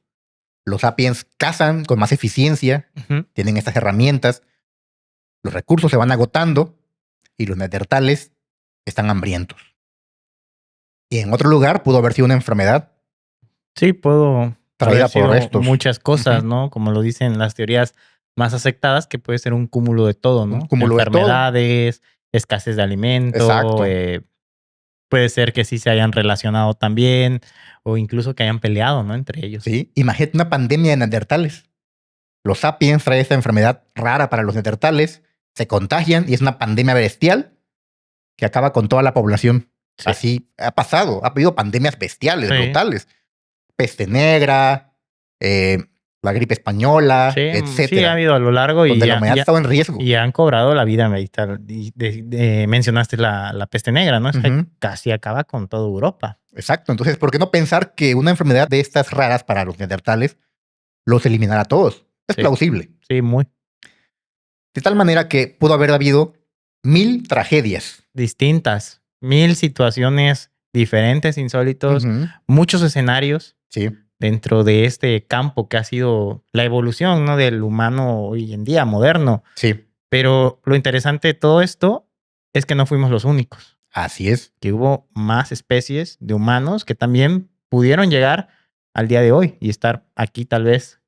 Los sapiens cazan con más eficiencia, tienen estas herramientas, los recursos se van agotando y los neandertales están hambrientos. Y en otro lugar pudo haber sido una enfermedad.
Sí, puedo
traída
haber sido
por estos.
muchas cosas, ¿no? Como lo dicen las teorías más aceptadas, que puede ser un cúmulo de todo, ¿no?
Un cúmulo de todo.
Enfermedades, escasez de alimento,
Exacto.
puede ser que sí se hayan relacionado también, o incluso que hayan peleado, ¿no? Entre ellos.
Sí, imagínate una pandemia de neandertales. Los sapiens traen esta enfermedad rara para los neandertales, se contagian y es una pandemia bestial que acaba con toda la población.
Sí.
Así ha pasado, ha habido pandemias bestiales,
Sí.
brutales. Peste negra, la gripe española,
Sí,
etcétera.
sí, ha habido a lo largo
donde
y
la humanidad ha estado en riesgo.
Y han cobrado la vida. Mencionaste la peste negra, ¿no? Es que casi acaba con toda Europa.
Exacto. Entonces, ¿por qué no pensar que una enfermedad de estas raras para los neandertales los eliminará a todos? Es plausible.
Sí, muy.
De tal manera que pudo haber habido 1000 tragedias.
Distintas. 1000 situaciones diferentes, insólitos, muchos escenarios.
Sí.
Dentro de este campo que ha sido la evolución, ¿no? Del humano hoy en día, moderno.
Sí.
Pero lo interesante de todo esto es que no fuimos los únicos.
Así es.
Que hubo más especies de humanos que también pudieron llegar al día de hoy y estar aquí tal vez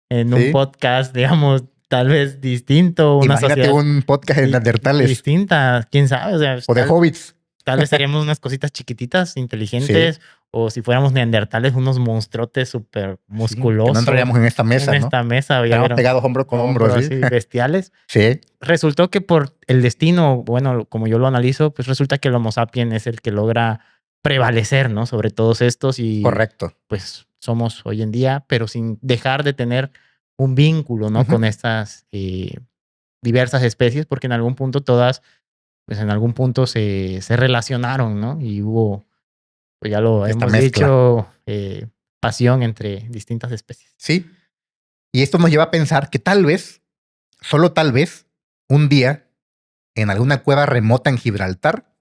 en un podcast, digamos, tal vez distinto.
Imagínate un podcast de neandertales.
Distinta, quién sabe. O sea,
o de hobbits.
Tal vez seríamos unas cositas chiquititas, inteligentes. Sí. O si fuéramos neandertales, unos monstruotes súper musculosos.
Que no entraríamos en esta mesa,
en esta mesa.
Estaríamos pegados hombro con hombro.
Así, bestiales.
Sí.
Resultó que por el destino, bueno, como yo lo analizo, pues resulta que el Homo sapiens es el que logra prevalecer, ¿no? Sobre todos estos y...
Correcto.
Pues somos hoy en día, pero sin dejar de tener un vínculo, ¿no? Con estas diversas especies, porque en algún punto todas, pues en algún punto se relacionaron, ¿no? Y hubo, pues ya lo hemos dicho, pasión entre distintas especies.
Sí. Y esto nos lleva a pensar que tal vez, solo tal vez, un día, en alguna cueva remota en Gibraltar,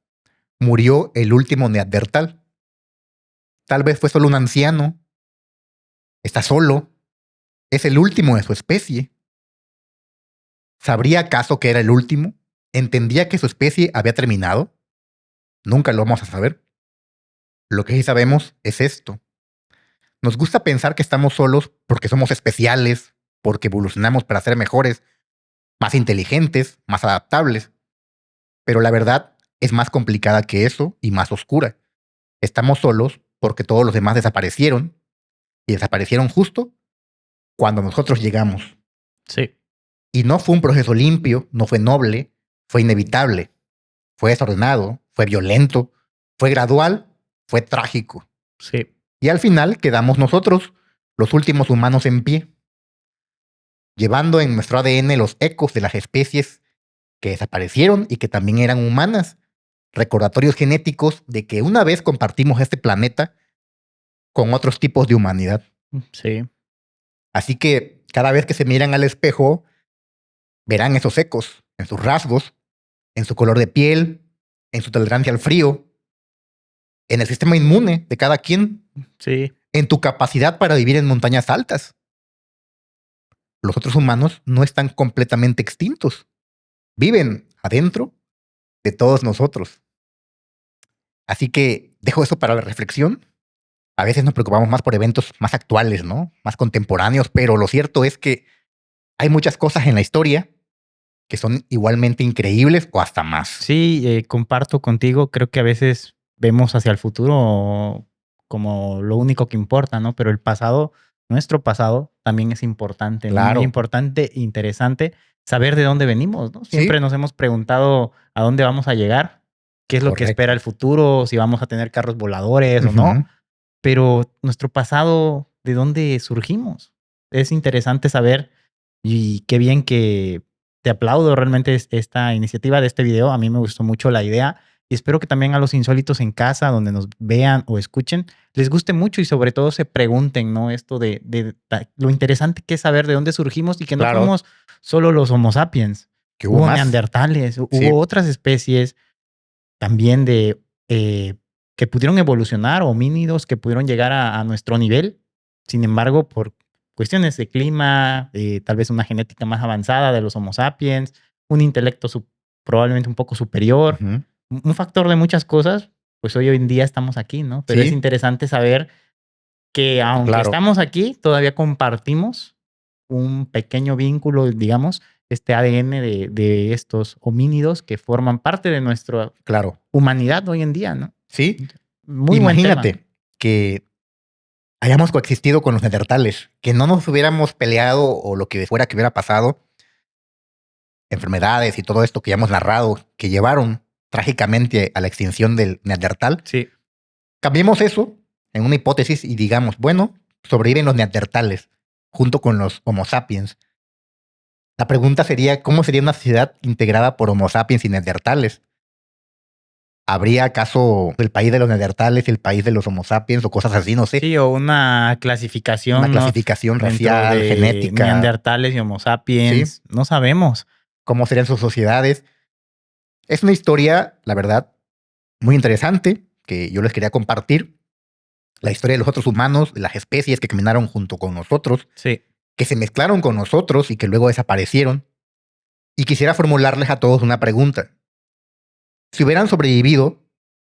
murió el último neandertal. Tal vez fue solo un anciano. Está solo. Es el último de su especie. ¿Sabría acaso que era el último? ¿Entendía que su especie había terminado? Nunca lo vamos a saber. Lo que sí sabemos es esto. Nos gusta pensar que estamos solos porque somos especiales, porque evolucionamos para ser mejores, más inteligentes, más adaptables. Pero la verdad es más complicada que eso y más oscura. Estamos solos porque todos los demás desaparecieron y desaparecieron justo cuando nosotros llegamos.
Sí.
Y no fue un proceso limpio, no fue noble, fue inevitable, fue desordenado, fue violento, fue gradual, fue trágico.
Sí.
Y al final quedamos nosotros, los últimos humanos en pie, llevando en nuestro ADN los ecos de las especies que desaparecieron y que también eran humanas, recordatorios genéticos de que una vez compartimos este planeta con otros tipos de humanidad.
Sí.
Así que cada vez que se miran al espejo, verán esos ecos en sus rasgos, en su color de piel, en su tolerancia al frío, en el sistema inmune de cada quien,
Sí.
en tu capacidad para vivir en montañas altas. Los otros humanos no están completamente extintos. Viven adentro de todos nosotros. Así que dejo eso para la reflexión. A veces nos preocupamos más por eventos más actuales, ¿no? Más contemporáneos, pero lo cierto es que hay muchas cosas en la historia que son igualmente increíbles o hasta más.
Sí, comparto contigo. Creo que a veces vemos hacia el futuro como lo único que importa, ¿no? Pero el pasado, nuestro pasado, también es importante, ¿no? Muy
Claro.
importante, interesante saber de dónde venimos, ¿no? Siempre
Sí.
nos hemos preguntado a dónde vamos a llegar, qué es lo que
Correcto.
espera el futuro, si vamos a tener carros voladores o no.
Ujú.
Pero nuestro pasado, ¿de dónde surgimos? Es interesante saber y qué bien que te aplaudo realmente esta iniciativa de este video. A mí me gustó mucho la idea y espero que también a los insólitos en casa, donde nos vean o escuchen, les guste mucho y sobre todo se pregunten, ¿no? Esto de lo interesante que es saber de dónde surgimos y que no
Claro.
fuimos solo los Homo sapiens.
Que hubo más.
neandertales,
Sí.
hubo otras especies también que pudieron evolucionar, homínidos que pudieron llegar a nuestro nivel. Sin embargo, por cuestiones de clima, tal vez una genética más avanzada de los Homo sapiens, un intelecto probablemente un poco superior,
Ujú.
un factor de muchas cosas, pues hoy en día estamos aquí, ¿no? Pero es
Sí.
interesante saber que aunque
Claro.
estamos aquí, todavía compartimos un pequeño vínculo, digamos, este ADN de estos homínidos que forman parte de nuestra
Claro.
humanidad hoy en día, ¿no?
Sí.
Muy buen tema.
Imagínate que hayamos coexistido con los neandertales, que no nos hubiéramos peleado o lo que fuera que hubiera pasado, enfermedades y todo esto que ya hemos narrado, que llevaron trágicamente a la extinción del neandertal.
Sí,
Cambiemos eso en una hipótesis y digamos, bueno, sobreviven los neandertales junto con los Homo sapiens. La pregunta sería, ¿cómo sería una sociedad integrada por Homo sapiens y neandertales? ¿Habría acaso el país de los neandertales y el país de los Homo sapiens o cosas así? No sé.
sí, o una clasificación,
Una
¿no?
clasificación
Dentro
racial,
de
genética.
neandertales y Homo sapiens.
Sí.
No sabemos.
¿Cómo serían sus sociedades? Es una historia, la verdad, muy interesante que yo les quería compartir. La historia de los otros humanos, de las especies que caminaron junto con nosotros,
Sí,
que se mezclaron con nosotros y que luego desaparecieron. Y quisiera formularles a todos una pregunta. Si hubieran sobrevivido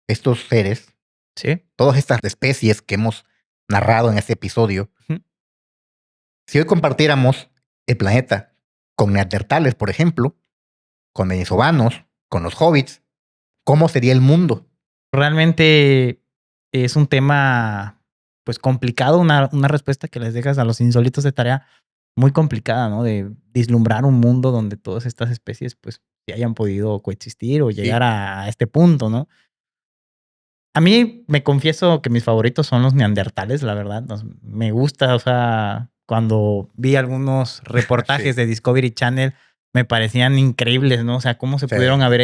estos seres,
sí.
todas estas especies que hemos narrado en este episodio,
Ujú.
si hoy compartiéramos el planeta con neandertales, por ejemplo, con denisovanos, con los hobbits, ¿cómo sería el mundo?
Realmente es un tema, pues complicado, una respuesta que les dejas a los insólitos de tarea muy complicada, ¿no? De vislumbrar un mundo donde todas estas especies, pues, sí hayan podido coexistir o llegar a este punto, ¿no? A mí me confieso que mis favoritos son los neandertales, la verdad. Me gusta, o sea, cuando vi algunos reportajes
Sí.
de Discovery Channel, me parecían increíbles, ¿no? O sea, cómo se
Sí.
pudieron haber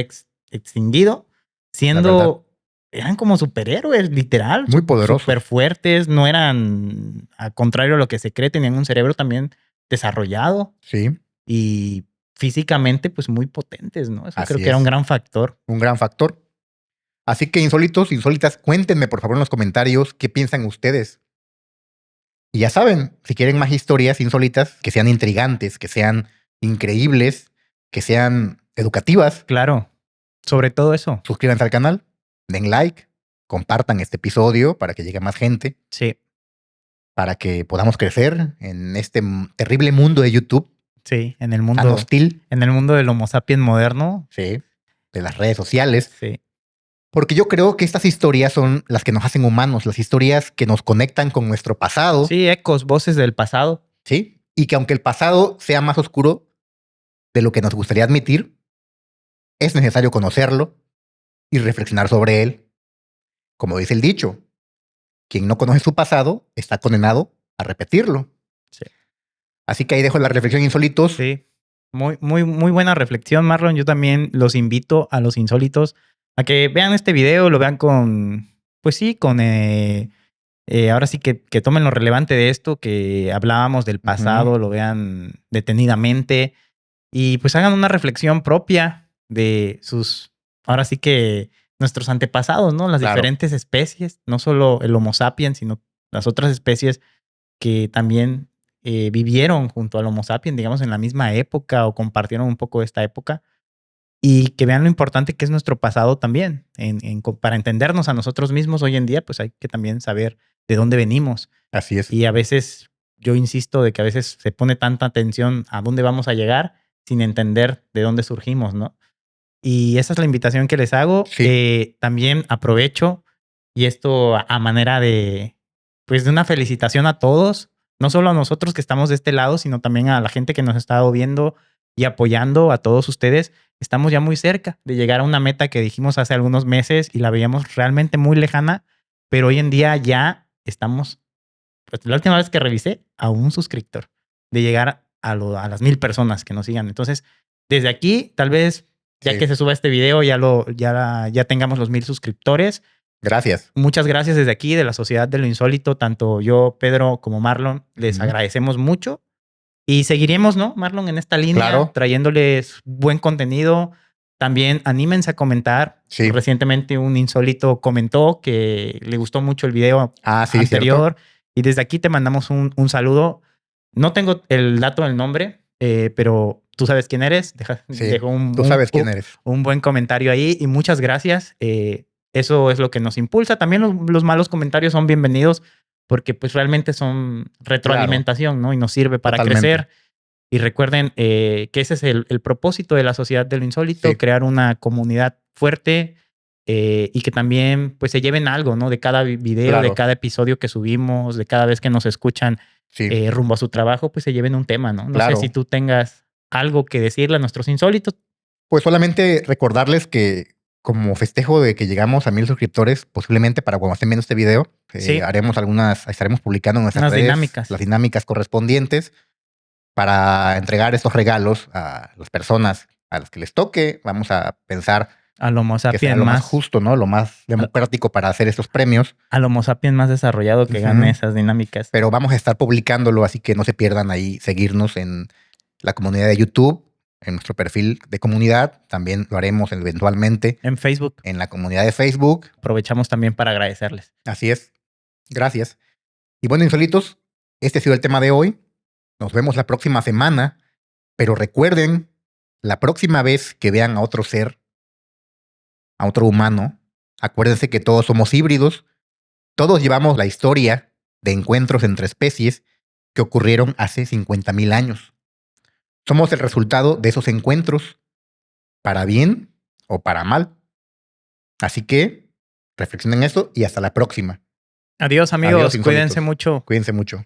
extinguido siendo, eran como superhéroes, literal.
Muy poderosos.
Súper fuertes, no eran, al contrario a lo que se cree, tenían un cerebro también desarrollado
Sí,
y físicamente, pues muy potentes, ¿no? Eso creo
Así
que era un
es.
gran factor.
un gran factor. Así que insólitos, insólitas, cuéntenme por favor en los comentarios qué piensan ustedes. Y ya saben, si quieren más historias insólitas, que sean intrigantes, que sean increíbles, que sean educativas,
Claro, sobre todo eso.
suscríbanse al canal, den like, compartan este episodio para que llegue a más gente,
Sí.
para que podamos crecer en este terrible mundo de YouTube
Sí, en el
tan
mundo,
hostil.
del Homo sapiens moderno,
Sí, de las redes sociales,
Sí.
porque yo creo que estas historias son las que nos hacen humanos, las historias que nos conectan con nuestro pasado,
Sí, ecos, voces del pasado.
¿sí? Y que aunque el pasado sea más oscuro de lo que nos gustaría admitir, es necesario conocerlo y reflexionar sobre él. Como dice el dicho, quien no conoce su pasado está condenado a repetirlo.
Sí.
Así que ahí dejo la reflexión, insólitos.
Sí. Muy buena reflexión, Marlon. Yo también los invito a los insólitos a que vean este video, lo vean con, pues sí, con, ahora sí que tomen lo relevante de esto, que hablábamos del pasado, lo vean detenidamente y pues hagan una reflexión propia de sus, ahora sí que nuestros antepasados, ¿no? Las
Claro.
diferentes especies, no solo el Homo sapiens, sino las otras especies que también vivieron junto al Homo sapiens, digamos, en la misma época o compartieron un poco de esta época y que vean lo importante que es nuestro pasado también. Para entendernos a nosotros mismos hoy en día, pues hay que también saber de dónde venimos.
Así es.
Y a veces, yo insisto de que a veces se pone tanta atención a dónde vamos a llegar sin entender de dónde surgimos, ¿no? Y esa es la invitación que les hago.
Sí.
También aprovecho y esto a manera de, pues de una felicitación a todos, no solo a nosotros que estamos de este lado, sino también a la gente que nos ha estado viendo y apoyando, a todos ustedes. Estamos ya muy cerca de llegar a una meta que dijimos hace algunos meses y la veíamos realmente muy lejana, pero hoy en día ya estamos, pues la última vez que revisé, a un suscriptor, de llegar a las 1000 personas que nos sigan. Entonces, desde aquí, tal vez ya
Sí.
que se suba este video, ya tengamos los 1000 suscriptores.
Gracias.
Muchas gracias desde aquí, de la Sociedad de lo Insólito. Tanto yo, Pedro, como Marlon, les
Ujú.
agradecemos mucho. Y seguiremos, ¿no, Marlon, en esta línea,
Claro.
trayéndoles buen contenido. También anímense a comentar.
Sí.
Recientemente un insólito comentó que le gustó mucho el video
Sí,
anterior.
cierto.
Y desde aquí te mandamos un saludo. No tengo el dato del nombre, pero tú sabes quién eres.
Sí.
Dejó
Tú sabes quién eres.
un buen comentario ahí y muchas gracias. Eso es lo que nos impulsa. También los malos comentarios son bienvenidos porque pues realmente son retroalimentación, ¿no? Y nos sirve para
Totalmente.
crecer. Y recuerden que ese es el propósito de la Sociedad de lo Insólito,
Sí.
crear una comunidad fuerte y que también pues se lleven algo, ¿no? De cada video,
Claro.
de cada episodio que subimos, de cada vez que nos escuchan
Sí.
rumbo a su trabajo, pues se lleven un tema, ¿no? No
Claro.
sé si tú tengas algo que decirle a nuestros insólitos.
Pues solamente recordarles que como festejo de que llegamos a 1000 suscriptores, posiblemente para cuando estén viendo este video,
Sí.
estaremos publicando en nuestras
Unas
redes
dinámicas.
las dinámicas correspondientes para entregar estos regalos a las personas a las que les toque. Vamos a pensar
Al Homo
que será
sapiens
lo más
más,
justo, ¿no? Lo más democrático para hacer estos premios.
al Homo sapiens más desarrollado que
Ujú.
gane esas dinámicas.
Pero vamos a estar publicándolo, así que no se pierdan ahí seguirnos en la comunidad de YouTube, en nuestro perfil de comunidad. También lo haremos eventualmente
En Facebook
en la comunidad de Facebook.
aprovechamos también para agradecerles.
Así es. Gracias. Y bueno, insólitos, este ha sido el tema de hoy. Nos vemos la próxima semana. Pero recuerden, la próxima vez que vean a otro ser, a otro humano, acuérdense que todos somos híbridos. Todos llevamos la historia de encuentros entre especies que ocurrieron hace 50,000 años. Somos el resultado de esos encuentros, para bien o para mal. Así que reflexionen esto y hasta la próxima.
Adiós, amigos.
Adiós,
Cuídense
insólitos.
mucho.
Cuídense mucho.